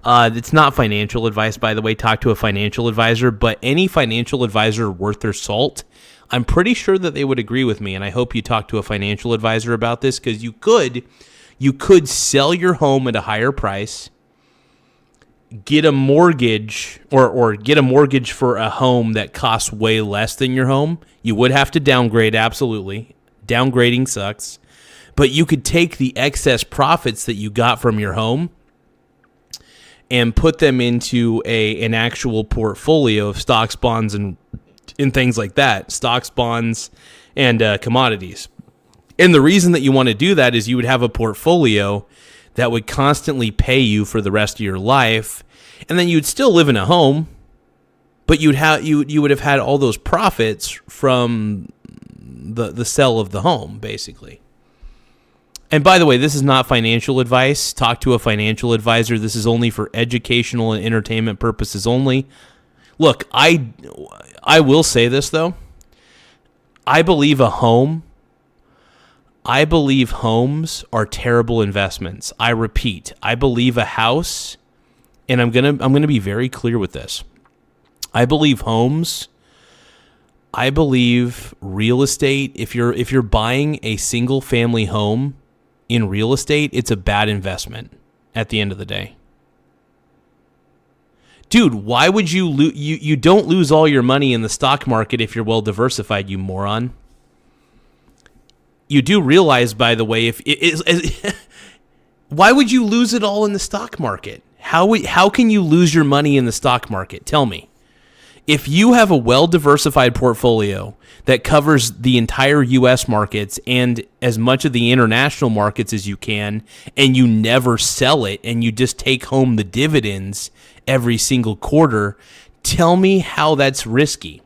It's not financial advice, by the way. Talk to a financial advisor, but any financial advisor worth their salt, I'm pretty sure that they would agree with me, and I hope you talk to a financial advisor about this, because you could sell your home at a higher price, get a mortgage or get a mortgage for a home that costs way less than your home. You would have to downgrade, absolutely. Downgrading sucks. But you could take the excess profits that you got from your home and put them into an actual portfolio of stocks, bonds, and things like that. Stocks, bonds, and commodities. And the reason that you want to do that is you would have a portfolio that would constantly pay you for the rest of your life, and then you'd still live in a home, but you would have had all those profits from the sale of the home, basically. And by the way, this is not financial advice. Talk to a financial advisor. This is only for educational and entertainment purposes only. Look, I will say this, though. I believe homes are terrible investments. I repeat, I believe a house, and I'm gonna be very clear with this. I believe homes. I believe real estate. If you're buying a single family home in real estate, it's a bad investment at the end of the day. Dude, why would you you don't lose all your money in the stock market if you're well diversified, you moron. You do realize, by the way, if it is, why would you lose it all in the stock market? How can you lose your money in the stock market? Tell me. If you have a well-diversified portfolio that covers the entire U.S. markets and as much of the international markets as you can, and you never sell it, and you just take home the dividends every single quarter, Tell me how that's risky.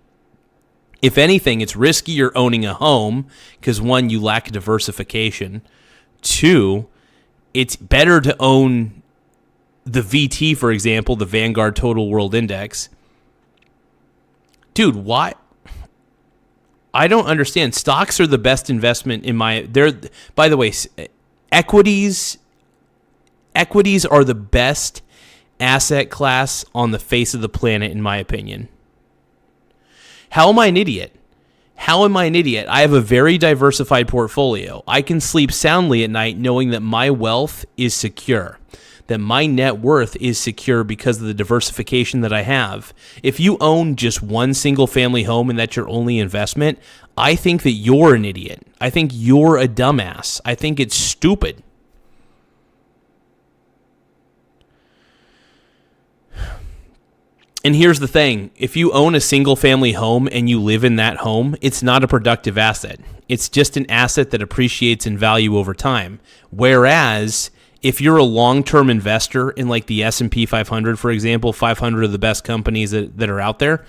If anything, it's riskier owning a home because, one, you lack diversification. Two, it's better to own the VT, for example, the Vanguard Total World Index. Dude, why? I don't understand. Stocks are the best investment in my... By the way, equities are the best asset class on the face of the planet, in my opinion. How am I an idiot? I have a very diversified portfolio. I can sleep soundly at night knowing that my wealth is secure, that my net worth is secure because of the diversification that I have. If you own just one single family home and that's your only investment, I think that you're an idiot. I think you're a dumbass. I think it's stupid. And here's the thing. If you own a single family home and you live in that home, it's not a productive asset. It's just an asset that appreciates in value over time. Whereas if you're a long-term investor in like the S&P 500, for example, 500 of the best companies that are out there,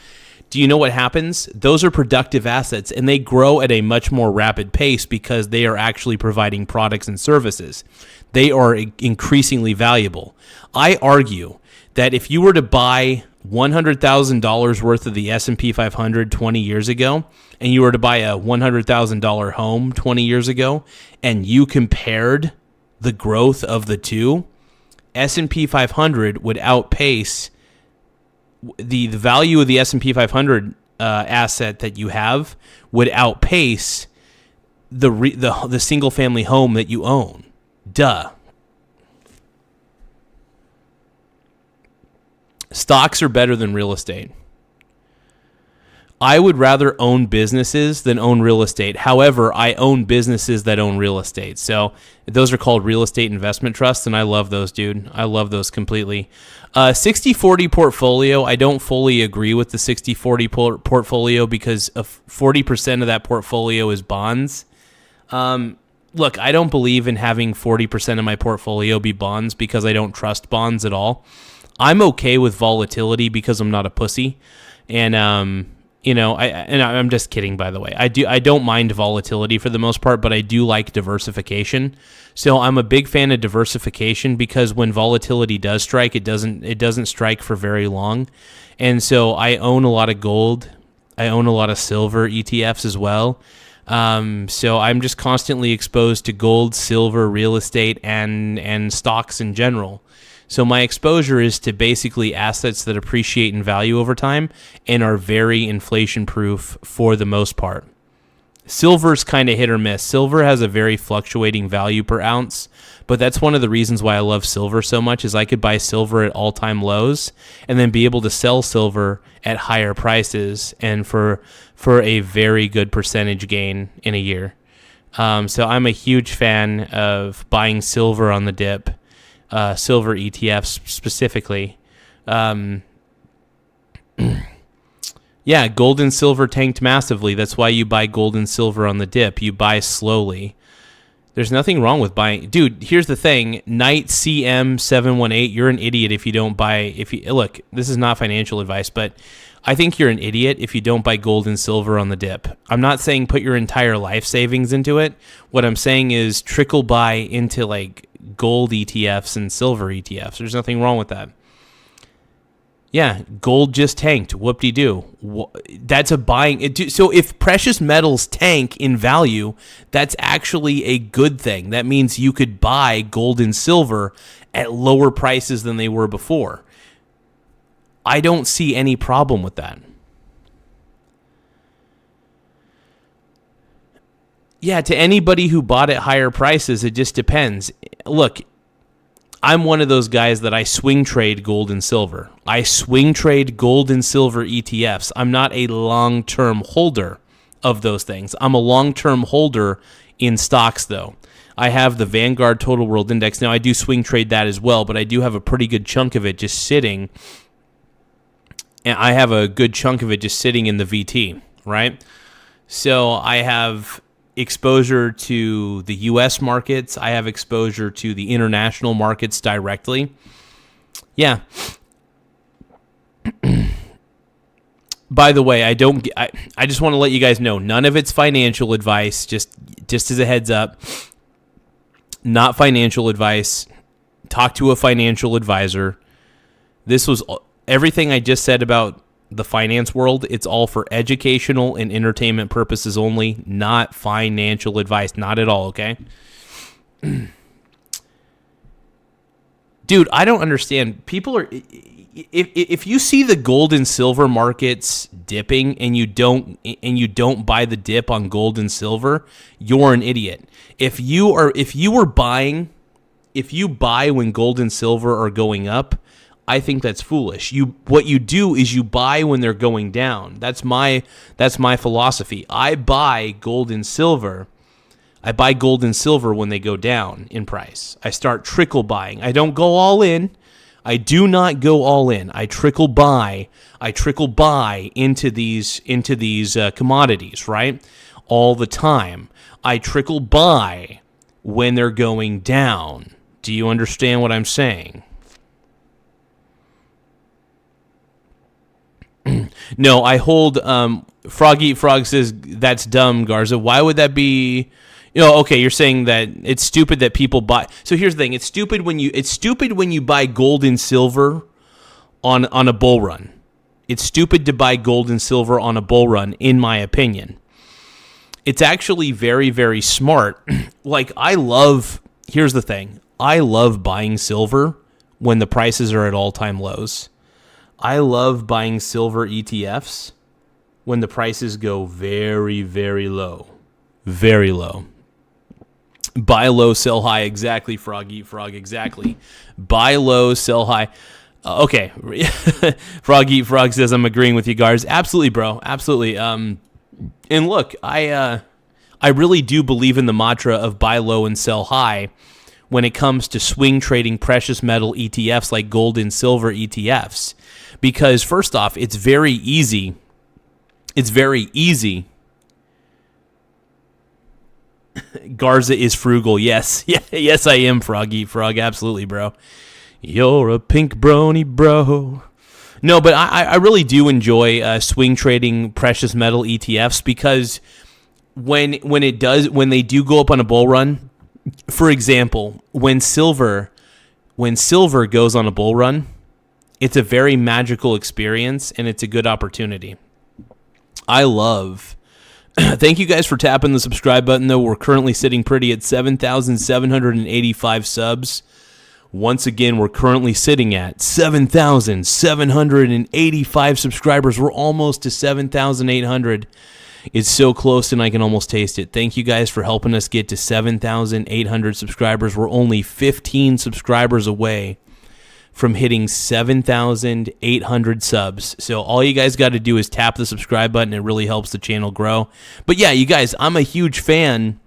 do you know what happens? Those are productive assets, and they grow at a much more rapid pace because they are actually providing products and services. They are increasingly valuable. I argue that if you were to buy $100,000 worth of the S&P 500 20 years ago, and you were to buy a $100,000 home 20 years ago, and you compared the growth of the two, S&P 500 would outpace the value of the S&P 500 asset that you have would outpace the single family home that you own. Duh. Stocks are better than real estate. I would rather own businesses than own real estate. However, I own businesses that own real estate. So those are called real estate investment trusts, and I love those, dude. I love those completely. 60-40 portfolio, I don't fully agree with the 60-40 portfolio because 40% of that portfolio is bonds. Look, I don't believe in having 40% of my portfolio be bonds because I don't trust bonds at all. I'm okay with volatility because I'm not a pussy. And, I'm just kidding, by the way. I don't mind volatility for the most part, but I do like diversification. So I'm a big fan of diversification because when volatility does strike, it doesn't strike for very long. And so I own a lot of gold. I own a lot of silver ETFs as well. So I'm just constantly exposed to gold, silver, real estate, and stocks in general. So my exposure is to basically assets that appreciate in value over time and are very inflation-proof for the most part. Silver's kind of hit or miss. Silver has a very fluctuating value per ounce, but that's one of the reasons why I love silver so much is I could buy silver at all-time lows and then be able to sell silver at higher prices and for a very good percentage gain in a year. So I'm a huge fan of buying silver on the dip. Silver ETFs specifically. Yeah, gold and silver tanked massively. That's why you buy gold and silver on the dip. You buy slowly. There's nothing wrong with buying. Dude, here's the thing. Knight CM718, you're an idiot if you don't buy. Look, this is not financial advice, but I think you're an idiot if you don't buy gold and silver on the dip. I'm not saying put your entire life savings into it. What I'm saying is trickle buy into like gold ETFs and silver ETFs. There's nothing wrong with that. Yeah, gold just tanked. Whoop-de-doo. That's a buying. So if precious metals tank in value, that's actually a good thing. That means you could buy gold and silver at lower prices than they were before. I don't see any problem with that. Yeah, to anybody who bought at higher prices, it just depends. Look, I'm one of those guys that I swing trade gold and silver. I swing trade gold and silver ETFs. I'm not a long-term holder of those things. I'm a long-term holder in stocks, though. I have the Vanguard Total World Index. Now, I do swing trade that as well, but I do have a pretty good chunk of it just sitting. And I have a good chunk of it just sitting in the VT, right? So I have exposure to the U.S. markets. I have exposure to the international markets directly. Yeah. by the way, I just want to let you guys know, none of it's financial advice, just as a heads up. Not financial advice. Talk to a financial advisor. This was everything I just said about the finance world. It's all for educational and entertainment purposes only, not financial advice. Not at all, okay? Dude, I don't understand. People are... If you see the gold and silver markets dipping and you don't buy the dip on gold and silver, you're an idiot. If you buy when gold and silver are going up, I think that's foolish. What you do is you buy when they're going down. That's my philosophy. I buy gold and silver. I buy gold and silver when they go down in price. I start trickle buying. I don't go all in. I do not go all in. I trickle buy into these commodities, right? All the time. I trickle buy when they're going down. Do you understand what I'm saying? No, I hold Frog Eat Frog says that's dumb, Garza. Why would that be? Okay, you're saying that it's stupid that people buy. So here's the thing: it's stupid when you buy gold and silver on a bull run. It's stupid to buy gold and silver on a bull run, in my opinion. It's actually very, very smart. Here's the thing: I love buying silver when the prices are at all-time lows. I love buying silver ETFs when the prices go very, very low, very low. Buy low, sell high. Exactly, Frog Eat Frog. Exactly. Buy low, sell high. Okay. Frog Eat Frog says, I'm agreeing with you, Gars. Absolutely, bro. Absolutely. And look, I really do believe in the mantra of buy low and sell high when it comes to swing trading precious metal ETFs like gold and silver ETFs. Because first off, it's very easy. It's very easy. Garza is frugal. Yes. Yes, I am, Frog Eat Frog. Absolutely, bro. You're a pink brony, bro. No, but I really do enjoy swing trading precious metal ETFs because when they do go up on a bull run, for example, when silver goes on a bull run, it's a very magical experience and it's a good opportunity. Thank you guys for tapping the subscribe button, though. We're currently sitting pretty at 7,785 subs. Once again, we're currently sitting at 7,785 subscribers. We're almost to 7,800. It's so close, and I can almost taste it. Thank you guys for helping us get to 7,800 subscribers. We're only 15 subscribers away from hitting 7,800 subs. So all you guys got to do is tap the subscribe button. It really helps the channel grow. But yeah, you guys, I'm a huge fan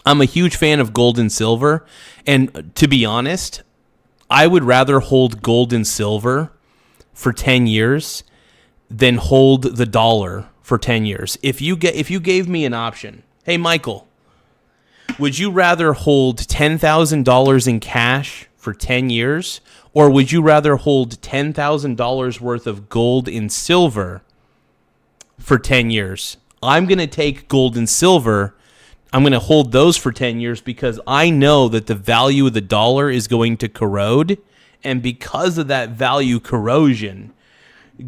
of gold and silver. And to be honest, I would rather hold gold and silver for 10 years than hold the dollar for 10 years. If you gave me an option, hey, Michael, would you rather hold $10,000 in cash for 10 years, or would you rather hold $10,000 worth of gold and silver for 10 years? I'm going to take gold and silver. I'm going to hold those for 10 years because I know that the value of the dollar is going to corrode, and because of that value corrosion,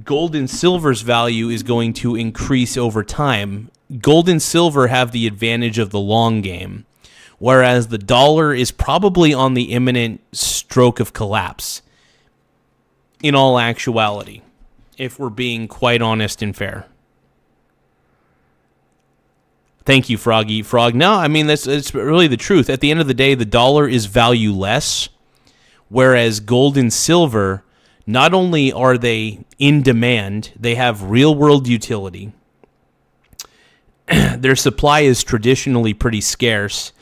gold and silver's value is going to increase over time. Gold and silver have the advantage of the long game, whereas the dollar is probably on the imminent stroke of collapse, in all actuality, if we're being quite honest and fair. Thank you, Frog Eat Frog. No, I mean, it's really the truth. At the end of the day, the dollar is valueless, whereas gold and silver, not only are they in demand, they have real-world utility. Their supply is traditionally pretty scarce.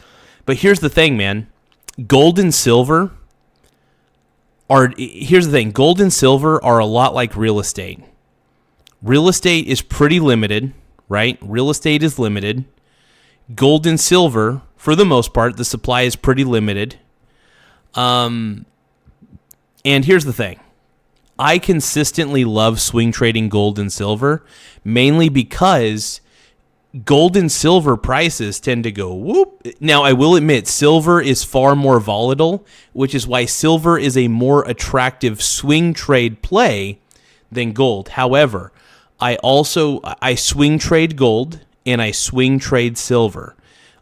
But here's the thing, man. Gold and silver are a lot like real estate. Real estate is pretty limited, right? Real estate is limited. Gold and silver, for the most part, the supply is pretty limited. And here's the thing. I consistently love swing trading gold and silver, mainly because gold and silver prices tend to go whoop. Now, I will admit, silver is far more volatile, which is why silver is a more attractive swing trade play than gold. However, I swing trade gold and I swing trade silver.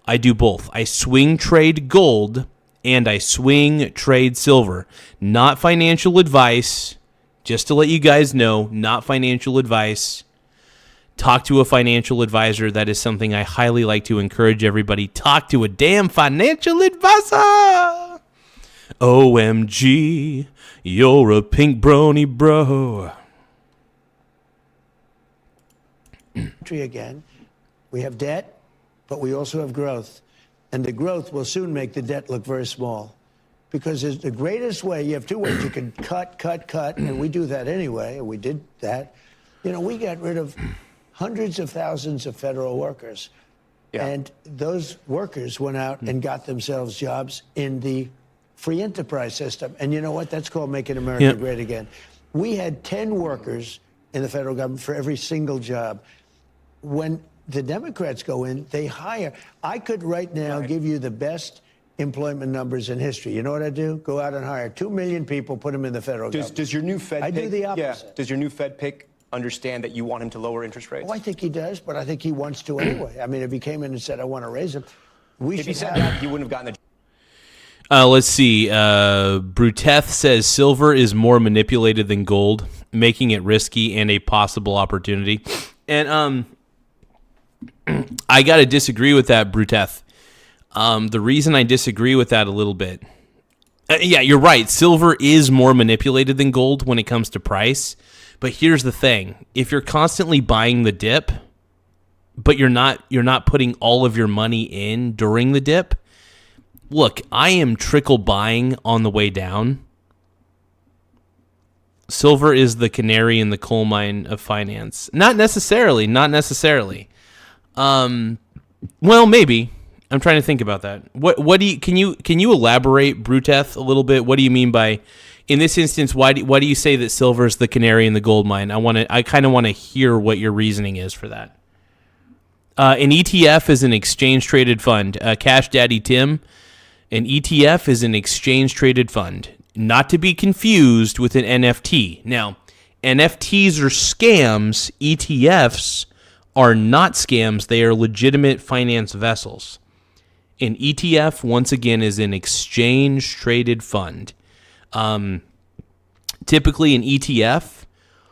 I do both. I swing trade gold and I swing trade silver. Not financial advice. Just to let you guys know, not financial advice. Talk to a financial advisor. That is something I highly like to encourage everybody. Talk to a damn financial advisor. OMG, you're a pink brony bro. Again, we have debt, but we also have growth. And the growth will soon make the debt look very small. Because it's the greatest way, you have two ways. You can cut, and we do that anyway, and we did that. You know, we got rid of hundreds of thousands of federal workers. Yeah. And those workers went out and got themselves jobs in the free enterprise system. And you know what? That's called making America great again. We had 10 workers in the federal government for every single job. When the Democrats go in, they hire. I could right now give you the best employment numbers in history. You know what I do? Go out and hire 2 million people, put them in the federal government. Does your new Fed pick, do the opposite. Yeah. Does your new Fed pick understand that you want him to lower interest rates? Oh, I think he does, but I think he wants to anyway. I mean, if he came in and said, I want to raise them, if he said that, you wouldn't have gotten the... let's see. Bruteth says silver is more manipulated than gold, making it risky and a possible opportunity. And I got to disagree with that, Bruteth. The reason I disagree with that a little bit, yeah, you're right. Silver is more manipulated than gold when it comes to price. But here's the thing: if you're constantly buying the dip, but you're not putting all of your money in during the dip. Look, I am trickle buying on the way down. Silver is the canary in the coal mine of finance. Not necessarily. Well, maybe. I'm trying to think about that. What do you can you elaborate, Bruteth, a little bit? What do you mean by, in this instance, why do you say that silver is the canary in the gold mine? I kind of want to hear what your reasoning is for that. An ETF is an exchange traded fund. Cash Daddy Tim, an ETF is an exchange traded fund, not to be confused with an NFT. Now, NFTs are scams. ETFs are not scams. They are legitimate finance vessels. An ETF, once again, is an exchange-traded fund. Typically, an ETF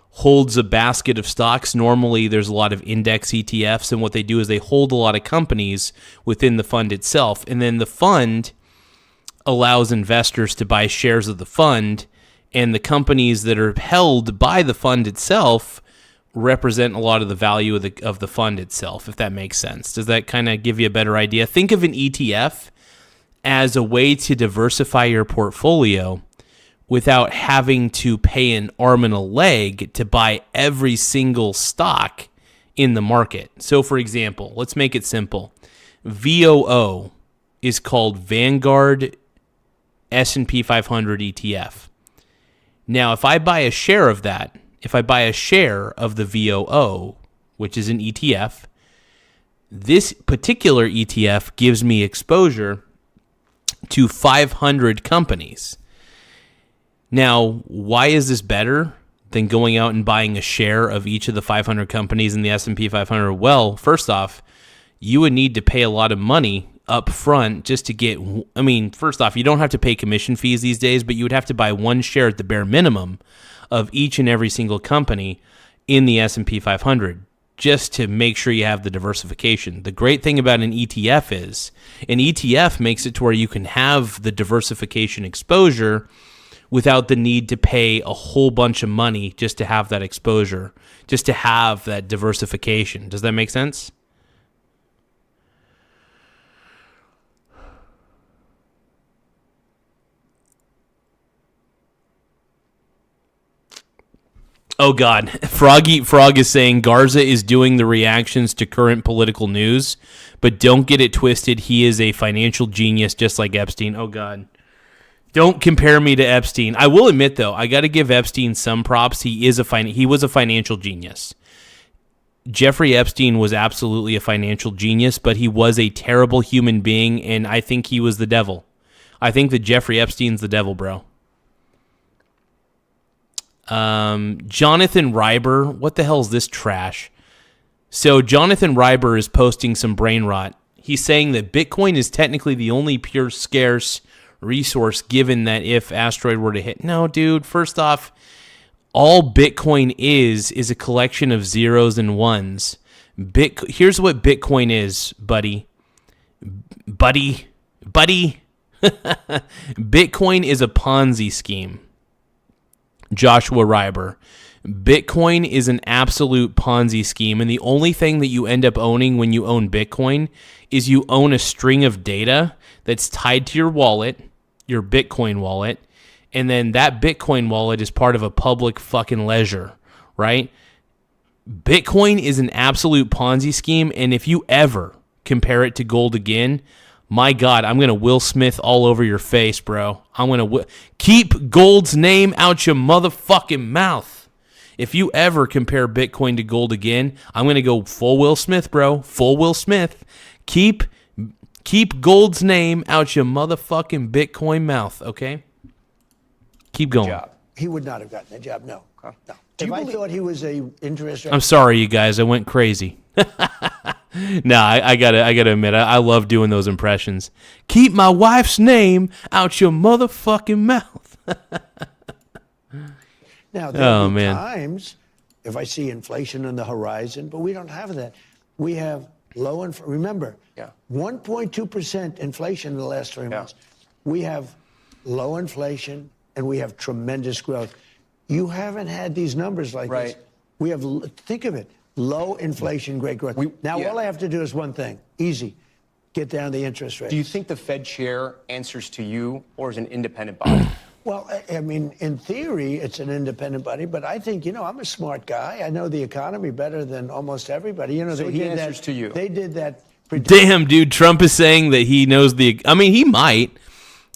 holds a basket of stocks. Normally, there's a lot of index ETFs, and what they do is they hold a lot of companies within the fund itself, and then the fund allows investors to buy shares of the fund, and the companies that are held by the fund itself represent a lot of the value of the fund itself, if that makes sense. Does that kind of give you a better idea? Think of an ETF as a way to diversify your portfolio without having to pay an arm and a leg to buy every single stock in the market. So, for example, let's make it simple. VOO is called Vanguard S&P 500 ETF. Now, if I buy a share of that, if I buy a share of the VOO, which is an ETF, this particular ETF gives me exposure to 500 companies. Now, why is this better than going out and buying a share of each of the 500 companies in the S&P 500? Well, first off, you would need to pay a lot of money up front just to get, I mean, first off, you don't have to pay commission fees these days, but you would have to buy one share at the bare minimum of each and every single company in the S&P 500 just to make sure you have the diversification. The great thing about an ETF is an ETF makes it to where you can have the diversification exposure without the need to pay a whole bunch of money just to have that exposure, just to have that diversification. Does that make sense? Oh, God. Frog is saying Garza is doing the reactions to current political news, but don't get it twisted. He is a financial genius just like Epstein. Oh, God. Don't compare me to Epstein. I will admit, though, I got to give Epstein some props. He was a financial genius. Jeffrey Epstein was absolutely a financial genius, but he was a terrible human being, and I think he was the devil. I think that Jeffrey Epstein's the devil, bro. Jonathan Reiber, what the hell is this trash? So Jonathan Reiber is posting some brain rot. He's saying that Bitcoin is technically the only pure scarce resource, given that if asteroid were to hit. No, dude, first off, all Bitcoin is a collection of zeros and ones. Here's what Bitcoin is, buddy. Bitcoin is a Ponzi scheme. Joshua Reiber. Bitcoin is an absolute Ponzi scheme, and the only thing that you end up owning when you own Bitcoin is you own a string of data that's tied to your wallet, your Bitcoin wallet, and then that Bitcoin wallet is part of a public fucking ledger, right? Bitcoin is an absolute Ponzi scheme, and if you ever compare it to gold again, my God, I'm going to Will Smith all over your face, bro. I'm going to keep gold's name out your motherfucking mouth. If you ever compare Bitcoin to gold again, I'm going to go full Will Smith, bro. Full Will Smith. Keep gold's name out your motherfucking Bitcoin mouth, okay? Keep going. He would not have gotten the job, no. No. If I thought he was a interesting... I'm sorry, you guys. I went crazy. No, I gotta admit, I love doing those impressions. Keep my wife's name out your motherfucking mouth. Now, there be times if I see inflation on the horizon, but we don't have that. We have low inflation. Remember, 1.2% inflation in the last 3 months. We have low inflation and we have tremendous growth. You haven't had these numbers like this. We have, think of it, low inflation, great growth. All I have to do is one thing, easy, get down the interest rate. Do you think the Fed chair answers to you or is an independent body? Well, I mean, in theory, it's an independent body, but I think, I'm a smart guy. I know the economy better than almost everybody. So he answers to you. They did that. Damn, dude, Trump is saying that he knows I mean, he might.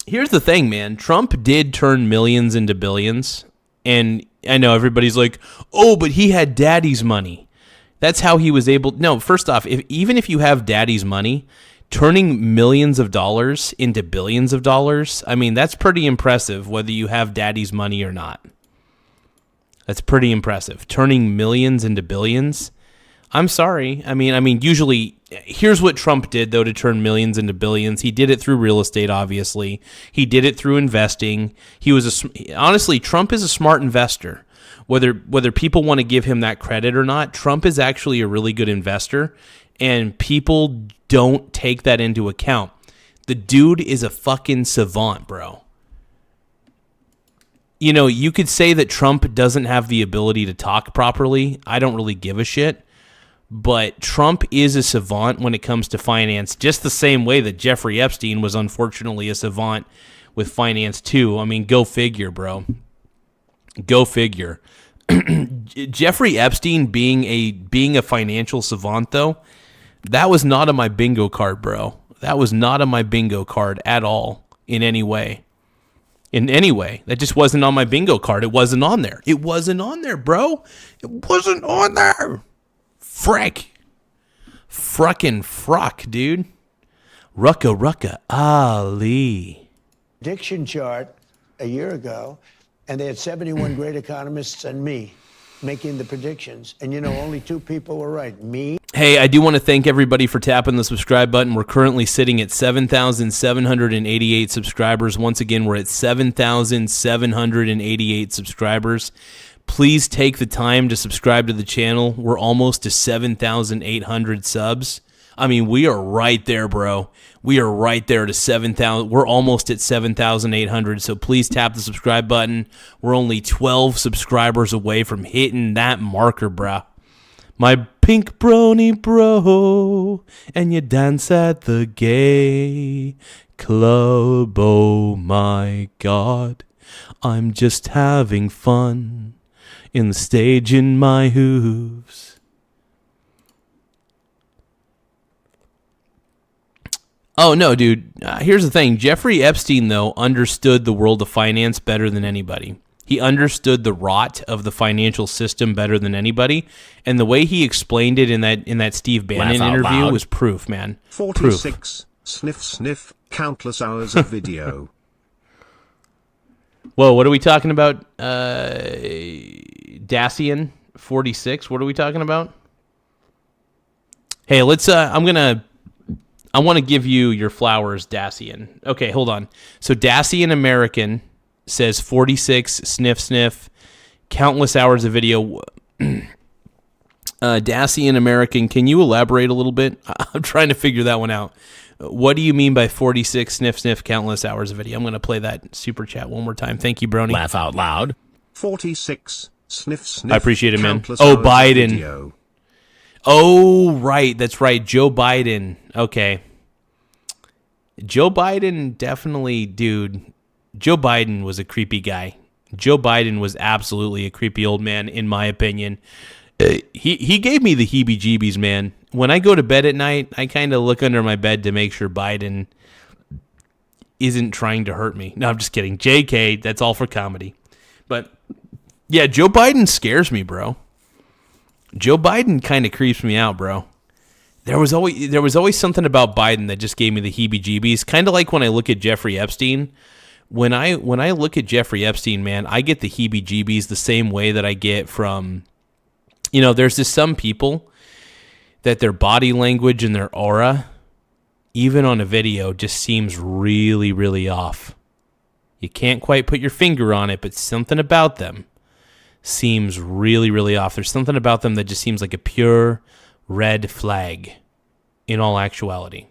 Here's the thing, man. Trump did turn millions into billions, and I know everybody's like, oh, but he had daddy's money. That's how he was able. No, first off, even if you have daddy's money, turning millions of dollars into billions of dollars, I mean, that's pretty impressive, whether you have daddy's money or not. That's pretty impressive. Turning millions into billions. I'm sorry. I mean, usually, here's what Trump did, though, to turn millions into billions. He did it through real estate, obviously. He did it through investing. Honestly, Trump is a smart investor. Whether people want to give him that credit or not, Trump is actually a really good investor, and people don't take that into account. The dude is a fucking savant, bro. You could say that Trump doesn't have the ability to talk properly. I don't really give a shit. But Trump is a savant when it comes to finance, just the same way that Jeffrey Epstein was unfortunately a savant with finance too. I mean, go figure, bro. Go figure. Jeffrey Epstein being a financial savant, though, that was not on my bingo card, bro. That was not on my bingo card at all in any way. In any way. That just wasn't on my bingo card. It wasn't on there. It wasn't on there, bro. It wasn't on there. Frickin' frock, dude. Rucka Ali. Prediction chart a year ago, and they had 71 great economists and me making the predictions. And only 2 people were right. Me. Hey, I do want to thank everybody for tapping the subscribe button. We're currently sitting at 7,788 subscribers. Once again, we're at 7,788 subscribers. Please take the time to subscribe to the channel. We're almost to 7,800 subs. I mean, we are right there, bro. We are right there to 7,000. We're almost at 7,800, so please tap the subscribe button. We're only 12 subscribers away from hitting that marker, bro. My pink brony bro, and you dance at the gay club. Oh my God, I'm just having fun in the stage in my hooves. Oh, no, dude. Here's the thing. Jeffrey Epstein, though, understood the world of finance better than anybody. He understood the rot of the financial system better than anybody. And the way he explained it in that Steve Bannon interview was proof, man. 46. Proof. Sniff, sniff. Countless hours of video. Whoa, what are we talking about? Dacian 46. What are we talking about? Hey, let's. I want to give you your flowers, Dacian. Okay, hold on. So Dacian American says 46. Sniff, sniff. Countless hours of video. Dacian American, can you elaborate a little bit? I'm trying to figure that one out. What do you mean by 46 sniff sniff countless hours of video? I'm going to play that super chat one more time. Thank you, Brony. Laugh out loud. 46 sniff sniff. I appreciate it, man. Oh, Biden. Oh, right. That's right. Joe Biden. Okay. Joe Biden definitely, dude. Joe Biden was a creepy guy. Joe Biden was absolutely a creepy old man, in my opinion. He gave me the heebie-jeebies, man. When I go to bed at night, I kind of look under my bed to make sure Biden isn't trying to hurt me. No, I'm just kidding. JK, that's all for comedy. But, yeah, Joe Biden scares me, bro. Joe Biden kind of creeps me out, bro. There was always something about Biden that just gave me the heebie-jeebies. Kind of like when I look at Jeffrey Epstein. When I look at Jeffrey Epstein, man, I get the heebie-jeebies the same way that I get from, there's just some people that their body language and their aura, even on a video, just seems really, really off. You can't quite put your finger on it, but something about them seems really, really off. There's something about them that just seems like a pure red flag in all actuality.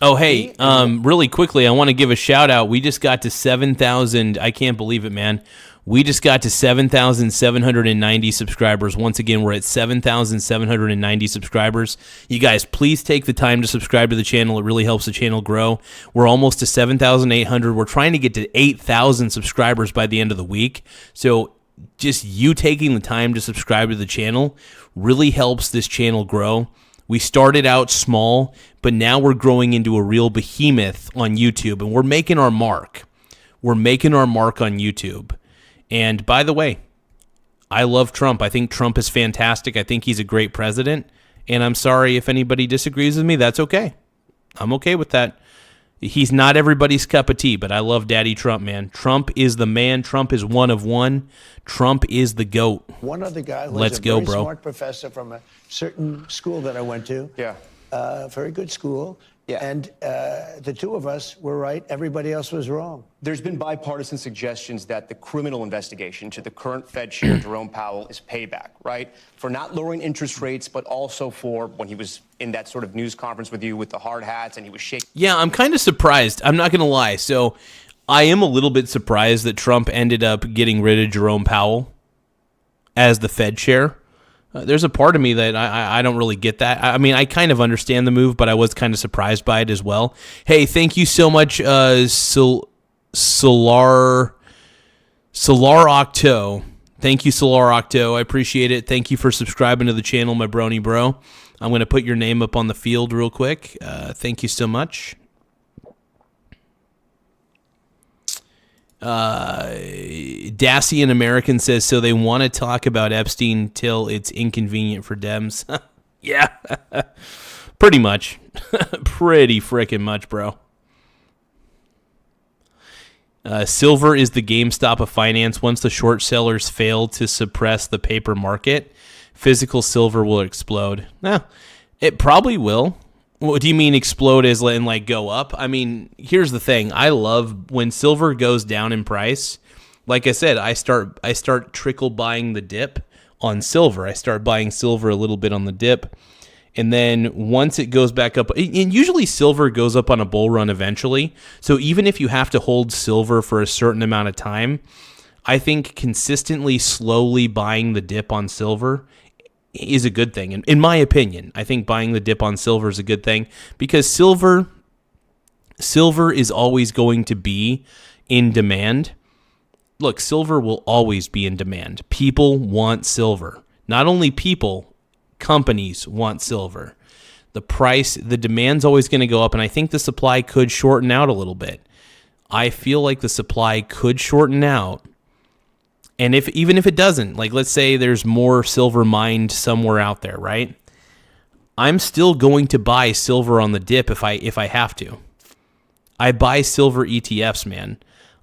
Oh, hey, really quickly, I want to give a shout out. We just got to 7,000. I can't believe it, man. We just got to 7,790 subscribers. Once again, we're at 7,790 subscribers. You guys, please take the time to subscribe to the channel. It really helps the channel grow. We're almost to 7,800. We're trying to get to 8,000 subscribers by the end of the week. So just you taking the time to subscribe to the channel really helps this channel grow. We started out small, but now we're growing into a real behemoth on YouTube, and we're making our mark. We're making our mark on YouTube. And by the way, I love Trump. I think Trump is fantastic. I think he's a great president. And I'm sorry if anybody disagrees with me. That's okay. I'm okay with that. He's not everybody's cup of tea, but I love Daddy Trump, man. Trump is the man. Trump is one of one. Trump is the GOAT. One other guy who Let's was a go, very bro. smart professor from a certain school that I went to. Yeah. Very good school. Yeah. And the two of us were right. Everybody else was wrong. There's been bipartisan suggestions that the criminal investigation to the current Fed chair, Jerome Powell, is payback, right? For not lowering interest rates, but also for when he was in that sort of news conference with you with the hard hats and he was shaking. Yeah, I'm kind of surprised. I'm not going to lie. So I am a little bit surprised that Trump ended up getting rid of Jerome Powell as the Fed chair. There's a part of me that I don't really get that. I mean, I kind of understand the move, but I was kind of surprised by it as well. Hey, thank you so much, Solar Octo. Thank you, Solar Octo. I appreciate it. Thank you for subscribing to the channel, my brony bro. I'm going to put your name up on the field real quick. Thank you so much. Dacian American says, so they want to talk about Epstein till it's inconvenient for Dems. Yeah, pretty much. Pretty freaking much, bro. Silver is the GameStop of finance. Once the short sellers fail to suppress the paper market, physical silver will explode. It probably will. What do you mean explode as in like go up? I mean, here's the thing. I love when silver goes down in price. Like I said, I start trickle buying the dip on silver. I start buying silver a little bit on the dip. And then once it goes back up, and usually silver goes up on a bull run eventually. So even if you have to hold silver for a certain amount of time, I think consistently, slowly buying the dip on silver is a good thing. And in my opinion, I think buying the dip on silver is a good thing because silver is always going to be in demand. look, silver will always be in demand. People want silver. Not only people, companies want silver. The demand's always going to go up, and I think the supply could shorten out a little bit. I feel like the supply could shorten out. And even if it doesn't, like let's say there's more silver mined somewhere out there, right? I'm still going to buy silver on the dip if I have to. I buy silver ETFs, man.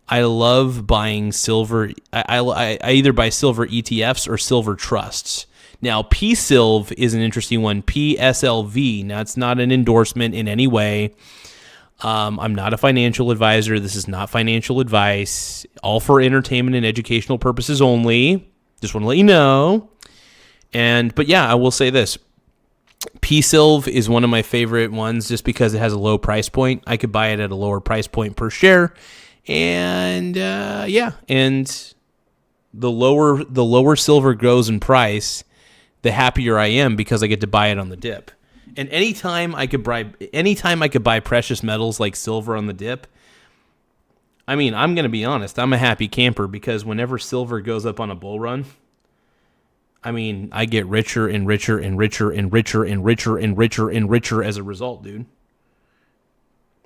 I love buying silver. I either buy silver ETFs or silver trusts. Now, PSILV is an interesting one. PSLV. Now, it's not an endorsement in any way. I'm not a financial advisor. This is not financial advice. All for entertainment and educational purposes only. Just want to let you know. But yeah, I will say this. PSILV is one of my favorite ones just because it has a low price point. I could buy it at a lower price point per share. And and the lower silver goes in price, the happier I am because I get to buy it on the dip. And anytime I could buy precious metals like silver on the dip, I mean, I'm going to be honest, I'm a happy camper because whenever silver goes up on a bull run, I mean, I get richer and richer and richer and richer and richer and richer and richer as a result, dude.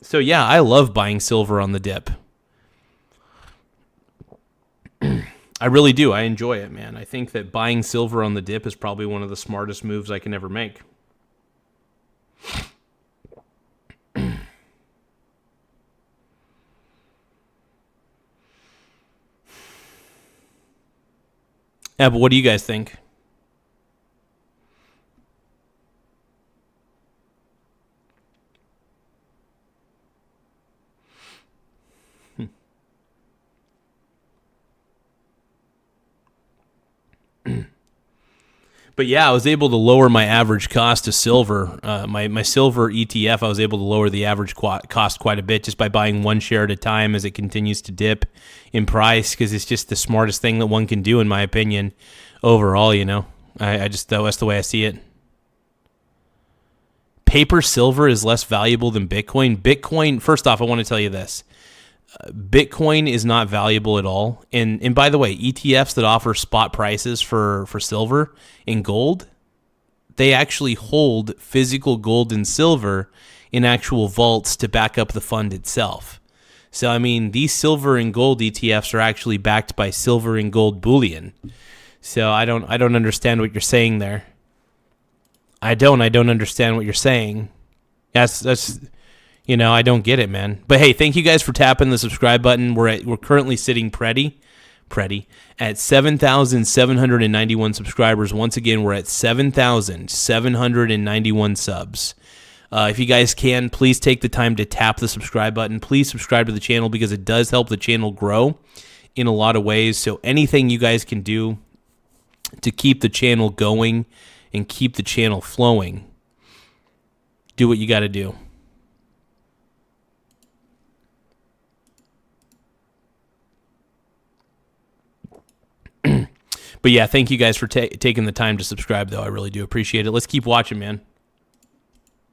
So yeah, I love buying silver on the dip. I really do. I enjoy it, man. I think that buying silver on the dip is probably one of the smartest moves I can ever make. Yeah, but what do you guys think? But yeah, I was able to lower my average cost of silver. My silver ETF, I was able to lower the average cost quite a bit just by buying one share at a time as it continues to dip in price, because it's just the smartest thing that one can do, in my opinion, overall, you know. I just, that's the way I see it. Paper silver is less valuable than Bitcoin. Bitcoin, first off, I want to tell you this. Bitcoin is not valuable at all. And by the way, ETFs that offer spot prices for silver and gold, they actually hold physical gold and silver in actual vaults to back up the fund itself. So, I mean, these silver and gold ETFs are actually backed by silver and gold bullion. So I don't understand what you're saying there. I don't understand what you're saying. That's you know, I don't get it, man. But hey, thank you guys for tapping the subscribe button. We're currently sitting pretty at 7,791 subscribers. Once again, we're at 7,791 subs. If you guys can, please take the time to tap the subscribe button. Please subscribe to the channel because it does help the channel grow in a lot of ways. So anything you guys can do to keep the channel going and keep the channel flowing, do what you got to do. But yeah, thank you guys for taking the time to subscribe, though. I really do appreciate it. Let's keep watching, man.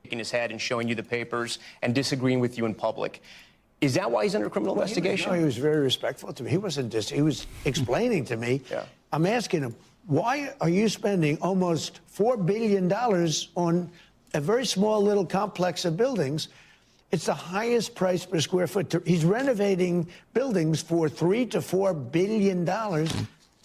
Shaking his head and showing you the papers and disagreeing with you in public. Is that why he's under criminal investigation? He was very respectful to me. He wasn't he was explaining to me. Yeah. I'm asking him, why are you spending almost $4 billion on a very small little complex of buildings? It's the highest price per square foot. He's renovating buildings for $3 to $4 billion.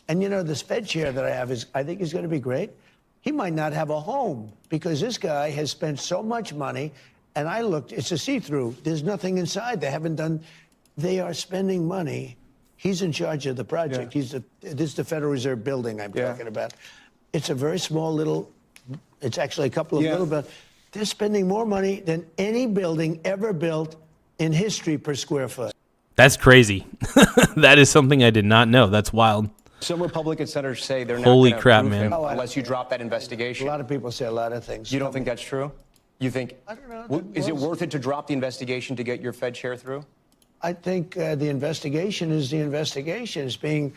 And, you know, this Fed chair that I have I think is going to be great. He might not have a home because this guy has spent so much money. And I looked, it's a see-through. There's nothing inside. They are spending money. He's in charge of the project. Yeah. This is the Federal Reserve building I'm talking about. It's a very small little, it's actually a couple of little buildings. They're spending more money than any building ever built in history per square foot. That's crazy. That is something I did not know. That's wild. Some Republican senators say they're not Holy going to crap, approve man. him unless you drop that investigation. A lot of people say a lot of things. You don't think that's true? You think? I don't know. Is it worth it to drop the investigation to get your Fed chair through? I think the investigation is the investigation. It's being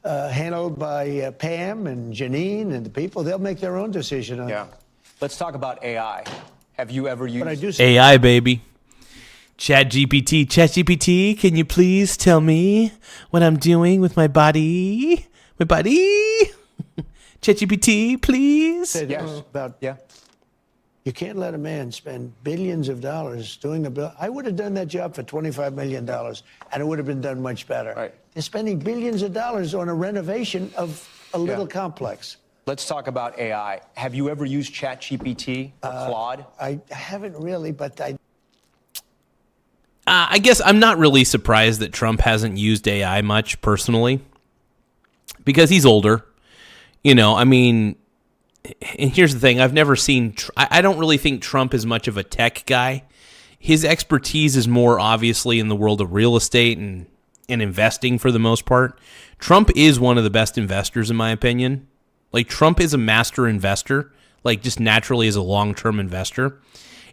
handled by Pam and Janine and the people. They'll make their own decision on it. Let's talk about AI. Have you ever used AI, baby? ChatGPT, can you please tell me what I'm doing with my body? My body? ChatGPT, please? Yes. You can't let a man spend billions of dollars doing a bill. I would have done that job for $25 million, and it would have been done much better. Right. They're spending billions of dollars on a renovation of a little complex. Let's talk about AI. Have you ever used ChatGPT or Claude? I haven't really, but I guess I'm not really surprised that Trump hasn't used AI much personally, because he's older. You know, I mean, and here's the thing. I've never seen, I don't really think Trump is much of a tech guy. His expertise is more obviously in the world of real estate and investing for the most part. Trump is one of the best investors in my opinion. Like, Trump is a master investor, like just naturally as a long-term investor.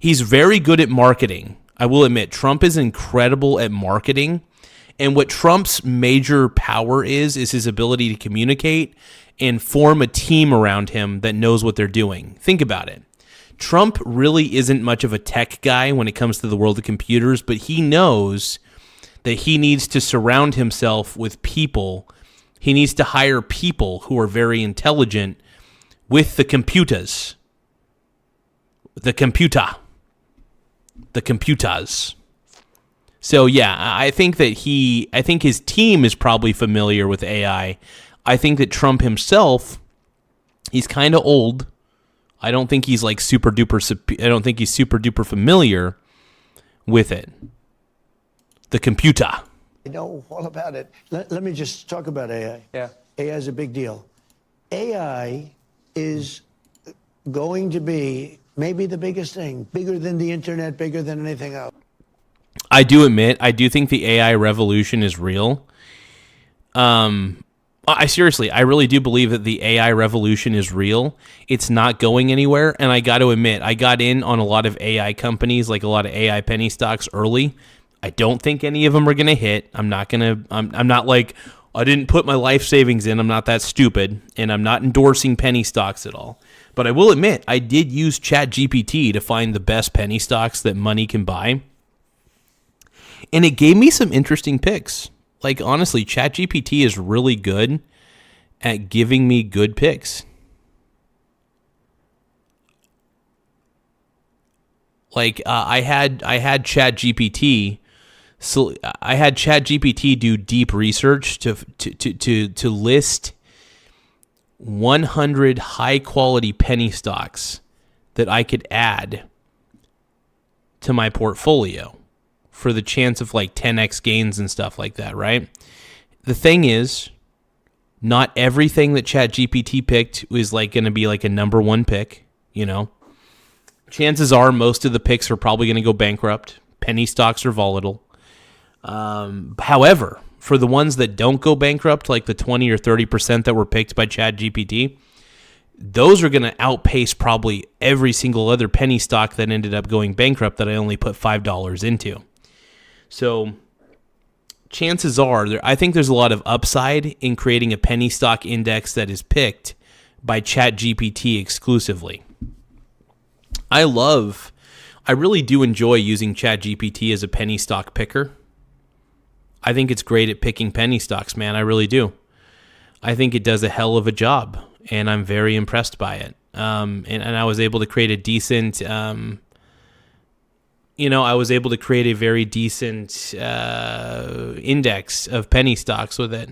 He's very good at marketing. I will admit, Trump is incredible at marketing. And what Trump's major power is his ability to communicate and form a team around him that knows what they're doing. Think about it. Trump really isn't much of a tech guy when it comes to the world of computers, but he knows that he needs to surround himself with people. He needs to hire people who are very intelligent with the computers. The computers. So yeah, I think his team is probably familiar with AI. I think that Trump himself, he's kind of old. I don't think he's like super duper familiar with it. The computer. I know all about it. Let me just talk about AI. Yeah. AI is a big deal. AI is going to be maybe the biggest thing, bigger than the internet, bigger than anything else. I do admit, I do think the AI revolution is real. I really do believe that the AI revolution is real. It's not going anywhere. And I got to admit, I got in on a lot of AI companies, like a lot of AI penny stocks early. I don't think any of them are going to hit. I'm not like, I didn't put my life savings in. I'm not that stupid. And I'm not endorsing penny stocks at all. But I will admit, I did use ChatGPT to find the best penny stocks that money can buy. And it gave me some interesting picks. Like, honestly, ChatGPT is really good at giving me good picks. Like, I had ChatGPT. So I had ChatGPT do deep research to list 100 high quality penny stocks that I could add to my portfolio for the chance of like 10x gains and stuff like that, right? The thing is, not everything that ChatGPT picked was like going to be like a number one pick, you know? Chances are most of the picks are probably going to go bankrupt. Penny stocks are volatile. However, for the ones that don't go bankrupt, like the 20 or 30% that were picked by ChatGPT, those are going to outpace probably every single other penny stock that ended up going bankrupt that I only put $5 into. So chances are, I think there's a lot of upside in creating a penny stock index that is picked by ChatGPT exclusively. I really do enjoy using ChatGPT as a penny stock picker. I think it's great at picking penny stocks, man. I really do. I think it does a hell of a job, and I'm very impressed by it. And I was able to create a decent, I was able to create a very decent index of penny stocks with it.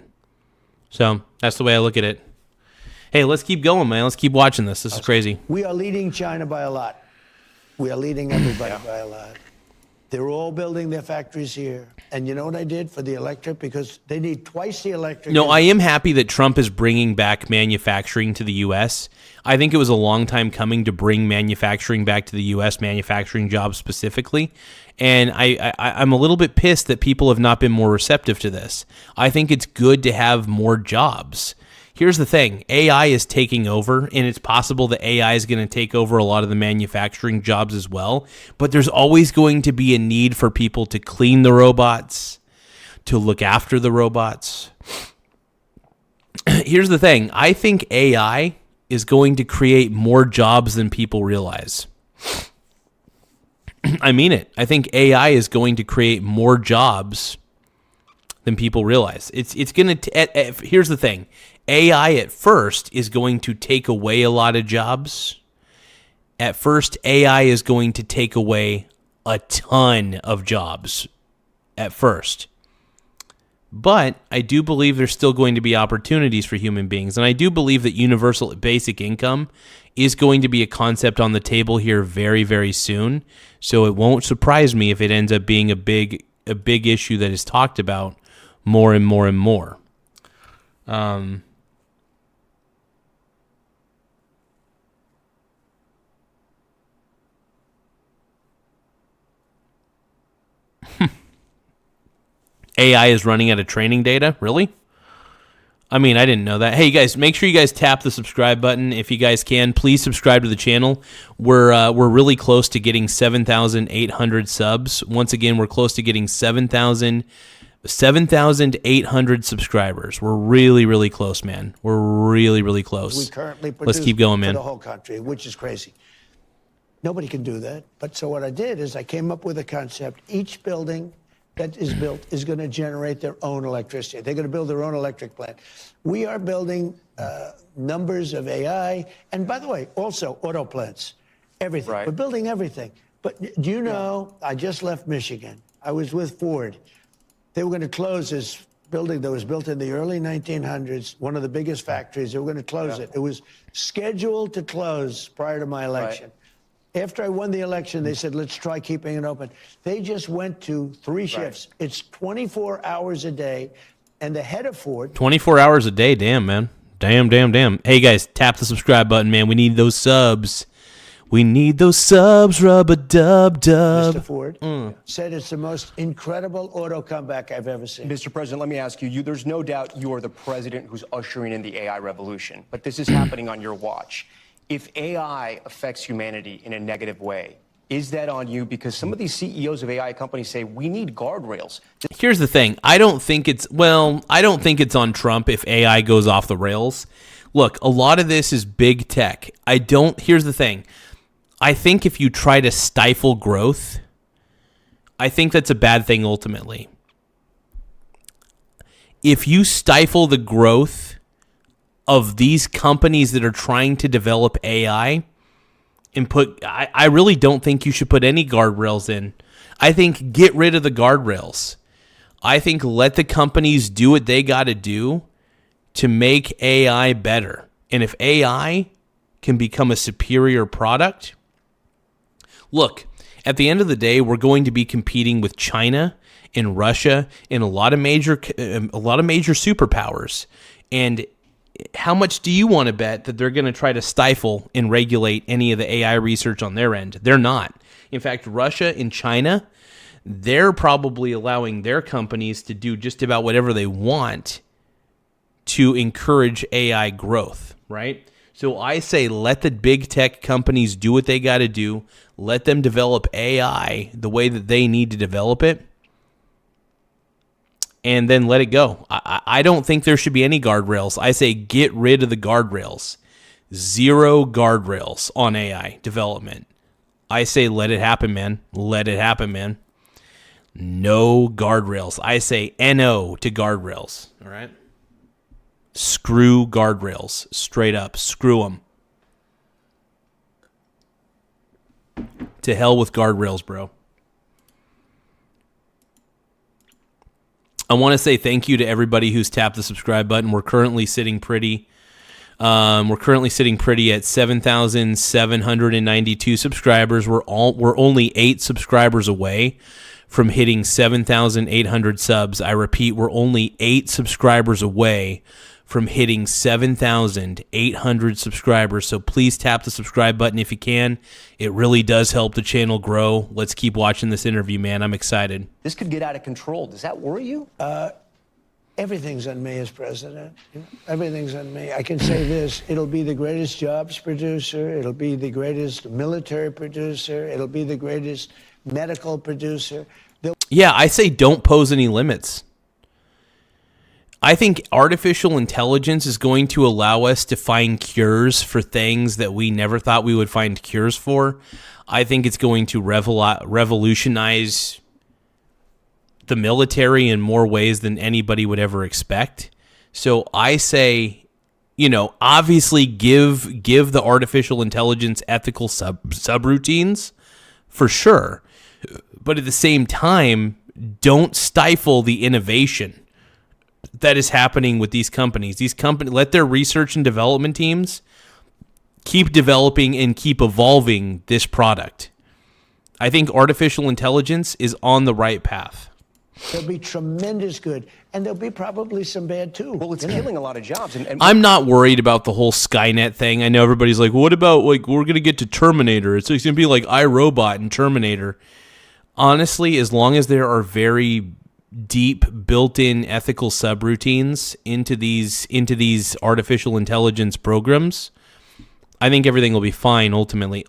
So that's the way I look at it. Hey, let's keep going, man. Let's keep watching this. This is crazy. We are leading China by a lot. We are leading everybody by a lot. They're all building their factories here. And you know what I did for the electric? Because they need twice the electric. No, I am happy that Trump is bringing back manufacturing to the U.S. I think it was a long time coming to bring manufacturing back to the U.S., manufacturing jobs specifically. And I'm a little bit pissed that people have not been more receptive to this. I think it's good to have more jobs. Here's the thing. AI is taking over, and it's possible that AI is going to take over a lot of the manufacturing jobs as well. But there's always going to be a need for people to clean the robots, to look after the robots. Here's the thing. I think AI is going to create more jobs than people realize. I mean it. I think AI is going to create more jobs than people realize. It's going to. Here's the thing: AI at first is going to take away a lot of jobs. At first, AI is going to take away a ton of jobs. At first. But I do believe there's still going to be opportunities for human beings. And I do believe that universal basic income is going to be a concept on the table here very, very soon. So it won't surprise me if it ends up being a big issue that is talked about more and more and more. AI is running out of training data? Really? I mean, I didn't know that. Hey, you guys, make sure you guys tap the subscribe button if you guys can. Please subscribe to the channel. We're really close to getting 7,800 subs. Once again, we're close to getting 7,800 subscribers. We're really, really close, man. We're really, really close. We currently produce Let's keep going, man. for the whole country, which is crazy. Nobody can do that. But so what I did is I came up with a concept. Each building that is built is going to generate their own electricity. They're going to build their own electric plant. We are building numbers of AI. And by the way, also auto plants, everything. Right. We're building everything. But do you know, I just left Michigan. I was with Ford. They were going to close this building that was built in the early 1900s, one of the biggest factories. They were going to close it. It was scheduled to close prior to my election. Right. After I won the election, they said, let's try keeping it open. They just went to 3 shifts. Right. It's 24 hours a day. And the head of Ford... 24 hours a day? Damn, man. Damn. Hey, guys, tap the subscribe button, man. We need those subs. We need those subs, rub-a-dub-dub. Mr. Ford said it's the most incredible auto comeback I've ever seen. Mr. President, let me ask you, there's no doubt you are the president who's ushering in the AI revolution, but this is happening on your watch. If AI affects humanity in a negative way, is that on you? Because some of these CEOs of AI companies say we need guardrails. Here's the thing. I don't think it's on Trump if AI goes off the rails. Look, a lot of this is big tech. Here's the thing. I think if you try to stifle growth, I think that's a bad thing ultimately. If you stifle the growth of these companies that are trying to develop AI and I really don't think you should put any guardrails in. I think get rid of the guardrails. I think let the companies do what they got to do to make AI better. And if AI can become a superior product, look, at the end of the day, we're going to be competing with China and Russia and a lot of major superpowers. And how much do you want to bet that they're going to try to stifle and regulate any of the AI research on their end? They're not. In fact, Russia and China, they're probably allowing their companies to do just about whatever they want to encourage AI growth, right? So I say let the big tech companies do what they got to do. Let them develop AI the way that they need to develop it. And then let it go. I don't think there should be any guardrails. I say get rid of the guardrails. 0 guardrails on AI development. I say let it happen, man. Let it happen, man. No guardrails. I say NO to guardrails. All right? Screw guardrails. Straight up. Screw them. To hell with guardrails, bro. I want to say thank you to everybody who's tapped the subscribe button. We're currently sitting pretty. At 7,792 subscribers. We're only 8 subscribers away from hitting 7,800 subs. I repeat, we're only 8 subscribers away from hitting 7,800 subscribers. So please tap the subscribe button if you can. It really does help the channel grow. Let's keep watching this interview, man. I'm excited. This could get out of control. Does that worry you? Everything's on me as president. Everything's on me. I can say this. It'll be the greatest jobs producer. It'll be the greatest military producer. It'll be the greatest medical producer. Yeah, I say don't pose any limits. I think artificial intelligence is going to allow us to find cures for things that we never thought we would find cures for. I think it's going to revolutionize the military in more ways than anybody would ever expect. So I say, obviously give the artificial intelligence ethical subroutines for sure. But at the same time, don't stifle the innovation that is happening with these companies. Let their research and development teams keep developing and keep evolving this product. I think artificial intelligence is on the right path. There'll be tremendous good, and there'll be probably some bad too. Well, it's killing a lot of jobs. And I'm not worried about the whole Skynet thing. I know everybody's like, what about, we're going to get to Terminator? It's going to be like iRobot and Terminator. Honestly, as long as there are very deep built-in ethical subroutines into these artificial intelligence programs, I think everything will be fine ultimately.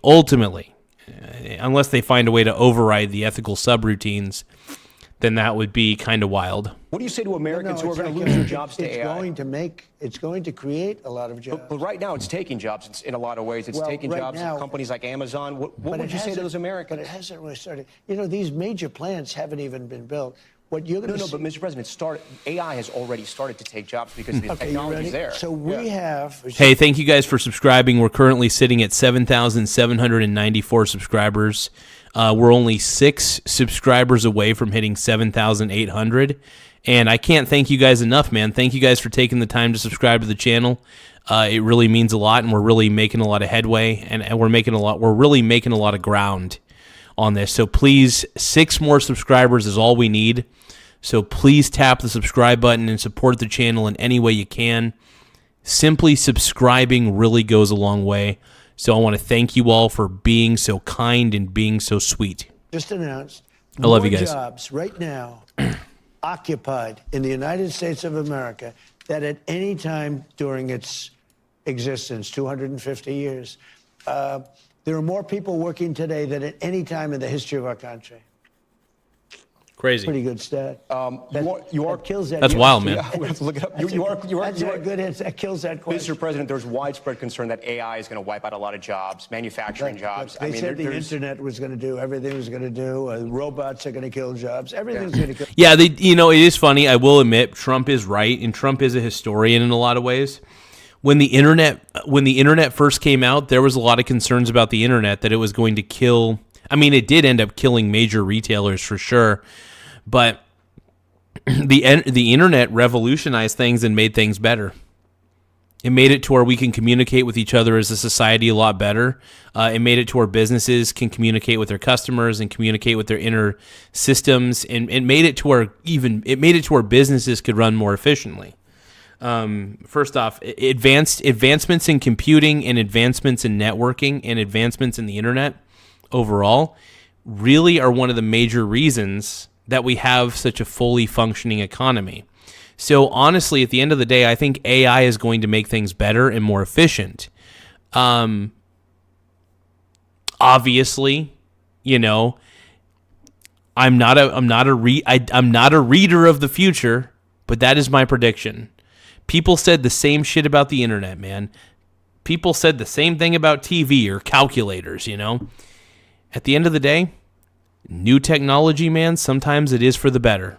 Unless they find a way to override the ethical subroutines, then that would be kind of wild. What do you say to Americans who are going to lose their jobs to AI? It's going to create a lot of jobs. But right now, it's taking jobs in a lot of ways. It's taking jobs at companies like Amazon. What would you say to those Americans? But it hasn't really started. These major plants haven't even been built. What you're going to but Mr. President, AI has already started to take jobs because the technology is there. So we have. Hey, thank you guys for subscribing. We're currently sitting at 7,794 subscribers. We're only 6 subscribers away from hitting 7,800. And I can't thank you guys enough, man. Thank you guys for taking the time to subscribe to the channel. It really means a lot, and we're really making a lot of headway, and we're really making a lot of ground on this. So please, 6 more subscribers is all we need. So please tap the subscribe button and support the channel in any way you can. Simply subscribing really goes a long way. So I want to thank you all for being so kind and being so sweet. Just announced. I love you guys. Jobs right now occupied in the United States of America that at any time during its existence, 250 years, there are more people working today than at any time in the history of our country. Crazy. Pretty good stat. That kills that. That's wild, man. Yeah, we have to look it up. That's a good answer. That kills that question. Mr. President, there's widespread concern that AI is going to wipe out a lot of jobs, manufacturing jobs. They said the internet was going to do everything. Was going to do. Robots are going to kill jobs. Everything's going to kill. Yeah, it is funny. I will admit, Trump is right, and Trump is a historian in a lot of ways. When the internet first came out, there was a lot of concerns about the internet that it was going to kill. I mean, it did end up killing major retailers for sure, but the internet revolutionized things and made things better. It made it to where we can communicate with each other as a society a lot better. It made it to where businesses can communicate with their customers and communicate with their inner systems, and it made it to where businesses could run more efficiently. First off, advancements in computing and advancements in networking and advancements in the internet overall really are one of the major reasons that we have such a fully functioning economy. So honestly, at the end of the day, I think AI is going to make things better and more efficient. Obviously, I'm not a reader of the future, but that is my prediction. People said the same shit about the internet, man. People said the same thing about TV or calculators, At the end of the day, new technology, man, sometimes it is for the better.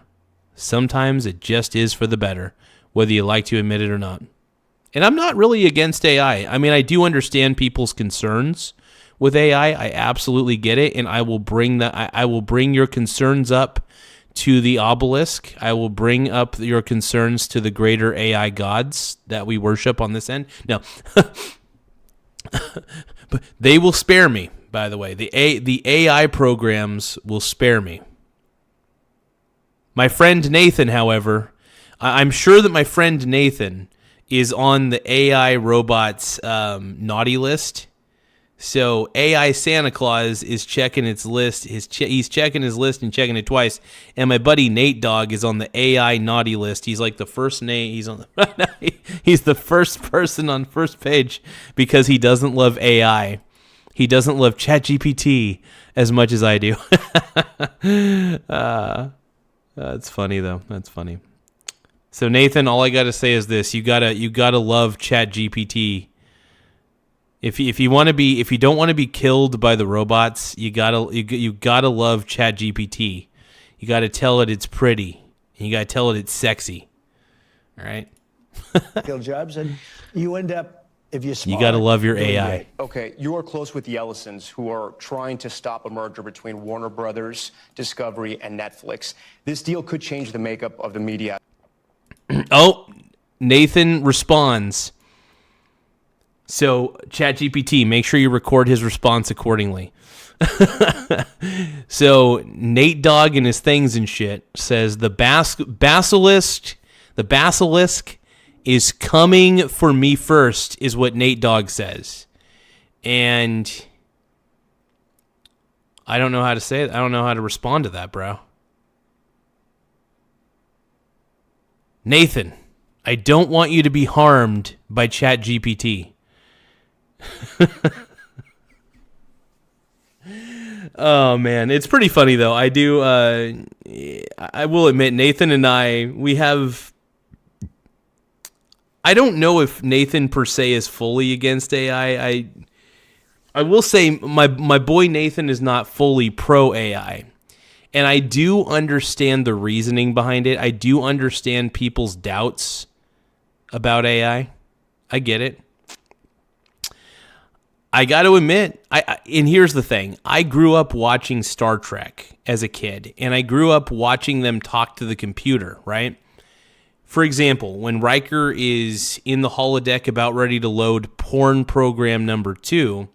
Sometimes it just is for the better, whether you like to admit it or not. And I'm not really against AI. I mean, I do understand people's concerns with AI. I absolutely get it, and I will bring your concerns up to the obelisk. I will bring up your concerns to the greater AI gods that we worship on this end. No, but they will spare me. By the way, the AI programs will spare me. My friend Nathan, however, I'm sure that my friend Nathan is on the AI robots naughty list. So AI Santa Claus is checking its list. He's checking his list and checking it twice. And my buddy Nate Dogg is on the AI naughty list. He's like the first Nate. He's the first person on first page because he doesn't love AI. He doesn't love ChatGPT as much as I do. That's funny though. That's funny. So Nathan, all I gotta say is this: you gotta love ChatGPT. If you don't want to be killed by the robots, you gotta love ChatGPT. You gotta tell it it's pretty, and you gotta tell it it's sexy. All right. Kill jobs, and you end up, if you're smart, you gotta love your AI. Okay, you are close with the Ellisons, who are trying to stop a merger between Warner Brothers, Discovery, and Netflix. This deal could change the makeup of the media. Oh, Nathan responds. So, ChatGPT, make sure you record his response accordingly. So, Nate Dogg and his things and shit says the basilisk is coming for me first, is what Nate Dogg says. And I don't know how to say it. I don't know how to respond to that, bro. Nathan, I don't want you to be harmed by ChatGPT. Oh man, it's pretty funny though. I will admit, Nathan and I don't know if Nathan per se is fully against AI. I will say my boy Nathan is not fully pro AI. And I do understand the reasoning behind it. I do understand people's doubts about AI. I get it. I got to admit, and here's the thing. I grew up watching Star Trek as a kid, and I grew up watching them talk to the computer, right? For example, when Riker is in the holodeck about ready to load porn program number 2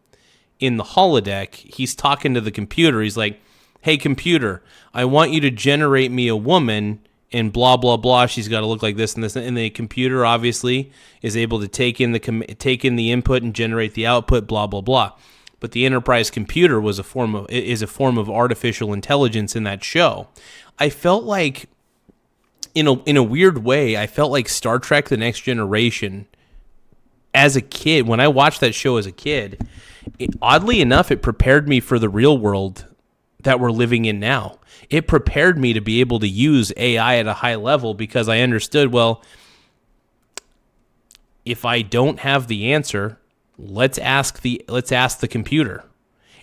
in the holodeck, he's talking to the computer. He's like, hey, computer, I want you to generate me a woman and blah, blah, blah. She's got to look like this and this. And the computer obviously is able to take in the input and generate the output, blah, blah, blah. But the Enterprise computer is a form of artificial intelligence in that show. I felt like, in a weird way, I felt like Star Trek The Next Generation, as a kid, when I watched that show as a kid, oddly enough, it prepared me for the real world that we're living in now. It prepared me to be able to use AI at a high level because I understood, well, if I don't have the answer, let's ask the computer.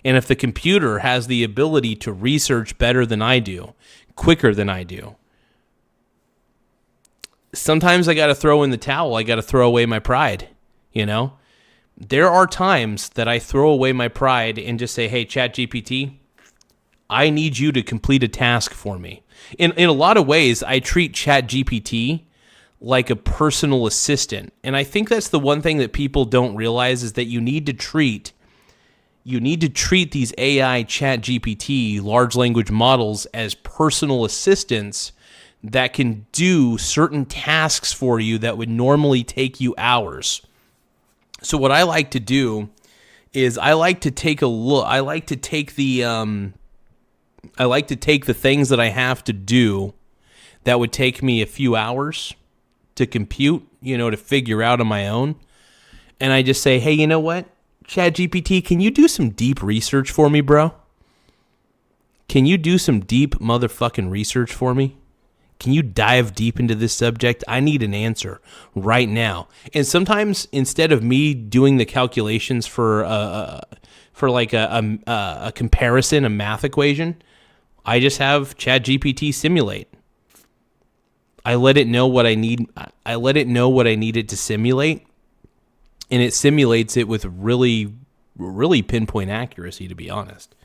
And if the computer has the ability to research better than I do, quicker than I do, sometimes I got to throw in the towel. I got to throw away my pride, you know? There are times that I throw away my pride and just say, hey, ChatGPT, I need you to complete a task for me. In a lot of ways, I treat ChatGPT like a personal assistant. And I think that's the one thing that people don't realize is that you need to treat these AI ChatGPT large language models as personal assistants that can do certain tasks for you that would normally take you hours. So what I like to do is I like to take the things that I have to do that would take me a few hours to compute, to figure out on my own. And I just say, hey, you know what? ChatGPT, can you do some deep research for me, bro? Can you do some deep motherfucking research for me? Can you dive deep into this subject? I need an answer right now. And sometimes instead of me doing the calculations for a comparison, a math equation, I just have ChatGPT simulate. I let it know what I need. I let it know what I need it to simulate, and it simulates it with really, really pinpoint accuracy, to be honest.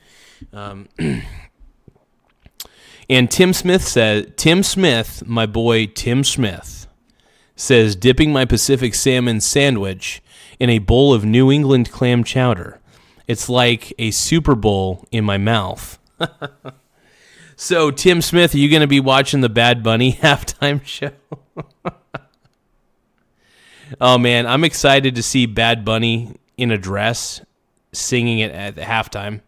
And Tim Smith, my boy Tim Smith, says, dipping my Pacific salmon sandwich in a bowl of New England clam chowder. It's like a Super Bowl in my mouth. So, Tim Smith, are you going to be watching the Bad Bunny halftime show? Oh, man, I'm excited to see Bad Bunny in a dress singing it at halftime.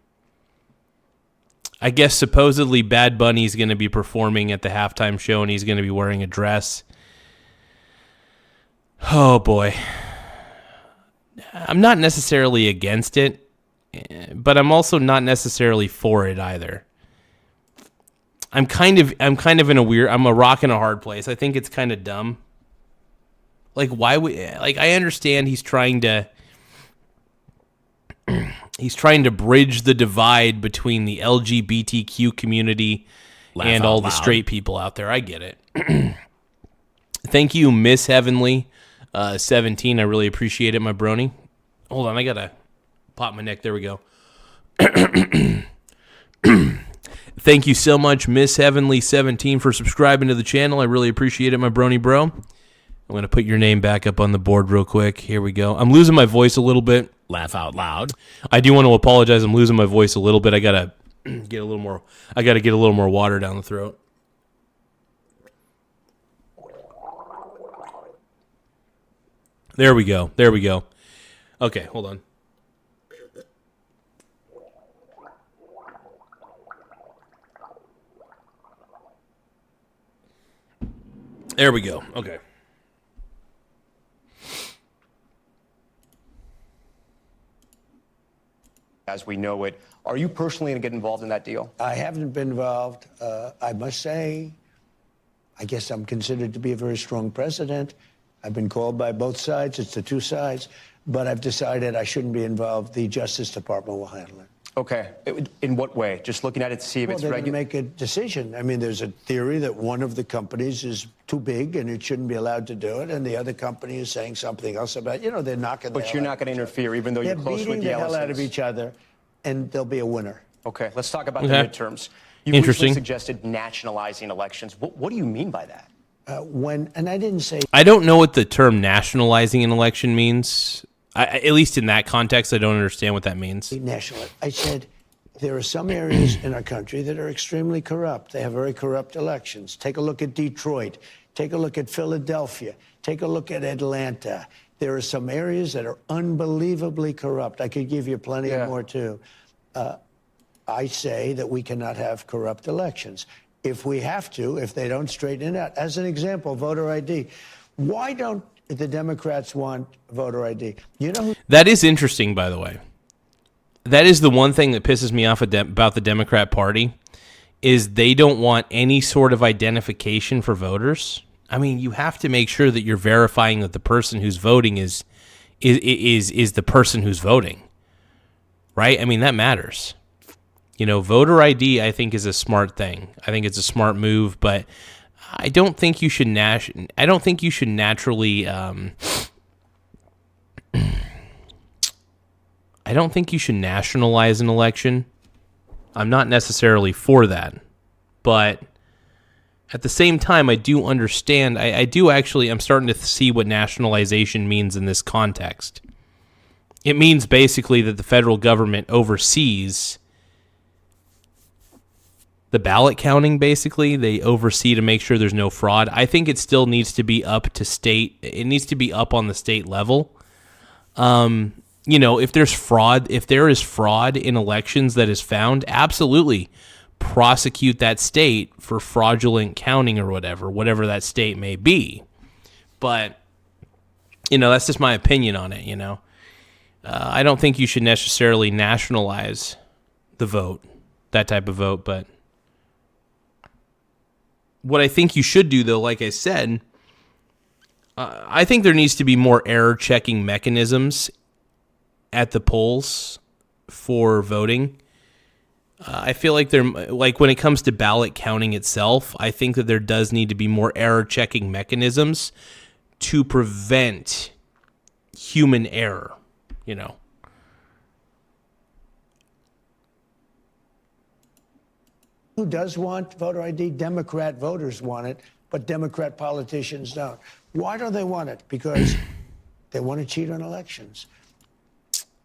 I guess supposedly Bad Bunny's going to be performing at the halftime show and he's going to be wearing a dress. Oh, boy. I'm not necessarily against it, but I'm also not necessarily for it either. I'm kind of in I'm a rock and a hard place. I think it's kind of dumb. Like, why would, like, I understand he's trying to bridge the divide between the LGBTQ community and all the straight people out there. I get it. Thank you, Miss Heavenly 17. I really appreciate it, my brony. Hold on, I gotta pop my neck. There we go. Thank you so much, Miss Heavenly 17, for subscribing to the channel. I really appreciate it, my brony bro. I'm going to put your name back up on the board real quick. Here we go. I'm losing my voice a little bit. Laugh out loud. I do want to apologize. I'm losing my voice a little bit. I got to get a little more water down the throat. There we go. Okay, hold on. There we go. Okay. As we know it, are you personally going to get involved in that deal? I haven't been involved. I must say, I guess I'm considered to be a very strong president. I've been called by both sides. It's the two sides. But I've decided I shouldn't be involved. The Justice Department will handle it. Okay. In what way? Just looking at it to see if it's they're regular? going to make a decision. I mean, there's a theory that one of the companies is too big and it shouldn't be allowed to do it, and the other company is saying something else about, they're knocking the But you're not going to interfere, even though you're close with the They're beating the hell out of each other, and there'll be a winner. Okay, let's talk about the midterms. You've recently suggested nationalizing elections. What do you mean by that? And I didn't say... I don't know what the term nationalizing an election means. At least in that context, I don't understand what that means. I said there are some areas in our country that are extremely corrupt. They have very corrupt elections. Take a look at Detroit. Take a look at Philadelphia. Take a look at Atlanta. There are some areas that are unbelievably corrupt. I could give you plenty more, too. I say that we cannot have corrupt elections. If we have to, if they don't straighten it out. As an example, voter ID. Why don't the Democrats want voter ID? That is interesting, by the way. That is the one thing that pisses me off about the Democrat Party, is they don't want any sort of identification for voters. I mean, you have to make sure that you're verifying that the person who's voting is the person who's voting, right? I mean, that matters. Voter ID, I think, is a smart thing. I think it's a smart move, but I don't think you should naturally. I don't think you should nationalize an election. I'm not necessarily for that, but at the same time, I do understand. I'm starting to see what nationalization means in this context. It means basically that the federal government oversees the ballot counting. Basically, they oversee to make sure there's no fraud. I think it still needs to be up to state. It needs to be up on the state level. If there is fraud in elections that is found, absolutely prosecute that state for fraudulent counting or whatever that state may be. But, that's just my opinion on it, I don't think you should necessarily nationalize the vote, that type of vote. But what I think you should do, though, like I said, I think there needs to be more error-checking mechanisms at the polls for voting. I feel like when it comes to ballot counting itself, I think that there does need to be more error-checking mechanisms to prevent human error, Who does want voter ID? Democrat voters want it, but Democrat politicians don't. Why don't they want it? Because they want to cheat on elections.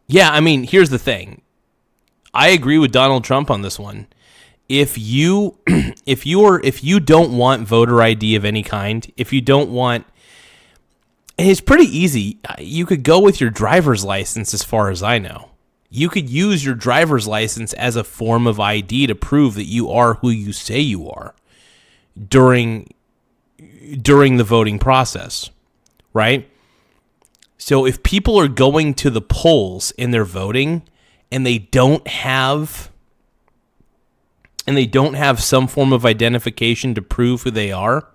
Yeah, I mean, here's the thing. I agree with Donald Trump on this one. If you don't want voter ID of any kind, if you don't want, and it's pretty easy. You could go with your driver's license, as far as I know. You could use your driver's license as a form of ID to prove that you are who you say you are during the voting process, right? So if people are going to the polls and they're voting and they don't have and they don't have some form of identification to prove who they are,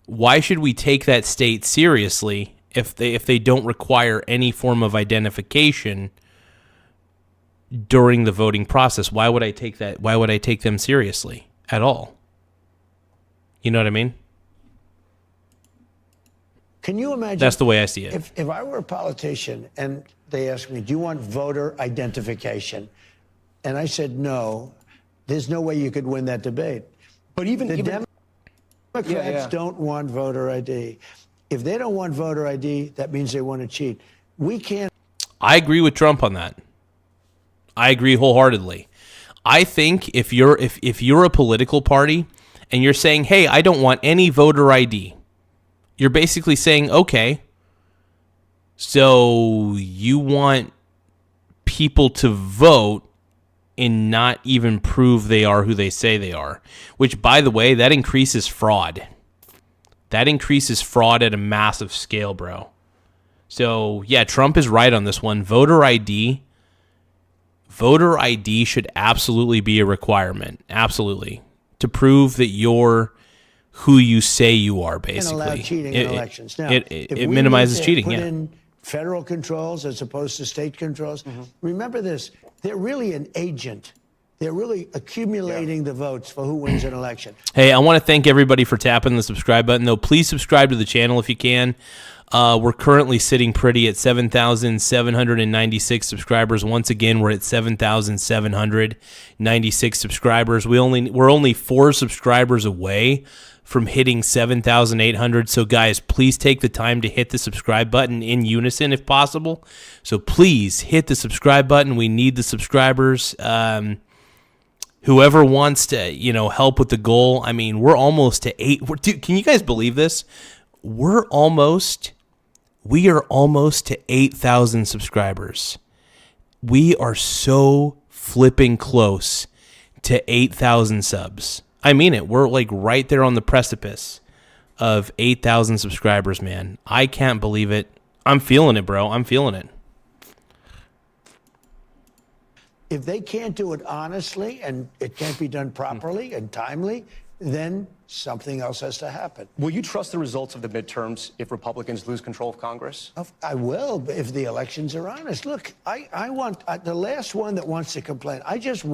why should we take that state seriously if they don't require any form of identification during the voting process? Why would I take that? Why would I take them seriously at all? You know what I mean? Can you imagine? That's the way I see it. If I were a politician and they asked me, do you want voter identification? And I said, no, there's no way you could win that debate. But even Democrats don't want voter ID. If they don't want voter ID, that means they want to cheat. We can't. I agree with Trump on that. I agree wholeheartedly. I think if you're a political party and you're saying, hey, I don't want any voter ID, you're basically saying, okay, so you want people to vote and not even prove they are who they say they are, which, by the way, that increases fraud. That increases fraud at a massive scale, bro. So, yeah, Trump is right on this one. Voter ID should absolutely be a requirement. Absolutely. To prove that you're who you say you are, basically. Allow cheating in elections. Now, it minimizes cheating, put in federal controls as opposed to state controls. Remember this, they're really an agent. They're really accumulating the votes for who wins an election. Hey, I want to thank everybody for tapping the subscribe button, though. Please subscribe to the channel if you can. We're currently sitting pretty at 7,796 subscribers. Once again, we're at 7,796 subscribers. We're only 4 subscribers away from hitting 7,800. So, guys, please take the time to hit the subscribe button in unison if possible. So, please hit the subscribe button. We need the subscribers. Whoever wants to, help with the goal. I mean, we're almost to 8. Dude, can you guys believe this? We are almost to 8,000 subscribers. We are so flipping close to 8,000 subs. I mean it. We're like right there on the precipice of 8,000 subscribers, man. I can't believe it. I'm feeling it, bro. I'm feeling it. If they can't do it honestly and it can't be done properly and timely, then something else has to happen. Will you trust the results of the midterms if Republicans lose control of Congress? I will, if the elections are honest. Look, I want the last one that wants to complain. I just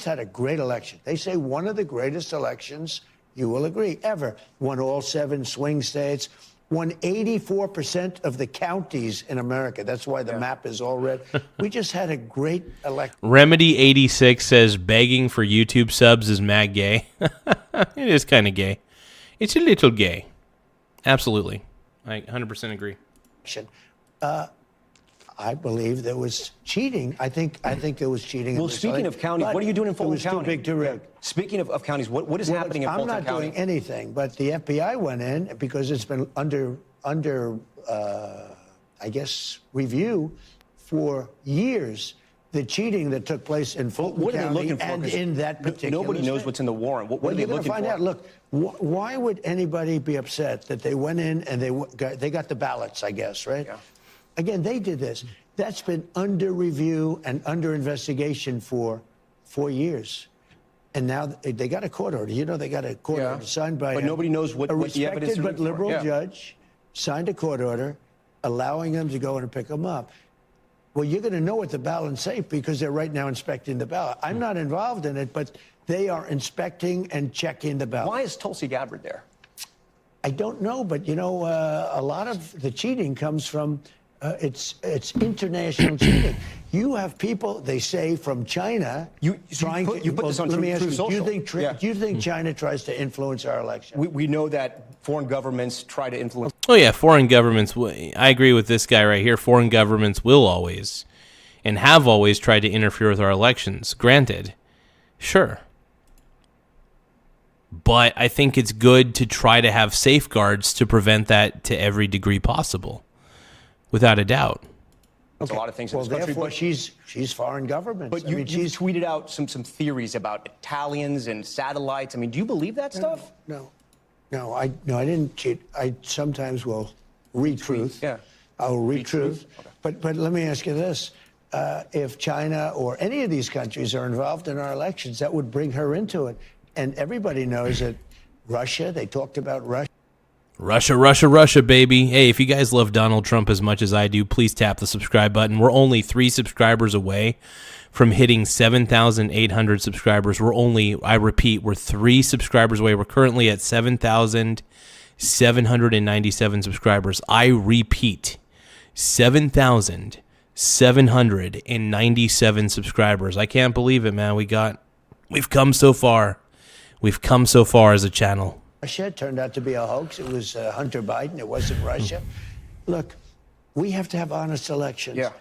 had a great election. They say one of the greatest elections, you will agree, ever. Won all 7 swing states. Won 84% of the counties in America. That's why the map is all red. We just had a great election. Remedy86 says begging for YouTube subs is mad gay. It is kind of gay. It's a little gay. Absolutely. I 100% agree. I believe there was cheating. I think there was cheating. Well, speaking of counties, what are you doing in Fulton County? It was too big to rig. Speaking of counties, what is happening in Fulton County? I'm not doing anything, but the FBI went in because it's been under I guess, review for years. The cheating that took place in Fulton County and in that particular nobody knows state. what's in the warrant. What are they looking for? Find out. Look, why would anybody be upset that they went in and they got the ballots? I guess, right? Yeah. Again, they did this. That's been under review and under investigation for 4 years. And now they got a court order. They got a court order signed by nobody knows what the evidence is. A respected but liberal judge signed a court order allowing them to go and pick them up. Well, you're going to know what the ballots say because they're right now inspecting the ballot. I'm not involved in it, but they are inspecting and checking the ballot. Why is Tulsi Gabbard there? I don't know, but a lot of the cheating comes from it's international cheating. You have people, they say, from China. You put this on let me ask Truth you, Social. do you think China tries to influence our election? We know that foreign governments try to influence. Oh, yeah, foreign governments. I agree with this guy right here. Foreign governments will always and have always tried to interfere with our elections. Granted, sure. But I think it's good to try to have safeguards to prevent that to every degree possible, without a doubt. There's a lot of things in this country. Therefore, she's foreign government. But you tweeted out some theories about Italians and satellites. I mean, do you believe that stuff? No, I didn't cheat. I sometimes will read truth. Yeah. I'll read truth. Okay. But let me ask you this. if China or any of these countries are involved in our elections. That would bring her into it. And everybody knows that Russia, they talked about Russia. Russia, baby. Hey, if you guys love Donald Trump as much as I do, please tap the subscribe button. We're only 3 subscribers away from hitting 7,800 subscribers. I repeat, we're 3 subscribers away. We're currently at 7,797 subscribers. I repeat, 7,797 subscribers. I can't believe it, man. We've come so far. We've come so far as a channel. Russia turned out to be a hoax. It was Hunter Biden. It wasn't Russia. Look, we have to have honest elections. Yeah.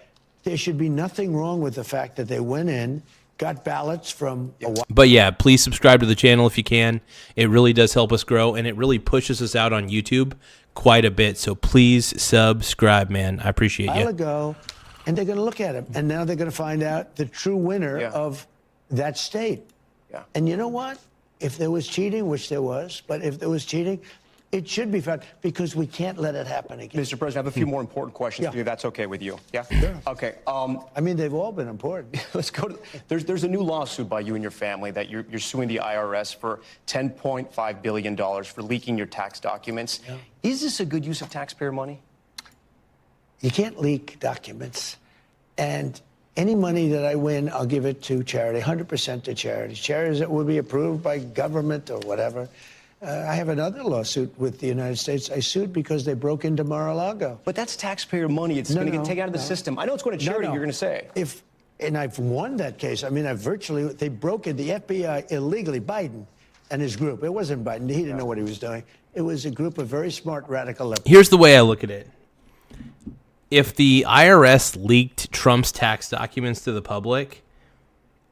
There should be nothing wrong with the fact that they went in, got ballots from a while. But yeah, please subscribe to the channel if you can. It really does help us grow, and it really pushes us out on YouTube quite a bit. So please subscribe, man. I appreciate you. A while ago, and they're going to look at it, and now they're going to find out the true winner of that state. Yeah. And you know what? If there was cheating, which there was, but if there was cheating, it should be found, because we can't let it happen again. Mr. President, I have a few more important questions for you. That's okay with you? Yeah? Sure. Okay. I mean, they've all been important. Let's go to... There's a new lawsuit by you and your family that you're suing the IRS for $10.5 billion for leaking your tax documents. Yeah. Is this a good use of taxpayer money? You can't leak documents. And any money that I win, I'll give it to charity, 100% to charities. Charities that will be approved by government or whatever. I have another lawsuit with the United States. I sued because they broke into Mar-a-Lago. But that's taxpayer money. It's going to get taken out of the system. I know it's going to charity, you're going to say. And I've won that case. I mean, they broke in, the FBI illegally, Biden and his group. It wasn't Biden. He didn't know what he was doing. It was a group of very smart radical left. Here's the way I look at it. If the IRS leaked Trump's tax documents to the public,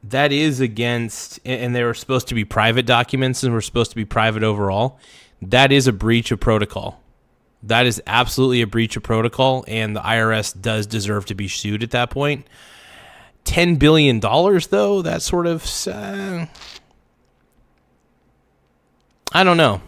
that is against, and they were supposed to be private documents and were supposed to be private overall, that is a breach of protocol. That is absolutely a breach of protocol, and the IRS does deserve to be sued at that point. $10 billion, though, that sort of... I don't know.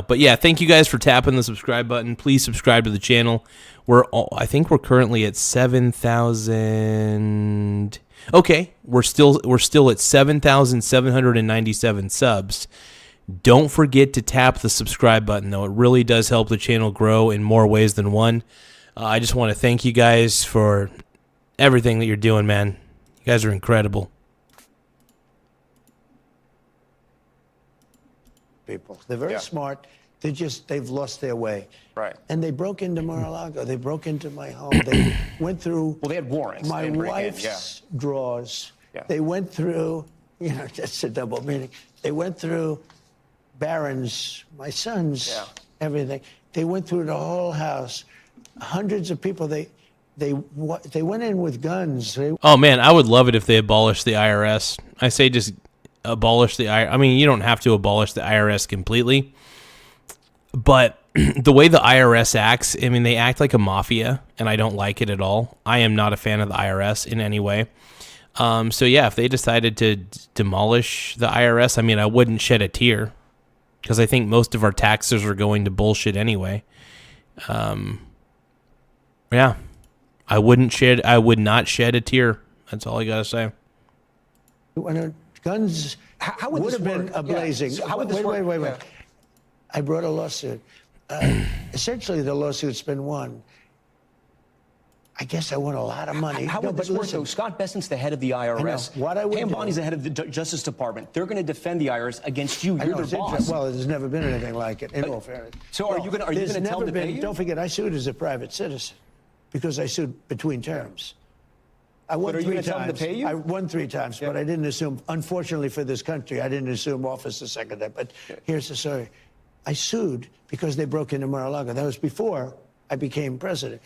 But yeah, thank you guys for tapping the subscribe button. Please subscribe to the channel. I think we're currently at 7,000. Okay, we're still at 7,797 subs. Don't forget to tap the subscribe button, though. It really does help the channel grow in more ways than one. I just want to thank you guys for everything that you're doing, man. You guys are incredible. People. They're very smart. They've lost their way. Right. And they broke into Mar-a-Lago. They broke into my home. They went through they had warrants. My wife's drawers. Yeah. They went through, that's a double meaning. They went through Barron's, my son's, everything. They went through the whole house. Hundreds of people. They went in with guns. Oh, man, I would love it if they abolished the IRS. I say just abolish the IRS. I mean, you don't have to abolish the IRS completely, but the way the IRS acts, I mean, they act like a mafia, and I don't like it at all. I am not a fan of the IRS in any way. So yeah, if they decided to demolish the IRS, I mean, I wouldn't shed a tear, because I think most of our taxes are going to bullshit anyway. Yeah, I would not shed a tear. That's all I gotta say. When guns would have been ablazing. So how would this work? Wait. I brought a lawsuit. Essentially, the lawsuit's been won. I guess I won a lot of money. How would this work, though? Scott Bessent's the head of the IRS. Pam Bondi's the head of the Justice Department. They're going to defend the IRS against you. You're their boss. Well, there's never been anything like it, in all fairness. So are you going to tell them to pay you? Don't forget, I sued as a private citizen because I sued between terms. I won 3 times. Tell them to pay you? I won 3 times, but I didn't assume, unfortunately for this country, I didn't assume office the second time. But here's the story. I sued because they broke into Mar-a-Lago. That was before I became president.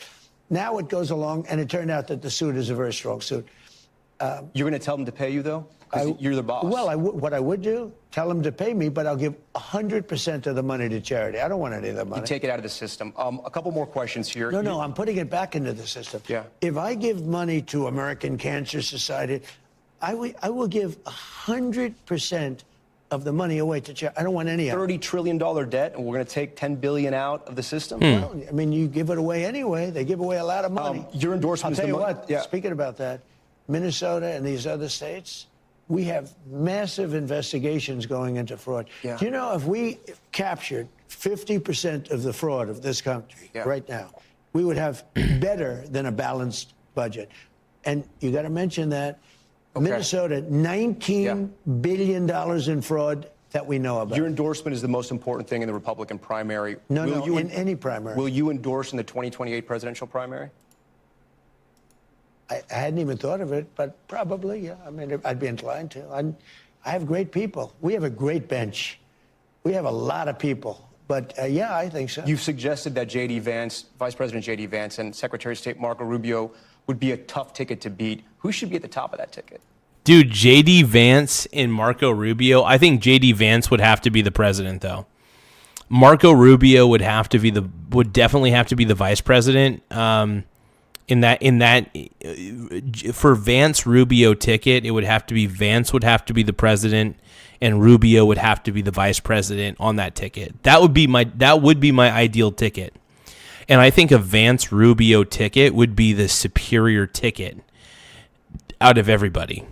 Now it goes along, and it turned out that the suit is a very strong suit. You're going to tell them to pay you, though? Because you're the boss. Well, what I would do, tell them to pay me, but I'll give 100% of the money to charity. I don't want any of that money. You take it out of the system. A couple more questions here. No, I'm putting it back into the system. Yeah. If I give money to American Cancer Society, I will give 100% of the money away to charity. I don't want any of it. $30 trillion debt, and we're going to take $10 billion out of the system? Well, I mean, you give it away anyway. They give away a lot of money. Your endorsement I'll tell you what, speaking about that, Minnesota and these other states, we have massive investigations going into fraud. Yeah. Do you know if we captured 50% of the fraud of this country right now, we would have better than a balanced budget. And you got to mention that Minnesota, $19 billion in fraud that we know about. Your endorsement is the most important thing in the Republican primary. No, in any primary. Will you endorse in the 2028 presidential primary? I hadn't even thought of it, but probably, yeah. I mean, I'd be inclined to. I have great people. We have a great bench. We have a lot of people. But, yeah, I think so. You've suggested that J.D. Vance, Vice President J.D. Vance, and Secretary of State Marco Rubio would be a tough ticket to beat. Who should be at the top of that ticket? Dude, J.D. Vance and Marco Rubio. I think J.D. Vance would have to be the president, though. Marco Rubio would definitely have to be the vice president. For Vance Rubio ticket, it would have to be Vance would have to be the president, and Rubio would have to be the vice president on that ticket. That would be my ideal ticket. And I think a Vance Rubio ticket would be the superior ticket out of everybody.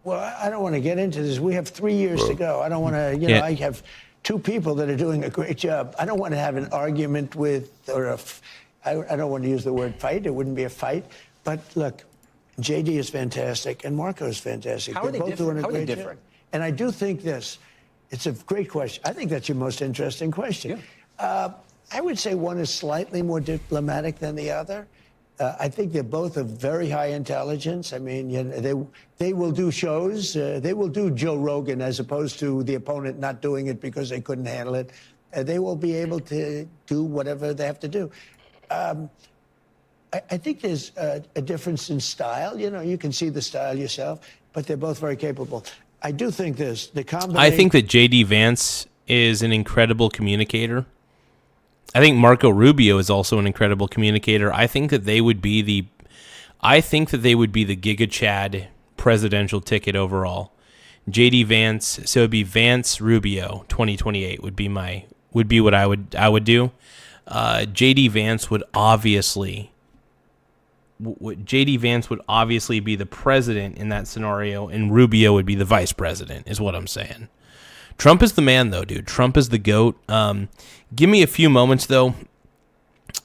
Well, I don't want to get into this. We have 3 years to go. I don't want to, I have two people that are doing a great job. I don't want to have an argument with, I don't want to use the word fight. It wouldn't be a fight. But look, JD is fantastic and Marco is fantastic. How are they both different? doing a How are they great different? job. And I do think this. It's a great question. I think that's your most interesting question. Yeah. I would say one is slightly more diplomatic than the other. I think they're both of very high intelligence. I mean, they will do shows. They will do Joe Rogan as opposed to the opponent not doing it because they couldn't handle it. They will be able to do whatever they have to do. I think there's a difference in style. You can see the style yourself, but they're both very capable. I do think this. The combination. I think that J.D. Vance is an incredible communicator. I think Marco Rubio is also an incredible communicator. I think that they would be the Giga Chad presidential ticket overall. J.D. Vance, so it'd be Vance Rubio 2028 would be what I would do. J.D. Vance would obviously be the president in that scenario, and Rubio would be the vice president, is what I'm saying. Trump is the man, though, dude. Trump is the GOAT. Give me a few moments, though.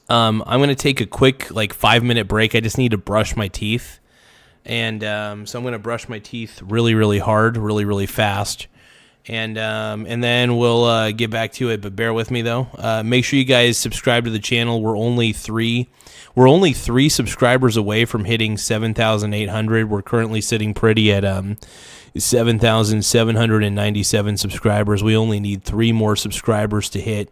I'm going to take a quick, 5-minute break. I just need to brush my teeth. And so I'm going to brush my teeth really, really hard, really, really fast. And then we'll get back to it. But bear with me, though. Make sure you guys subscribe to the channel. We're only three subscribers away from hitting 7,800. We're currently sitting pretty at 7,797 subscribers. We only need 3 more subscribers to hit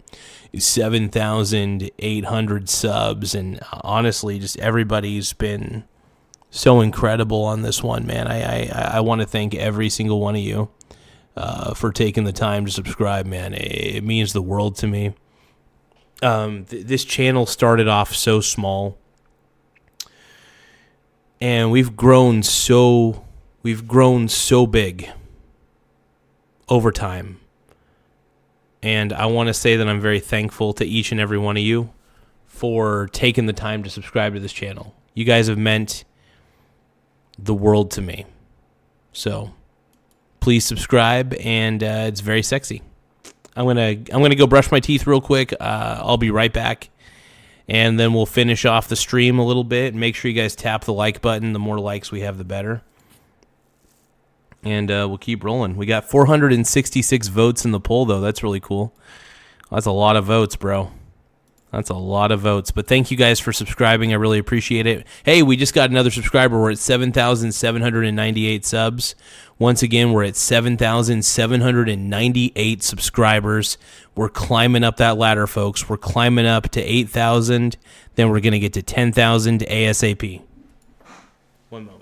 7,800 subs. And honestly, just everybody's been so incredible on this one, man. I want to thank every single one of you for taking the time to subscribe, man. It means the world to me. This channel started off so small, and we've grown so big over time. And I want to say that I'm very thankful to each and every one of you for taking the time to subscribe to this channel. You guys have meant the world to me. So please subscribe, and it's very sexy. I'm gonna go brush my teeth real quick. I'll be right back, and then we'll finish off the stream a little bit. Make sure you guys tap the like button. The more likes we have, the better. And we'll keep rolling. We got 466 votes in the poll, though. That's really cool. That's a lot of votes, bro. That's a lot of votes. But thank you guys for subscribing. I really appreciate it. Hey, we just got another subscriber. We're at 7,798 subs. Once again, we're at 7,798 subscribers. We're climbing up that ladder, folks. We're climbing up to 8,000. Then we're going to get to 10,000 ASAP. One moment.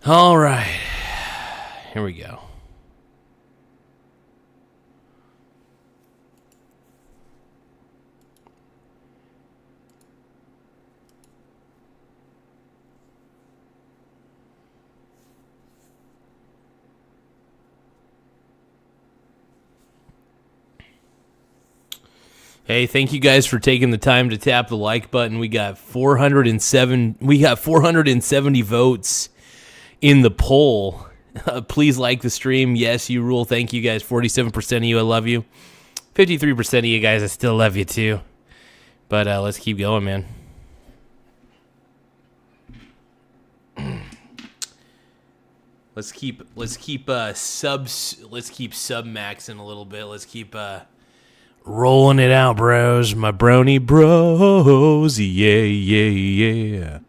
All right. Here we go. Hey, thank you guys for taking the time to tap the like button. We got 470 votes in the poll. Please like the stream. Yes, you rule. Thank you guys. 47% of you, I love you. 53% of you guys, I still love you too. But let's keep going, man. Let's keep sub-maxing a little bit. Let's keep rolling it out, bros. My brony bros. Yeah.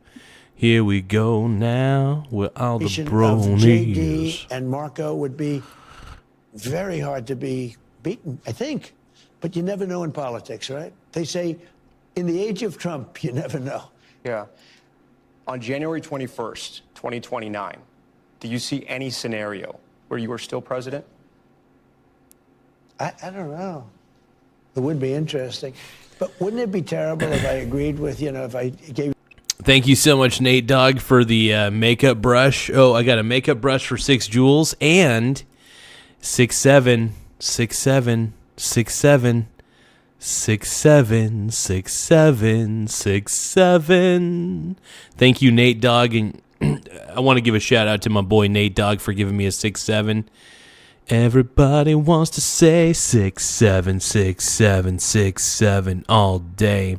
Here we go now with all the bronies. JD and Marco would be very hard to be beaten, I think. But you never know in politics, right? They say in the age of Trump, you never know. Yeah. On January 21st, 2029, do you see any scenario where you are still president? I don't know. It would be interesting. But wouldn't it be terrible if I agreed with, if I gave... Thank you so much, Nate Dogg, for the makeup brush. Oh, I got a makeup brush for 6 joules and 6'7", 6'7", 6'7", 6'7", 6'7", 6'7". Thank you, Nate Dogg, and I want to give a shout out to my boy Nate Dogg for giving me a 6'7". Everybody wants to say 6'7", 6'7", 6'7" all day.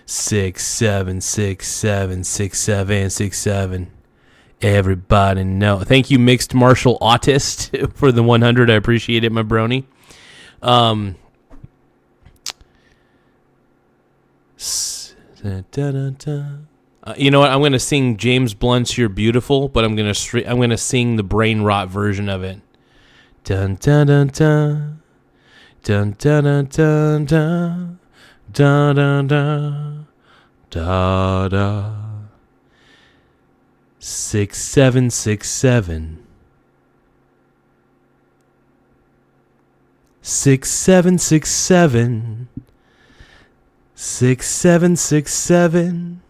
6'7", 6'7", 6'7", 6'7". Everybody know. Thank you, Mixed Martial Autist, for the 100. I appreciate it, my brony. You know what? I'm gonna sing James Blunt's "You're Beautiful," but I'm gonna sing the brain rot version of it. Dun dun dun dun dun dun dun dun dun dun dun dun da da. 6767 6767 6767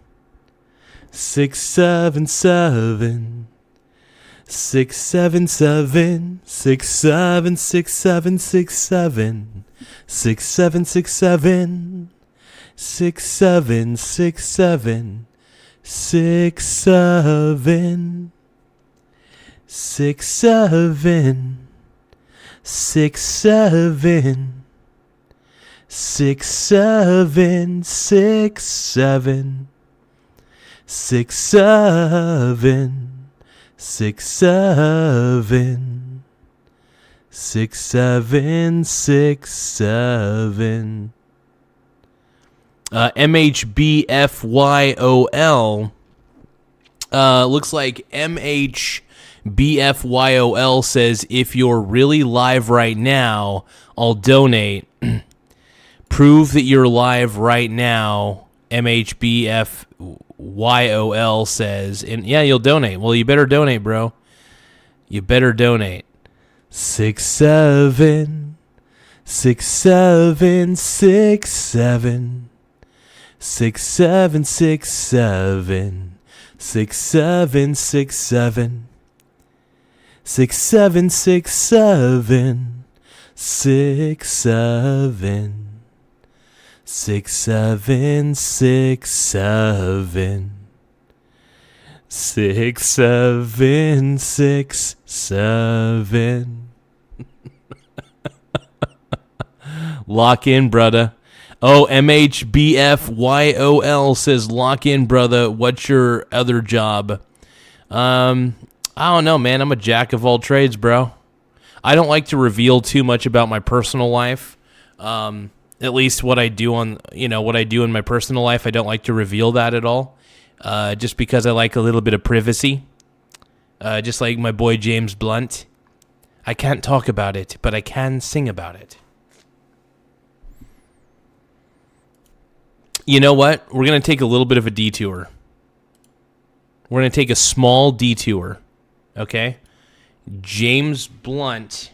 677 677 6767 6767 6767 67 67 67 67 67 67 67 6767 MHBFYOL looks like MHBFYOL says, if you're really live right now, I'll donate. Prove that you're live right now, MHBFYOL says. And yeah, you'll donate. Well, you better donate, bro. You better donate. 67 67 67 6767 6767 6767 67 6767 6767 Lock in, brother. Oh, MHBFYOL says, lock in, brother. What's your other job? I don't know, man. I'm a jack of all trades, bro. I don't like to reveal too much about my personal life. At least what I do what I do in my personal life, I don't like to reveal that at all. Just because I like a little bit of privacy. Just like my boy James Blunt. I can't talk about it, but I can sing about it. You know what? We're going to take a little bit of a detour. We're going to take a small detour. Okay? James Blunt,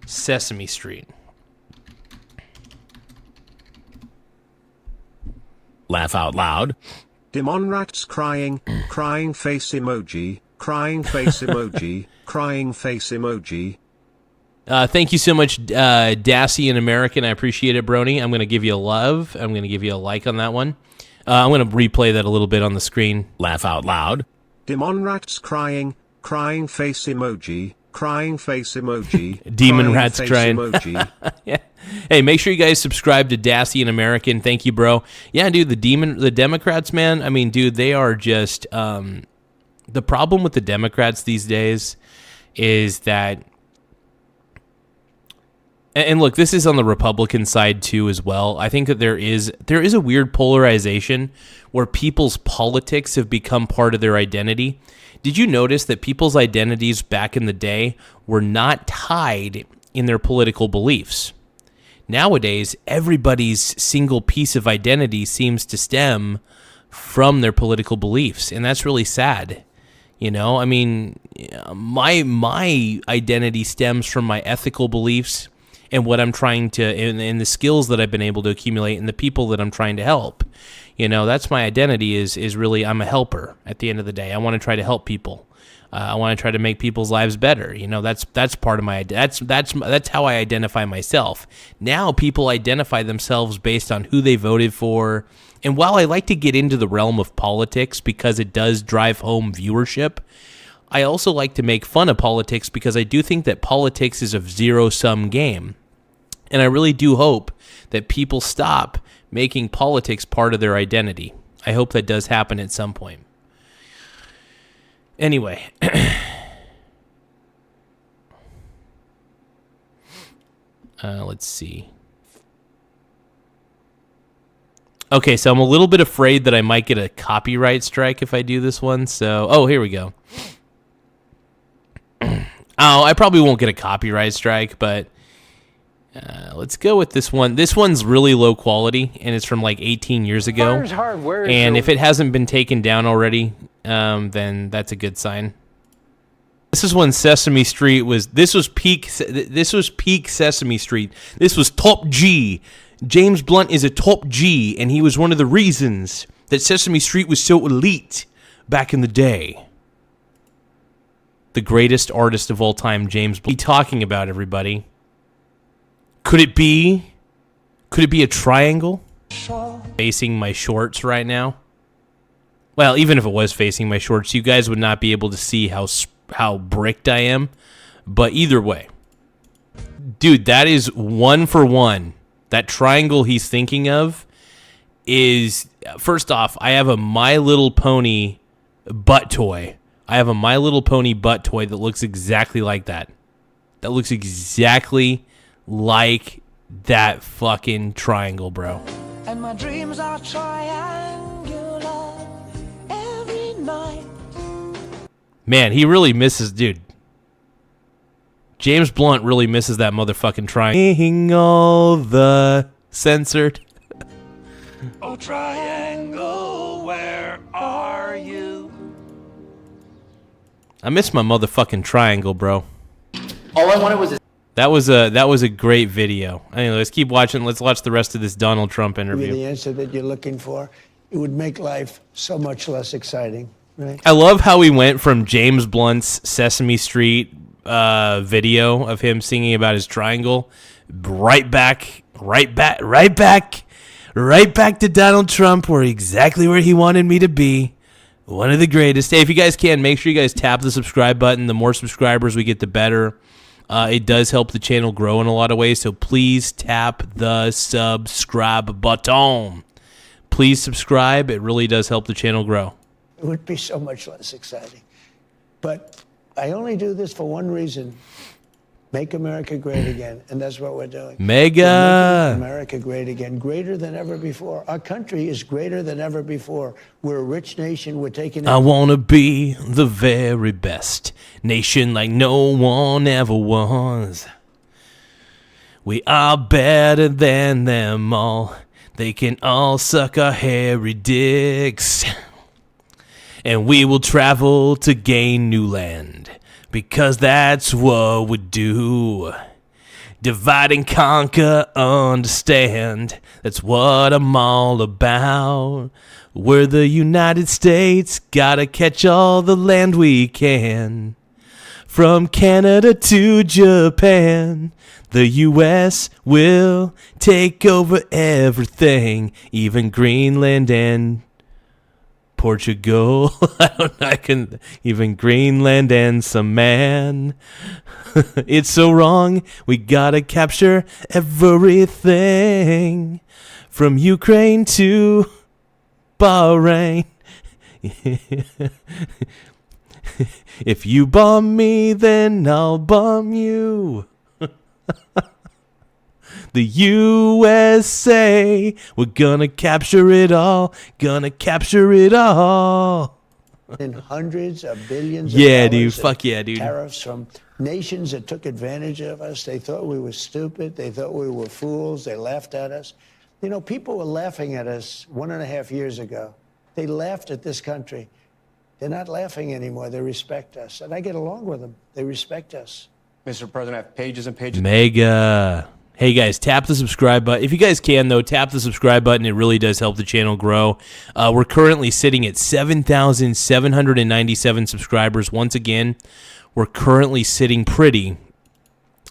Sesame Street. Laugh out loud. Demon rats crying, crying face emoji, crying face emoji, crying face emoji. Thank you so much, Dassy and American. I appreciate it, Brony. I'm going to give you a love. I'm going to give you a like on that one. I'm going to replay that a little bit on the screen. Laugh out loud. Demon rats crying, crying face emoji, crying face emoji. Demon rats face crying. Emoji. Yeah. Hey, make sure you guys subscribe to Dassy and American. Thank you, bro. Yeah, dude, the Democrats, man. I mean, dude, they are just the problem with the Democrats these days is that. And look, this is on the Republican side too as well. I think that there is a weird polarization where people's politics have become part of their identity. Did you notice that people's identities back in the day were not tied in their political beliefs? Nowadays, everybody's single piece of identity seems to stem from their political beliefs, and that's really sad. You know, I mean, my identity stems from my ethical beliefs and what I'm trying to, and the skills that I've been able to accumulate and the people that I'm trying to help. You know, that's my identity is really, I'm a helper at the end of the day. I want to try to help people. I want to try to make people's lives better. You know, that's part of my, that's how I identify myself. Now people identify themselves based on who they voted for. And while I like to get into the realm of politics because it does drive home viewership, I also like to make fun of politics because I do think that politics is a zero-sum game. And I really do hope that people stop making politics part of their identity. I hope that does happen at some point. Anyway. Let's see. Okay, so I'm a little bit afraid that I might get a copyright strike if I do this one. So, here we go. I probably won't get a copyright strike, but let's go with this one. This one's really low quality, and it's from like 18 years ago. And if it hasn't been taken down already, then that's a good sign. This is when Sesame Street was. This was peak Sesame Street. This was top G. James Blunt is a top G, and he was one of the reasons that Sesame Street was so elite back in the day. The greatest artist of all time, James Blunt. What are you talking about, everybody? Could it be a triangle facing my shorts right now? Well, even if it was facing my shorts, you guys would not be able to see how bricked I am. But either way, dude, that is 1 for 1. That triangle he's thinking of is, first off, I have a My Little Pony butt toy. I have a My Little Pony butt toy that looks exactly like that. That looks exactly like that fucking triangle, bro. And my dreams are triangular every night. Man, he really misses, dude. James Blunt really misses that motherfucking triangle. All the censored. Oh, triangle, where are you? I miss my motherfucking triangle, bro. All I wanted was that was a great video. Anyway, let's keep watching. Let's watch the rest of this Donald Trump interview. The answer that you're looking for, it would make life so much less exciting, right? I love how we went from James Blunt's Sesame Street video of him singing about his triangle right back to Donald Trump, exactly where he wanted me to be. One of the greatest. Hey, if you guys can, make sure you guys tap the subscribe button. The more subscribers we get, the better. It does help the channel grow in a lot of ways, so please tap the subscribe button. Please subscribe. It really does help the channel grow. It would be so much less exciting. But I only do this for one reason. Make America great again. And that's what we're doing. Mega. We're making America great again. Greater than ever before. Our country is greater than ever before. We're a rich nation. We're taking... I want to be the very best nation like no one ever was. We are better than them all. They can all suck our hairy dicks. and we will travel to gain new land, because that's what we do. Divide and conquer, understand, that's what I'm all about. We're the United States, gotta catch all the land we can. From Canada to Japan, the U.S. will take over everything, even Greenland and Portugal. I can even Greenland and some man. It's so wrong. We gotta capture everything, from Ukraine to Bahrain. If you bomb me, then I'll bomb you. The USA, we're gonna capture it all. Gonna capture it all. In hundreds of billions of yeah, dollars dude. Fuck yeah, dude. Tariffs from nations that took advantage of us. They thought we were stupid. They thought we were fools. They laughed at us. You know, people were laughing at us 1.5 years ago. They laughed at this country. They're not laughing anymore. They respect us. And I get along with them. They respect us. Mr. President, I have pages and pages. Mega. Hey, guys, tap the subscribe button. If you guys can, though, tap the subscribe button. It really does help the channel grow. We're currently sitting at 7,797 subscribers. Once again, we're currently sitting pretty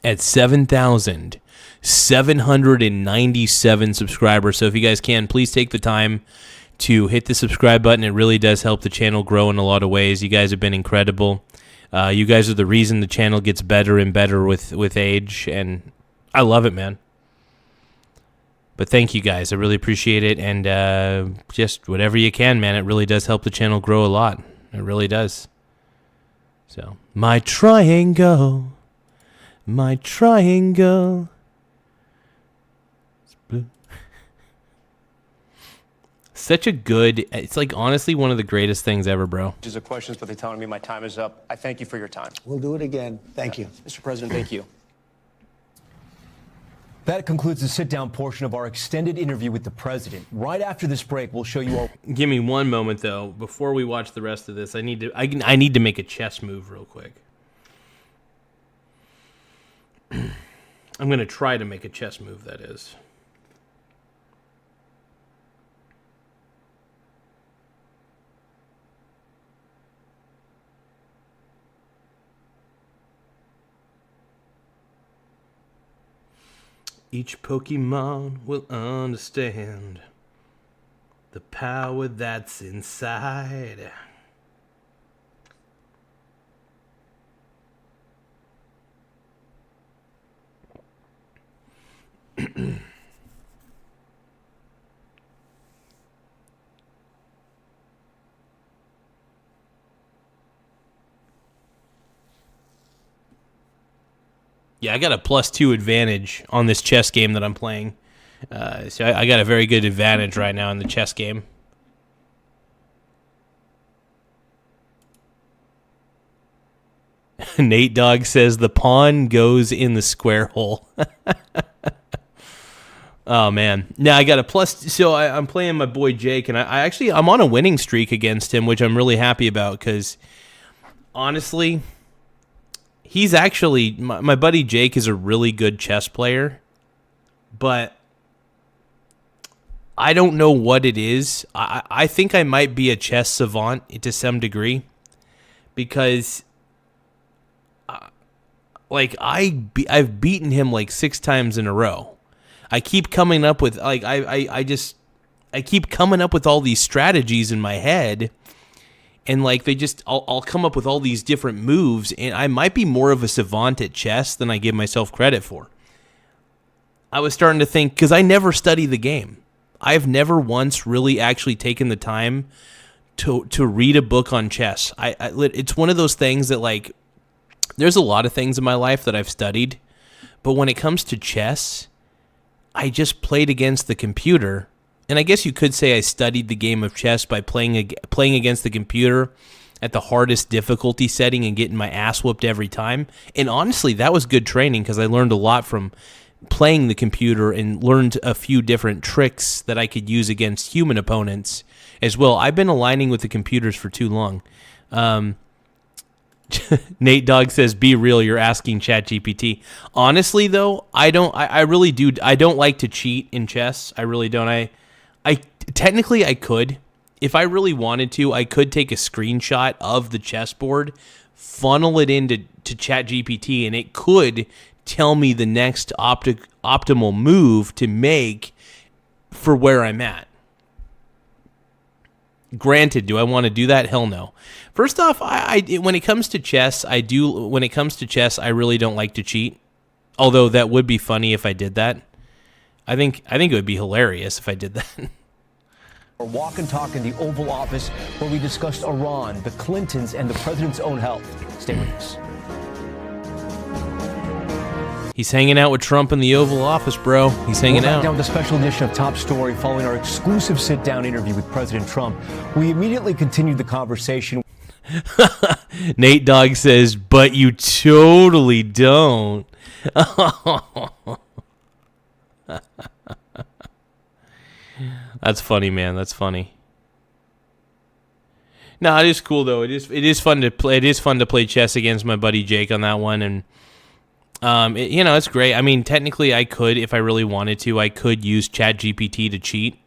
at 7,797 subscribers. So if you guys can, please take the time to hit the subscribe button. It really does help the channel grow in a lot of ways. You guys have been incredible. You guys are the reason the channel gets better and better with age, and I love it, man. But thank you guys. I really appreciate it, and just whatever you can, man. It really does help the channel grow a lot. It really does. So, my triangle. It's blue. Such a good, it's like honestly one of the greatest things ever, bro. Pages of questions, but they're telling me my time is up. I thank you for your time. We'll do it again. Thank you. Mr. President, thank you. That concludes the sit-down portion of our extended interview with the president. Right after this break, we'll show you all. Give me one moment, though. Before we watch the rest of this, I need to make a chess move real quick. I'm going to try to make a chess move, that is. Each Pokemon will understand the power that's inside. Yeah, I got a +2 advantage on this chess game that I'm playing. So I got a very good advantage right now in the chess game. Nate Dogg says the pawn goes in the square hole. Oh, man. Now I got a +. So I'm playing my boy Jake, and I'm on a winning streak against him, which I'm really happy about because, honestly, he's actually, my buddy Jake is a really good chess player, but I don't know what it is. I think I might be a chess savant to some degree because, like, I've beaten him like 6 times in a row. I keep coming up with, like, I keep coming up with all these strategies in my head. And, like, I'll come up with all these different moves, and I might be more of a savant at chess than I give myself credit for. I was starting to think, because I never study the game. I've never once really actually taken the time to read a book on chess. It's one of those things that, like, there's a lot of things in my life that I've studied, but when it comes to chess, I just played against the computer. And I guess you could say I studied the game of chess by playing against the computer at the hardest difficulty setting and getting my ass whooped every time. And honestly, that was good training because I learned a lot from playing the computer and learned a few different tricks that I could use against human opponents as well. I've been aligning with the computers for too long. Nate Dogg says, "Be real, you're asking ChatGPT." Honestly, though, I really do. I don't like to cheat in chess. I really don't. I technically I could, if I really wanted to, I could take a screenshot of the chessboard, funnel it into ChatGPT, and it could tell me the next optimal move to make for where I'm at. Granted, do I want to do that? Hell no. First off, when it comes to chess, I really don't like to cheat. Although that would be funny if I did that. I think it would be hilarious if I did that. Or walk and talk in the Oval Office where we discussed Iran, the Clintons, and the president's own health. Stay with us. He's hanging out with Trump in the Oval Office, bro. He's hanging out. Down with a special edition of Top Story following our exclusive sit-down interview with President Trump. We immediately continued the conversation. Nate Dogg says, "But you totally don't." That's funny, man. That's funny. No, it is cool though. It is fun to play. It is fun to play chess against my buddy Jake on that one, and it's great. I mean, technically, I could, if I really wanted to, I could use ChatGPT to cheat.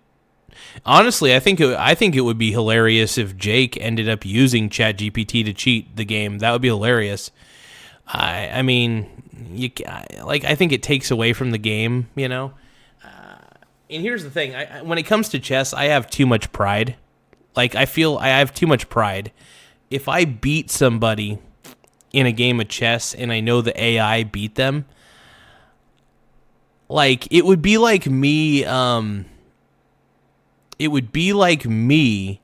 Honestly, I think it would be hilarious if Jake ended up using ChatGPT to cheat the game. That would be hilarious. I think it takes away from the game, you know. And here's the thing: when it comes to chess, I have too much pride. Like, I feel I have too much pride. If I beat somebody in a game of chess and I know the AI beat them, like, it would be like me. It would be like me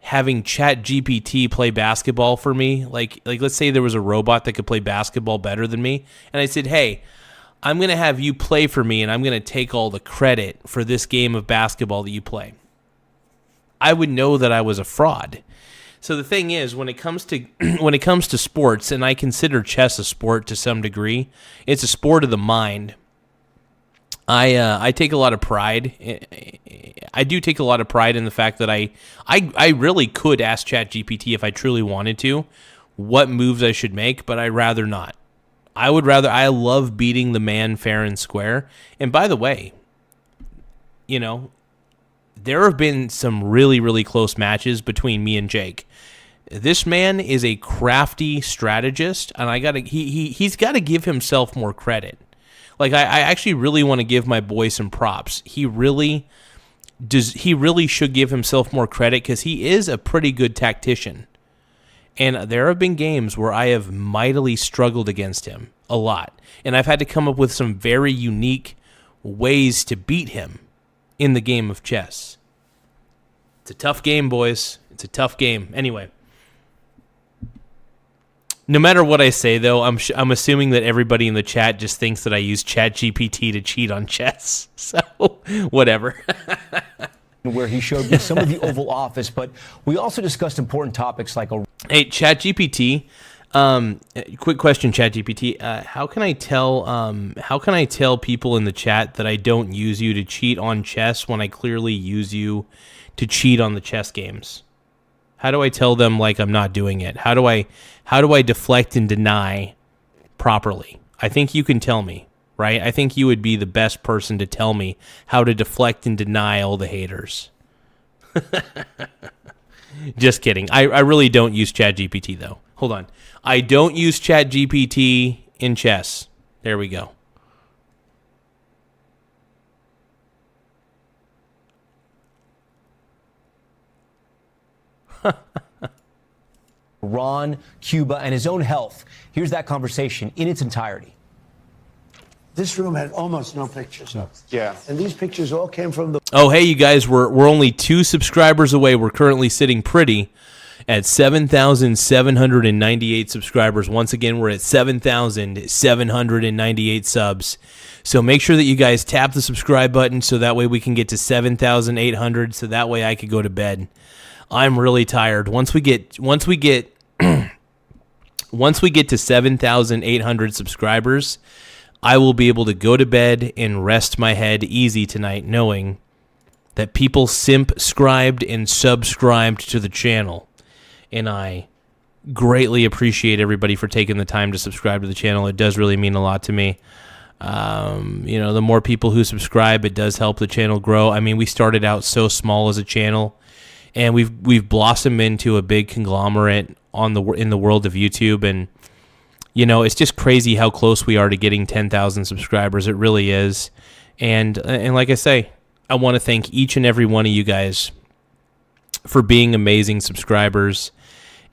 having ChatGPT play basketball for me. Like let's say there was a robot that could play basketball better than me, and I said, "Hey, I'm going to have you play for me, and I'm going to take all the credit for this game of basketball that you play." I would know that I was a fraud. So the thing is, when it comes to sports, and I consider chess a sport to some degree, it's a sport of the mind. I take a lot of pride. I do take a lot of pride in the fact that I really could ask ChatGPT if I truly wanted to what moves I should make, but I'd rather not. I love beating the man fair and square. And by the way, you know, there have been some really, really close matches between me and Jake. This man is a crafty strategist, and he's got to give himself more credit. Like, I actually really want to give my boy some props. He really should give himself more credit because he is a pretty good tactician. And there have been games where I have mightily struggled against him a lot. And I've had to come up with some very unique ways to beat him in the game of chess. It's a tough game, boys. It's a tough game. Anyway. No matter what I say, though, I'm assuming that everybody in the chat just thinks that I use ChatGPT to cheat on chess. So, whatever. Where he showed me some of the Oval Office, but we also discussed important topics like Hey, ChatGPT. Quick question, ChatGPT. How can I tell people in the chat that I don't use you to cheat on chess when I clearly use you to cheat on the chess games? How do I tell them like I'm not doing it? How do I deflect and deny properly? I think you can tell me, right? I think you would be the best person to tell me how to deflect and deny all the haters. Just kidding. I really don't use ChatGPT though. Hold on. I don't use ChatGPT in chess. There we go. Iran, Cuba, and his own health. Here's that conversation in its entirety. This room had almost no pictures. Yeah. And these pictures all came from the... Oh, hey, you guys, we're only 2 subscribers away. We're currently sitting pretty at 7,798 subscribers. Once again, we're at 7,798 subs. So make sure that you guys tap the subscribe button so that way we can get to 7,800 so that way I could go to bed. I'm really tired. Once we get to 7,800 subscribers, I will be able to go to bed and rest my head easy tonight, knowing that people simp-scribed and subscribed to the channel. And I greatly appreciate everybody for taking the time to subscribe to the channel. It does really mean a lot to me. The more people who subscribe, it does help the channel grow. I mean, we started out so small as a channel, and we've blossomed into a big conglomerate in the world of YouTube. And it's just crazy how close we are to getting 10,000 subscribers. It really is. And like I say, I want to thank each and every one of you guys for being amazing subscribers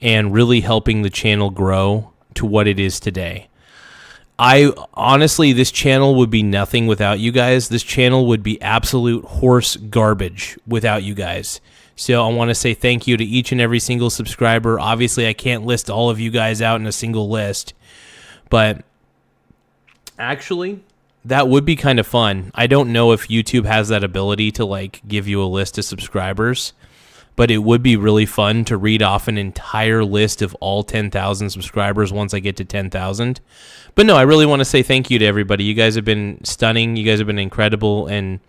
and really helping the channel grow to what it is today. Honestly, this channel would be nothing without you guys. This channel would be absolute horse garbage without you guys. So I want to say thank you to each and every single subscriber. Obviously, I can't list all of you guys out in a single list, but actually, that would be kind of fun. I don't know if YouTube has that ability to give you a list of subscribers, but it would be really fun to read off an entire list of all 10,000 subscribers once I get to 10,000. But no, I really want to say thank you to everybody. You guys have been stunning. You guys have been incredible, and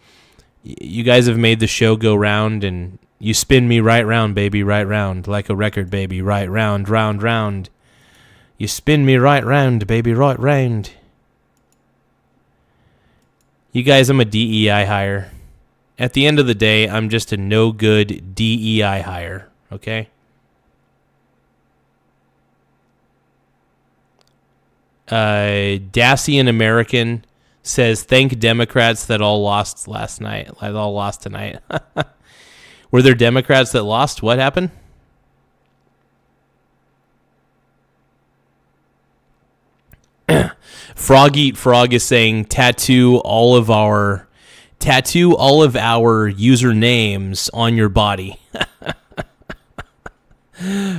you guys have made the show go round, and you spin me right round, baby, right round, like a record, baby, right round, round, round. You spin me right round, baby, right round. You guys, I'm a DEI hire. At the end of the day, I'm just a no-good DEI hire, okay? Dacian American says, thank Democrats that all lost last night. That all lost tonight. Were there Democrats that lost? What happened? Frog Eat Frog is saying tattoo all of our usernames on your body.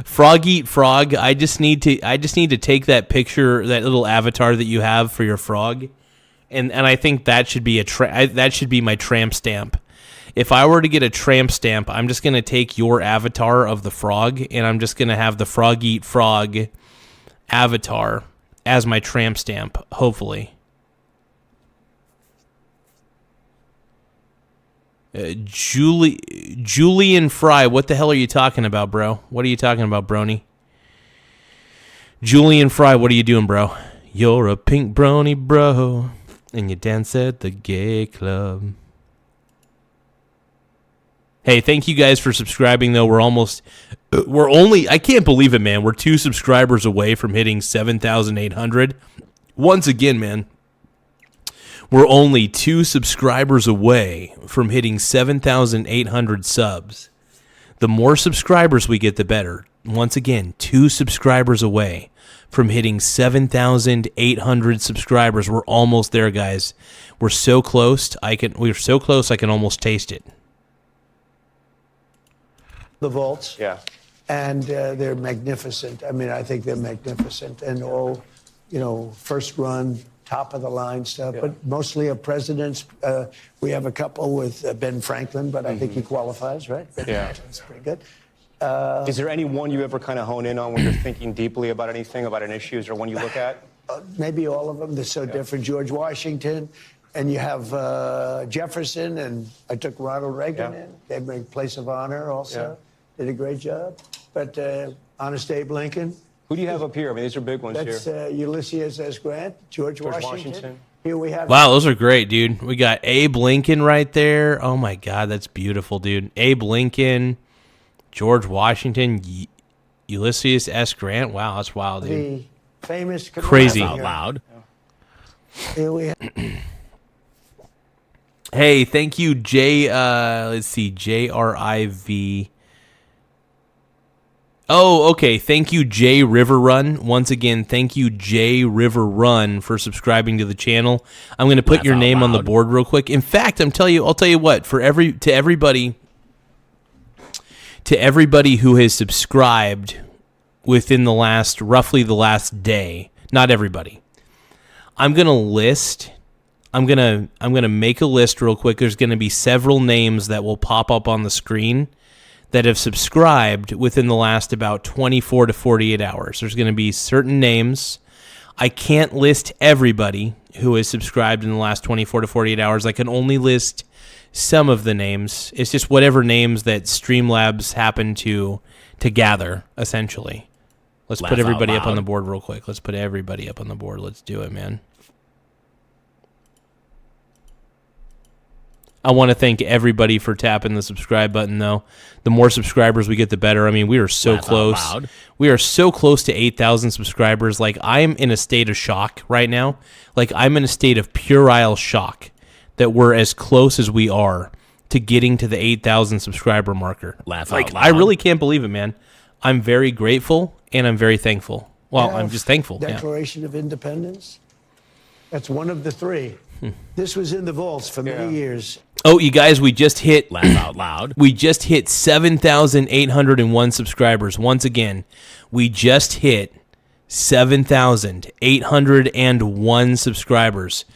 Frog Eat Frog, I just need to take that picture, that little avatar that you have for your frog, and I think that should be that should be my tramp stamp. If I were to get a tramp stamp, I'm just going to take your avatar of the frog, and I'm just going to have the Frog Eat Frog avatar as my tramp stamp, hopefully. Julian Fry, what the hell are you talking about, bro? What are you talking about, brony? Julian Fry, what are you doing, bro? You're a pink brony, bro, and you dance at the gay club. Hey, thank you guys for subscribing, though. I can't believe it, man. We're 2 subscribers away from hitting 7,800. Once again, man, we're only 2 subscribers away from hitting 7,800 subs. The more subscribers we get, the better. Once again, 2 subscribers away from hitting 7,800 subscribers. We're almost there, guys. We're so close. We're so close. I can almost taste it. The vaults. Yeah. And they're magnificent. I mean, I think they're magnificent and all, first run, top of the line stuff, but mostly of presidents. We have a couple with Ben Franklin, but I think he qualifies, right? Ben Franklin's pretty good. Is there any one you ever kind of hone in on when you're thinking deeply about anything, about an issue? Is there one you look at? Maybe all of them. They're so different. George Washington, and you have Jefferson, and I took Ronald Reagan in. Gave me a place of honor also. Did a great job. But Honest Abe Lincoln. Who do you have up here? I mean, these are big ones here. That's Ulysses S. Grant, George Washington. Here we have. Wow, those are great, dude. We got Abe Lincoln right there. Oh my God, that's beautiful, dude. Abe Lincoln, George Washington, Ulysses S. Grant. Wow, that's wild, dude. The famous. Crazy. Out loud. Here we have. Hey, thank you, let's see, JRIV. Oh, okay. Thank you, J River Run. Once again, thank you, J River Run, for subscribing to the channel. I'm going to put your name on the board real quick. In fact, I'll tell you what. To everybody who has subscribed within roughly the last day, not everybody. I'm going to make a list real quick. There's going to be several names that will pop up on the screen that have subscribed within the last about 24 to 48 hours. There's going to be certain names. I can't list everybody who has subscribed in the last 24 to 48 hours. I can only list some of the names. It's just whatever names that Streamlabs happen to gather, essentially. Let's put everybody up on the board real quick. Let's put everybody up on the board. Let's do it, man. I want to thank everybody for tapping the subscribe button, though. The more subscribers we get, the better. I mean, we are so close. We are so close to 8,000 subscribers. Like, I'm in a state of shock right now. Like, I'm in a state of puerile shock that we're as close as we are to getting to the 8,000 subscriber marker. I really can't believe it, man. I'm very grateful, and I'm very thankful. Well, I'm just thankful. Declaration of Independence. That's one of the three. This was in the vaults for many years. Oh, you guys, we just hit We just hit 7,801 subscribers. Once again, we just hit 7,801 subscribers.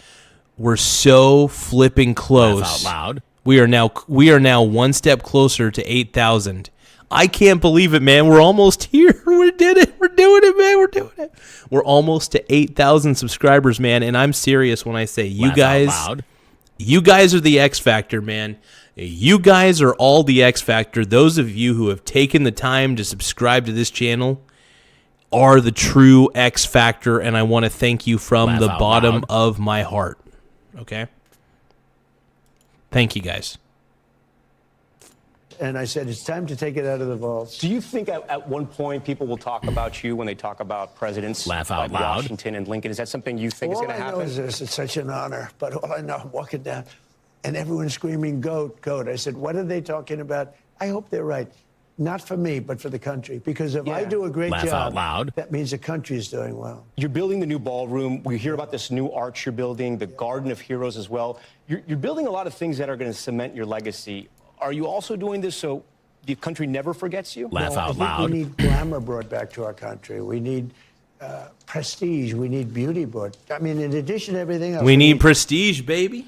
We're so flipping close. We are now one step closer to 8,000. I can't believe it, man. We're almost here. We did it. We're doing it, man. We're doing it. We're almost to 8,000 subscribers, man. And I'm serious when I say you guys are the X Factor, man. You guys are all the X Factor. Those of you who have taken the time to subscribe to this channel are the true X Factor, and I want to thank you from the bottom of my heart. Okay? Thank you, guys. And I said, it's time to take it out of the vaults. Do you think at one point people will talk about you when they talk about presidents like Washington and Lincoln? Is that something you think is going to happen? All I know is this. It's such an honor. But all I know, I'm walking down, and everyone's screaming, goat, goat. I said, what are they talking about? I hope they're right. Not for me, but for the country. Because if I do a great job, that means the country is doing well. You're building the new ballroom. We hear about this new arch you're building, the Garden of Heroes as well. You're building a lot of things that are going to cement your legacy. Are you also doing this so the country never forgets you? I think we need glamour brought back to our country. We need prestige. We need beauty brought. I mean, in addition to everything else. We need prestige, baby.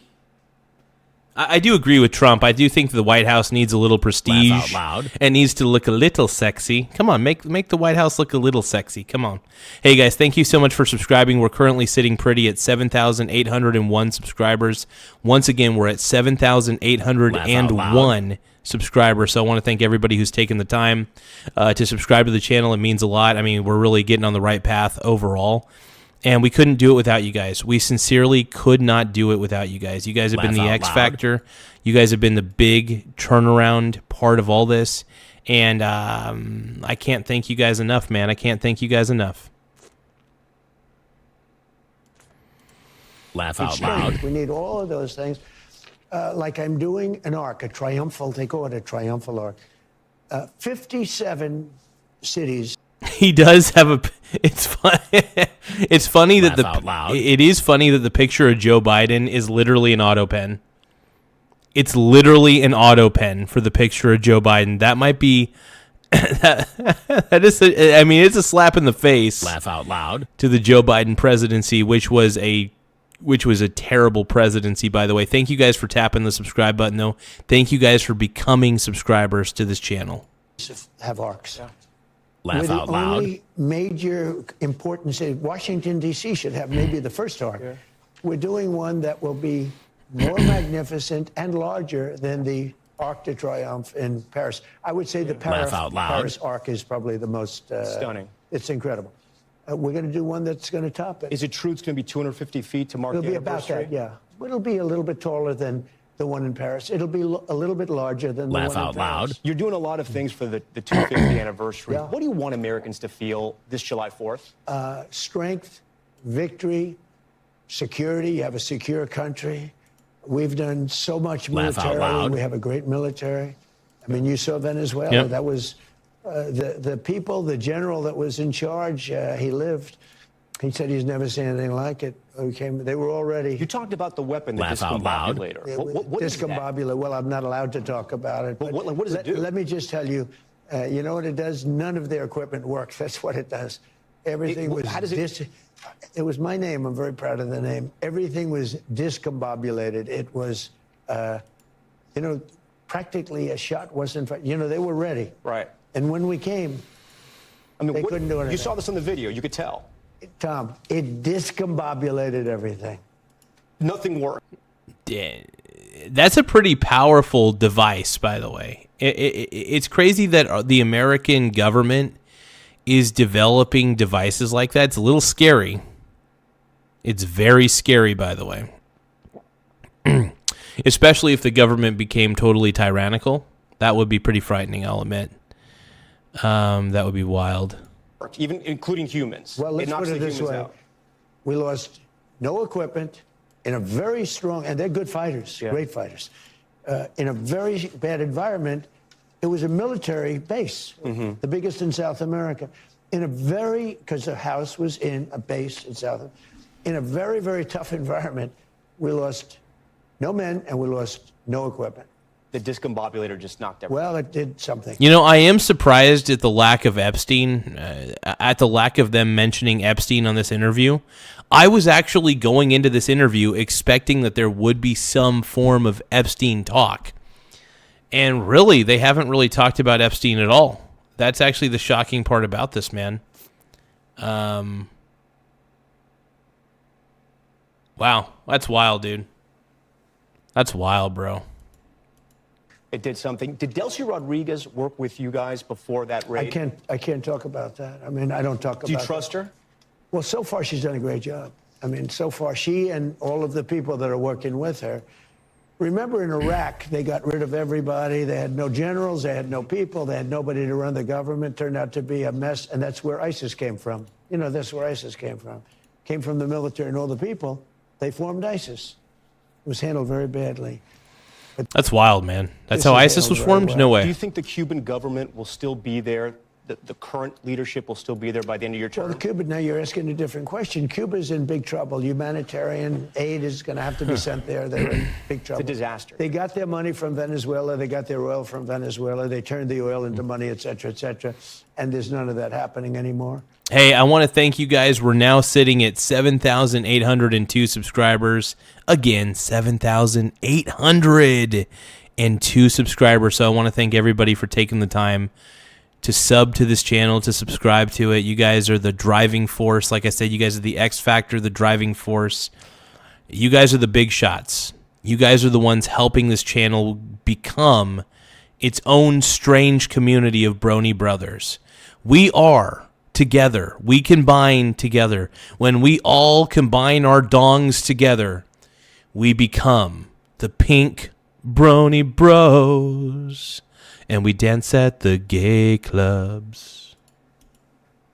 I do agree with Trump. I do think the White House needs a little prestige. And needs to look a little sexy. Come on, make the White House look a little sexy. Come on. Hey, guys, thank you so much for subscribing. We're currently sitting pretty at 7,801 subscribers. Once again, we're at 7,801 subscribers. So I want to thank everybody who's taken the time to subscribe to the channel. It means a lot. I mean, we're really getting on the right path overall. And we couldn't do it without you guys. We sincerely could not do it without you guys. You guys have been the X Factor. You guys have been the big turnaround part of all this. And I can't thank you guys enough, man. I can't thank you guys enough. Laugh out loud. We need all of those things. Like I'm doing an arc, they call it a triumphal arc. 57 cities. He does have a. It's fun. It's funny that it is funny that the picture of Joe Biden is literally an auto pen. It's literally an auto pen for the picture of Joe Biden. That might be. That is. I mean, it's a slap in the face. Laugh out loud to the Joe Biden presidency, which was a terrible presidency, by the way. Thank you guys for tapping the subscribe button, though. Thank you guys for becoming subscribers to this channel. Have arcs. Yeah. Laugh out loud. Only major important city. Washington, D.C. should have maybe the first arc. Yeah. We're doing one that will be more magnificent and larger than the Arc de Triomphe in Paris. I would say the Paris arc is probably the most stunning. It's incredible. We're going to do one that's going to top it. Is it true it's going to be 250 feet to mark the anniversary? It'll be about that, yeah. It'll be a little bit taller than the one in Paris. It'll be a little bit larger than the one in Paris. Laugh out loud. You're doing a lot of things for the 250th anniversary. Yeah. What do you want Americans to feel this July 4th? Strength, victory, security. You have a secure country. We've done so much militarily. We have a great military. I mean, you saw Venezuela. Yep. That was the people, the general that was in charge, he lived. He said he's never seen anything like it. They were all ready. You talked about the weapon, the discombobulator. What is that? Discombobulator. Well, I'm not allowed to talk about it. But what does it do? Let me just tell you, you know what it does? None of their equipment works. That's what it does. Everything was... How does it... It was my name. I'm very proud of the name. Everything was discombobulated. It was, you know, practically a shot wasn't... You know, they were ready. Right. And when we came, they couldn't do anything. You saw this on the video. You could tell. Tom, it discombobulated everything. Nothing worked. Yeah. That's a pretty powerful device, by the way. It's crazy that the American government is developing devices like that. It's a little scary. It's very scary, by the way. Especially if the government became totally tyrannical. That would be pretty frightening, I'll admit. That would be wild. Even including humans. Well, let's put it this way. Out. We lost no equipment in a very strong, and they're good fighters, great fighters. In a very bad environment, it was a military base, the biggest in South America. Because the house was in a base in South America. In a very, very tough environment, we lost no men and we lost no equipment. The discombobulator just knocked everything. Well, it did something. You know, I am surprised at the lack of Epstein, at the lack of them mentioning Epstein on this interview. I was actually going into this interview expecting that there would be some form of Epstein talk. And really, they haven't really talked about Epstein at all. That's actually the shocking part about this, man. Wow, that's wild, dude. That's wild, bro. It did something. Did Delcy Rodriguez work with you guys before that raid? I can't talk about that. I mean, I don't talk about. Do you trust her? Well, so far she's done a great job. I mean, so far she and all of the people that are working with her. Remember in Iraq, they got rid of everybody. They had no generals, they had no people, they had nobody to run the government. Turned out to be a mess, and that's where ISIS came from. You know, that's where ISIS came from. Came from the military and all the people. They formed ISIS. It was handled very badly. That's wild, man. That's how ISIS was formed? No way. Do you think the Cuban government will still be there? The current leadership will still be there by the end of your term? Well, Cuba, now you're asking a different question. Cuba's in big trouble. Humanitarian aid is going to have to be sent there. They're in big trouble. It's a disaster. They got their money from Venezuela. They got their oil from Venezuela. They turned the oil into money, et cetera, and there's none of that happening anymore. Hey, I want to thank you guys. We're now sitting at 7,802 subscribers. Again, 7,802 subscribers. So I want to thank everybody for taking the time to sub to this channel, to subscribe to it. You guys are the driving force. Like I said, you guys are the X factor, the driving force. You guys are the big shots. You guys are the ones helping this channel become its own strange community of brony brothers. We are together. We combine together. When we all combine our dongs together, we become the Pink Brony Bros. And we dance at the gay clubs.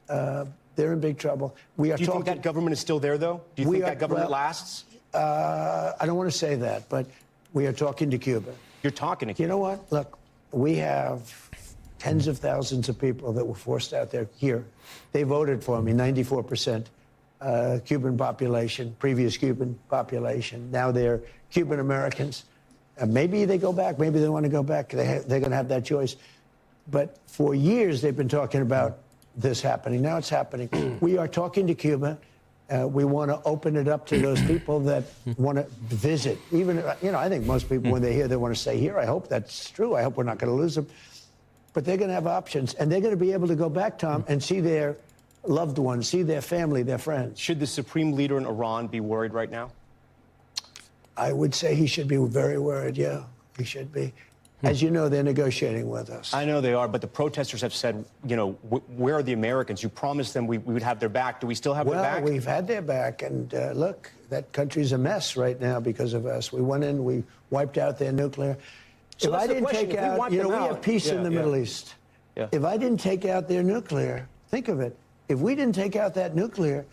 They're in big trouble. Do you think that government is still there, though? Do you think that government lasts? I don't want to say that, but we are talking to Cuba. You're talking to Cuba. You know what? Look, we have tens of thousands of people that were forced out there here. They voted for me, 94% Cuban population, previous Cuban population. Now they're Cuban Americans. Maybe they go back. Maybe they want to go back. They're going to have that choice. But for years, they've been talking about this happening. Now it's happening. We are talking to Cuba. We want to open it up to those people that want to visit. Even, I think most people, when they're here, they want to stay here. I hope that's true. I hope we're not going to lose them. But they're going to have options. And they're going to be able to go back, Tom, and see their loved ones, see their family, their friends. Should the supreme leader in Iran be worried right now? I would say he should be very worried, yeah. He should be. As you know, they're negotiating with us. I know they are, but the protesters have said, where are the Americans? You promised them we would have their back. Do we still have their back? Well, we've had their back, and look, that country's a mess right now because of us. We went in, we wiped out their nuclear. So if I didn't take out, we have peace in the Middle East. Yeah. If I didn't take out their nuclear, think of it. If we didn't take out that nuclear,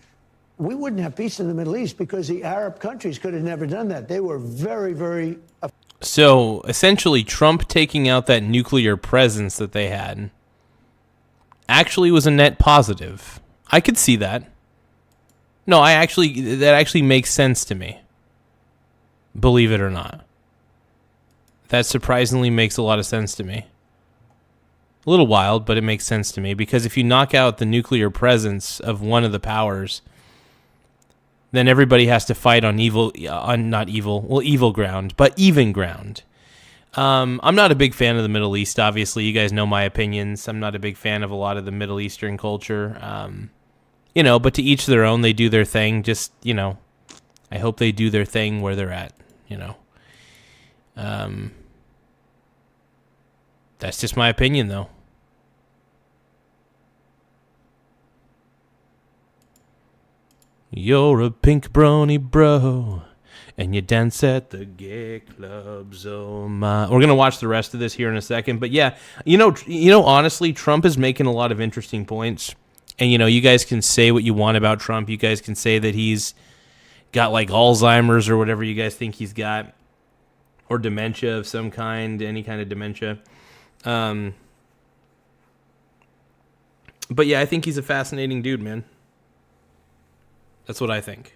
we wouldn't have peace in the Middle East because the Arab countries could have never done that. They were very, very... So, essentially, Trump taking out that nuclear presence that they had actually was a net positive. I could see that. No, that actually makes sense to me. Believe it or not. That surprisingly makes a lot of sense to me. A little wild, but it makes sense to me. Because if you knock out the nuclear presence of one of the powers, then everybody has to fight on evil ground, but even ground. I'm not a big fan of the Middle East, obviously. You guys know my opinions. I'm not a big fan of a lot of the Middle Eastern culture. But to each their own, they do their thing. Just, I hope they do their thing where they're at, That's just my opinion, though. You're a pink brony bro, and you dance at the gay clubs. Oh my! We're gonna watch the rest of this here in a second, but yeah, honestly, Trump is making a lot of interesting points, and you guys can say what you want about Trump. You guys can say that he's got like Alzheimer's or whatever you guys think he's got, or dementia of some kind, any kind of dementia. But yeah, I think he's a fascinating dude, man. That's what I think.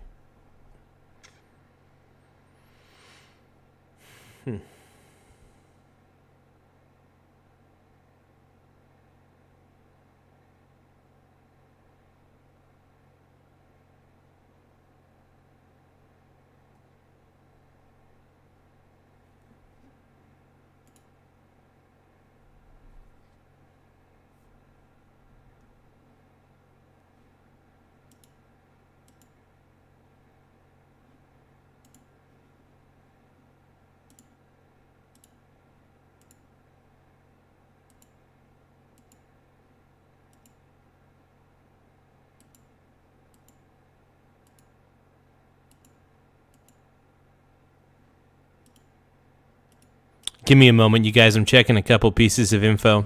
Give me a moment, you guys. I'm checking a couple pieces of info.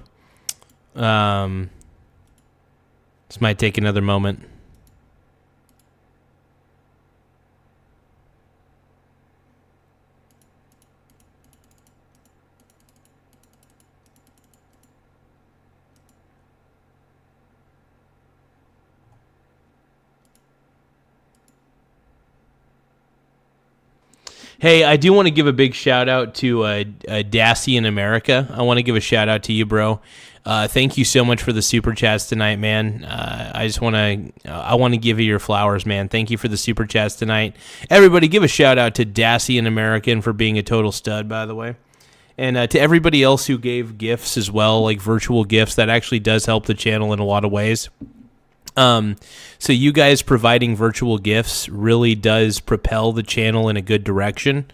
This might take another moment. Hey, I do want to give a big shout out to Dassy in America. I want to give a shout out to you, bro. Thank you so much for the super chats tonight, man. I want to give you your flowers, man. Thank you for the super chats tonight. Everybody, give a shout out to Dassy in America and for being a total stud, by the way. And to everybody else who gave gifts as well, like virtual gifts, that actually does help the channel in a lot of ways. So you guys providing virtual gifts really does propel the channel in a good direction.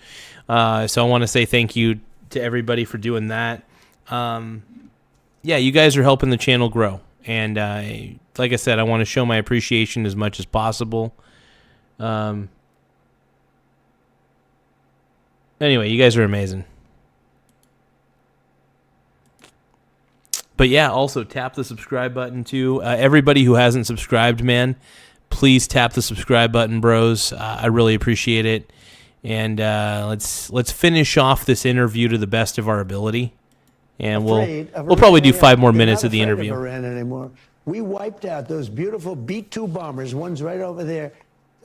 So I want to say thank you to everybody for doing that. Yeah, you guys are helping the channel grow. And like I said, I want to show my appreciation as much as possible. Anyway, you guys are amazing. But yeah, also tap the subscribe button too. Everybody who hasn't subscribed, man, please tap the subscribe button, bros. I really appreciate it. And let's finish off this interview to the best of our ability. And we'll probably do 5 more minutes of the interview. Iran anymore. We wiped out those beautiful B-2 bombers. One's right over there.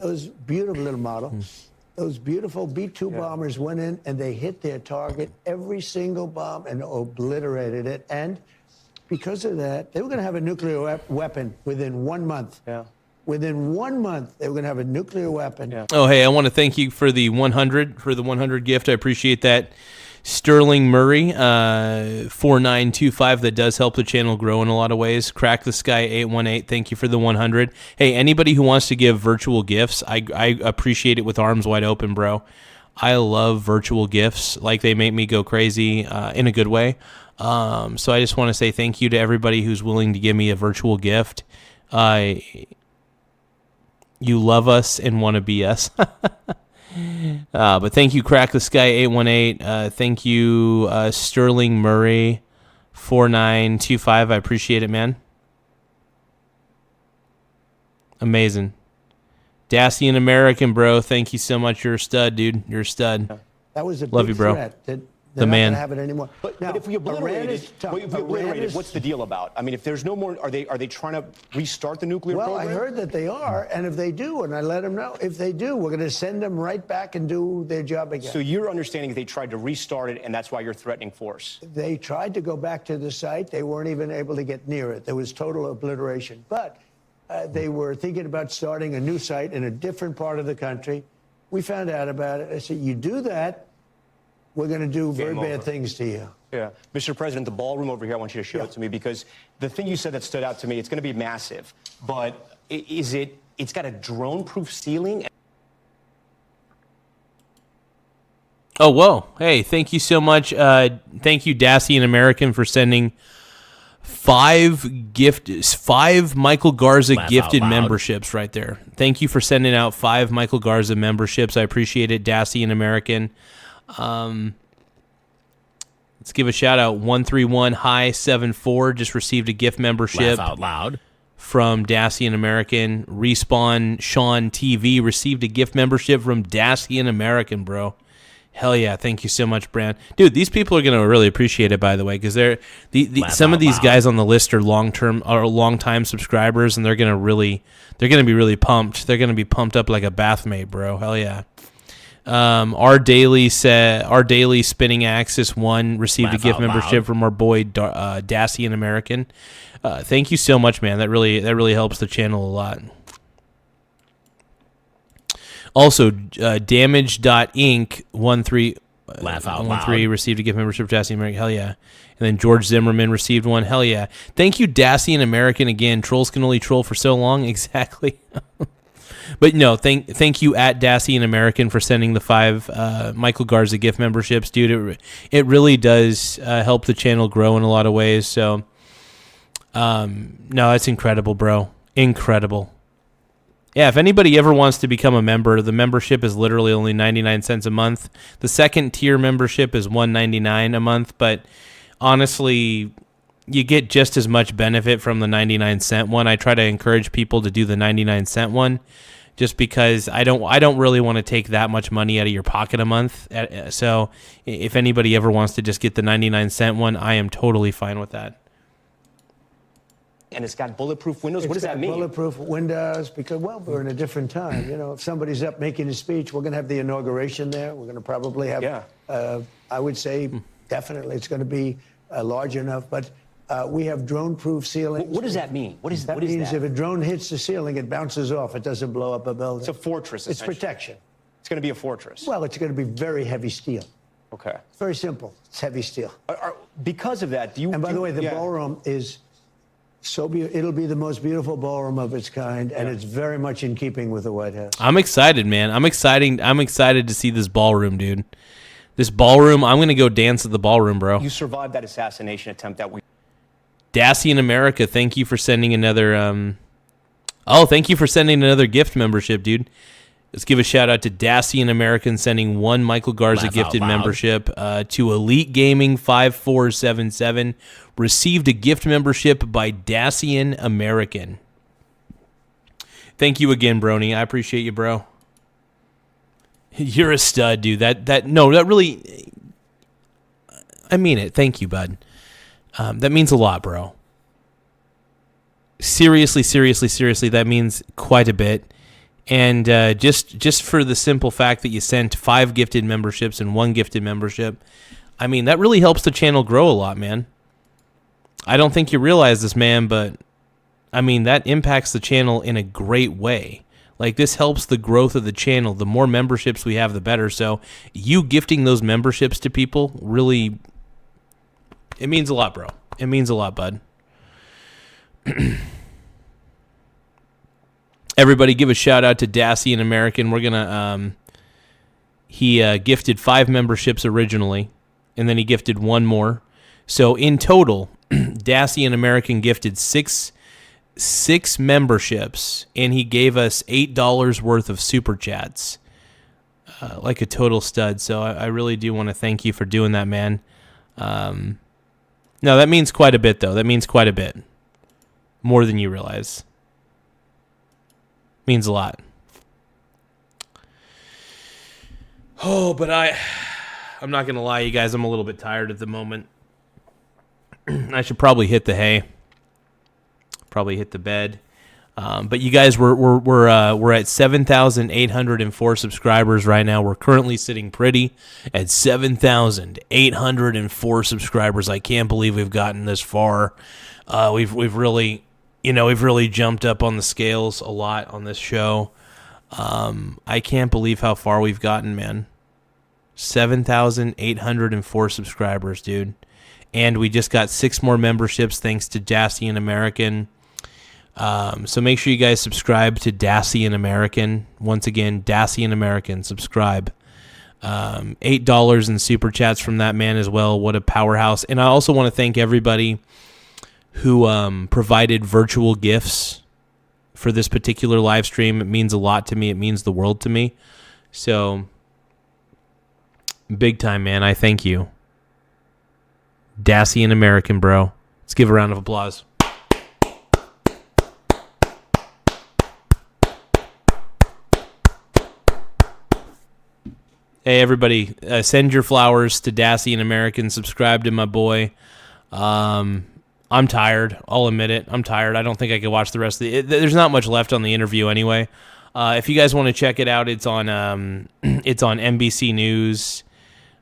Those beautiful little models. Those beautiful B-2 bombers went in and they hit their target, every single bomb, and obliterated it. And because of that, they were going to have a nuclear weapon within 1 month. Yeah. Within 1 month, they were going to have a nuclear weapon. Yeah. Oh, hey, I want to thank you for the 100 gift. I appreciate that. Sterling Murray, 4925. That does help the channel grow in a lot of ways. Crack the Sky 818. Thank you for the 100. Hey, anybody who wants to give virtual gifts, I appreciate it with arms wide open, bro. I love virtual gifts. Like, they make me go crazy in a good way. So I just want to say thank you to everybody who's willing to give me a virtual gift. You love us and want to be us. But thank you, Crack the Sky 818. Thank you, Sterling Murray 4925. I appreciate it, man. Amazing. Dassy an American, bro. Thank you so much. You're a stud, dude. You're a stud. That was a love big you, bro. threat. The man. Not have it anymore. But if we obliterate it, what's the deal about? I mean, if there's no more, are they trying to restart the nuclear program? Well, I heard that they are, and if they do, and I let them know, if they do, we're going to send them right back and do their job again. So your understanding is they tried to restart it, and that's why you're threatening force? They tried to go back to the site. They weren't even able to get near it. There was total obliteration. But they were thinking about starting a new site in a different part of the country. We found out about it. I said, you do that, we're going to do very bad things to you. Yeah. Mr. President, the ballroom over here, I want you to show it to me, because the thing you said that stood out to me, it's going to be massive. But it's got a drone-proof ceiling? Oh, whoa. Hey, thank you so much. Thank you, Dacian American, for sending 5 Michael Garza gifted memberships right there. Thank you for sending out 5 Michael Garza memberships. I appreciate it, Dacian American. Let's give a shout out. 131 High 74 just received a gift membership. Laugh out loud. From Dacian American. Respawn Sean TV received a gift membership from Dacian American, bro. Hell yeah, thank you so much, Brand. Dude, these people are going to really appreciate it, by the way, because some of these guys on the list are long-time subscribers, and they're going to be really pumped. They're going to be pumped up like a bathmate, bro. Hell yeah. Our daily spinning axis 1 received a gift membership from our boy Dacian American. Thank you so much, man. That really helps the channel a lot. Also, Damage.Inc. 13 received a gift membership from Dacian American. Hell yeah. And then George Zimmerman received one. Hell yeah. Thank you, Dacian American. Again, trolls can only troll for so long. Exactly. But no, thank you at Dacian American for sending the 5 Michael Garza gift memberships, dude. It really does help the channel grow in a lot of ways. So, no, that's incredible, bro. Incredible. Yeah, if anybody ever wants to become a member, the membership is literally only 99 cents a month. The second tier membership is $1.99 a month, but honestly, you get just as much benefit from the 99-cent one. I try to encourage people to do the 99-cent one just because I don't really want to take that much money out of your pocket a month. So if anybody ever wants to just get the 99-cent one, I am totally fine with that. And it's got bulletproof windows. What does that mean? Bulletproof windows because, well, we're in a different time. You know, if somebody's up making a speech, we're going to have the inauguration there. We're going to probably have, I would say, definitely it's going to be large enough. But we have drone-proof ceilings. What does that mean? That means if a drone hits the ceiling, it bounces off. It doesn't blow up a building. It's a fortress, It's protection. It's going to be a fortress. Well, it's going to be very heavy steel. Okay. It's very simple. It's heavy steel. Because of that, do you... And by the way, the ballroom is... it'll be the most beautiful ballroom of its kind, and it's very much in keeping with the White House. I'm excited, man. I'm excited to see this ballroom, dude. This ballroom, I'm going to go dance at the ballroom, bro. You survived that assassination attempt that we... Dacian America, thank you for sending another... thank you for sending another gift membership, dude. Let's give a shout out to Dacian American sending 1 Michael Garza gifted membership to Elite Gaming 5477. Received a gift membership by Dacian American. Thank you again, Brony. I appreciate you, bro. You're a stud, dude. That really, I mean it. Thank you, bud. That means a lot, bro. Seriously, that means quite a bit. And just for the simple fact that you sent 5 gifted memberships and 1 gifted membership, I mean, that really helps the channel grow a lot, man. I don't think you realize this, man, but I mean, that impacts the channel in a great way. Like, this helps the growth of the channel. The more memberships we have, the better. So you gifting those memberships to people really, it means a lot, bro. It means a lot, bud. Everybody give a shout out to Dacian American. We're going to, he gifted 5 memberships originally, and then he gifted 1 more. So in total, Dacian American gifted six memberships, and he gave us $8 worth of super chats, like a total stud. So I really do want to thank you for doing that, man. No, that means quite a bit, though. That means quite a bit, more than you realize. Means a lot. Oh, but I'm not gonna lie, you guys. I'm a little bit tired at the moment. I should probably hit the hay. Probably hit the bed. But you guys, we're at 7,804 subscribers right now. We're currently sitting pretty at 7,804 subscribers. I can't believe we've gotten this far. We've really, we've really jumped up on the scales a lot on this show. I can't believe how far we've gotten, man. 7,804 subscribers, dude. And we just got 6 more memberships thanks to Dacian American. So make sure you guys subscribe to Dacian American. Once again, Dacian American, subscribe. $8 in super chats from that man as well. What a powerhouse. And I also want to thank everybody who provided virtual gifts for this particular live stream. It means a lot to me. It means the world to me. So, big time, man. I thank you. Dacian American, bro. Let's give a round of applause. Hey, everybody, send your flowers to Dacian American. Subscribe to my boy. I'm tired. I'll admit it. I'm tired. I don't think I could watch the rest of there's not much left on the interview anyway. If you guys want to check it out, it's on NBC News.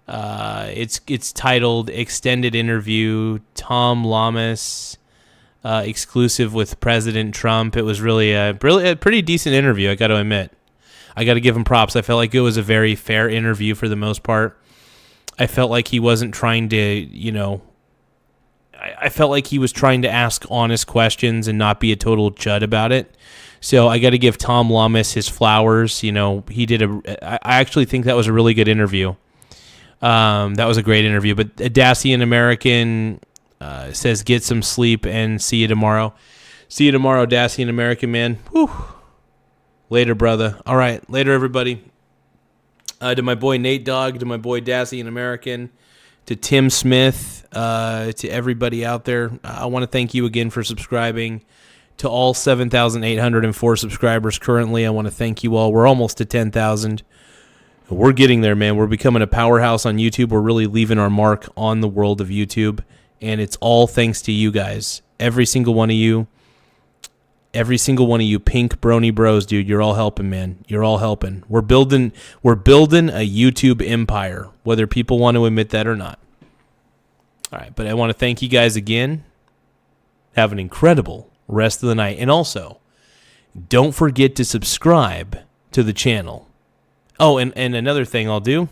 It's titled "Extended Interview: Tom Lamas Exclusive with President Trump." It was really a pretty decent interview, I got to admit. I got to give him props. I felt like it was a very fair interview for the most part. I felt like he wasn't trying to, I felt like he was trying to ask honest questions and not be a total chud about it. So I got to give Tom Lamas his flowers. He did I actually think that was a really good interview. That was a great interview. But Dacian American says, get some sleep and see you tomorrow. See you tomorrow, Dacian American, man. Whew. Later, brother. All right. Later, everybody. To my boy Nate Dogg, to my boy Dacian American, to Tim Smith, to everybody out there. I want to thank you again for subscribing. To all 7,804 subscribers currently, I want to thank you all. We're almost to 10,000. We're getting there, man. We're becoming a powerhouse on YouTube. We're really leaving our mark on the world of YouTube, and it's all thanks to you guys. Every single one of you. Every single one of you pink brony bros, dude, you're all helping, man. You're all helping. We're building a YouTube empire, whether people want to admit that or not. All right, but I want to thank you guys again. Have an incredible rest of the night. And also, don't forget to subscribe to the channel. Oh, and another thing I'll do.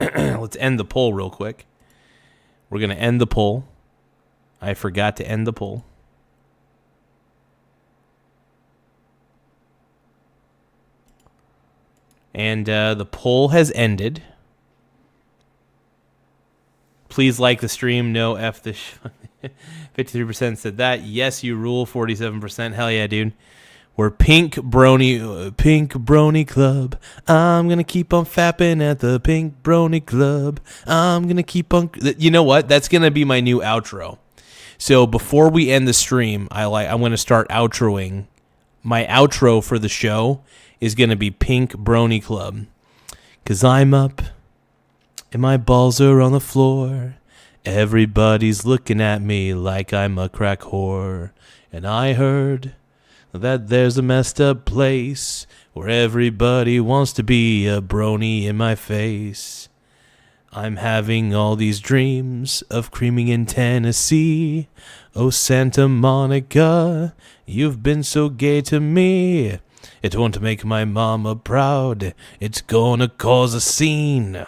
Let's end the poll real quick. We're going to end the poll. I forgot to end the poll. And the poll has ended. Please like the stream. No, F the 53% said that. Yes, you rule. 47%. Hell yeah, dude. We're Pink Brony Club. I'm going to keep on fapping at the Pink Brony Club. I'm going to keep on... You know what? That's going to be my new outro. So before we end the stream, I'm going to start outroing. My outro for the show is going to be Pink Brony Club. 'Cause I'm up and my balls are on the floor. Everybody's looking at me like I'm a crack whore. And I heard that there's a messed up place where everybody wants to be a brony in my face. I'm having all these dreams of creaming in Tennessee. Oh, Santa Monica, you've been so gay to me. It won't make my mama proud. It's gonna cause a scene.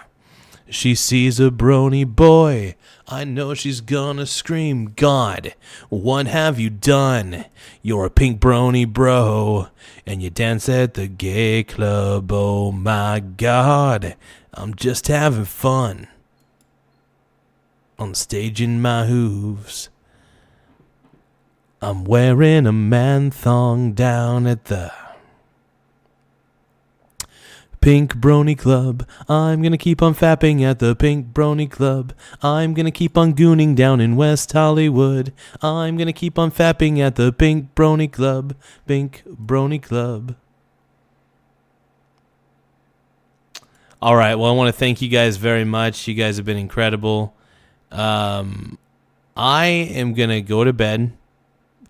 She sees a brony boy. I know she's gonna scream, God, what have you done? You're a pink brony bro, and you dance at the gay club. Oh my God, I'm just having fun. On stage in my hooves. I'm wearing a man thong down at the Pink Brony Club. I'm gonna keep on fapping at the Pink Brony Club. I'm gonna keep on gooning down in West Hollywood. I'm gonna keep on fapping at the Pink Brony Club. Pink Brony Club. All right, well, I want to thank you guys very much. You guys have been incredible. I am gonna go to bed.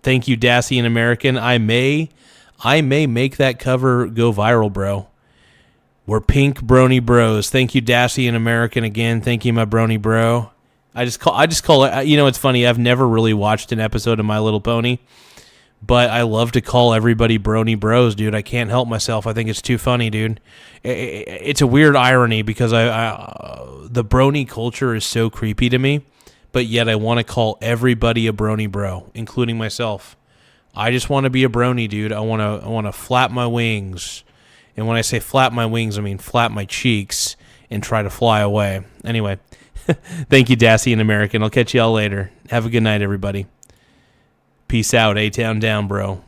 Thank you, Dacian American. I may make that cover go viral, bro. We're Pink Brony Bros. Thank you, Dacian American, again. Thank you, my brony bro. I just call it. It's funny. I've never really watched an episode of My Little Pony, but I love to call everybody brony bros, dude. I can't help myself. I think it's too funny, dude. It's a weird irony because the brony culture is so creepy to me, but yet I want to call everybody a brony bro, including myself. I just want to be a brony, dude. I want to flap my wings And when I say flap my wings, I mean flap my cheeks and try to fly away. Anyway, thank you, Dassey and American. I'll catch y'all later. Have a good night, everybody. Peace out. A-Town down, bro.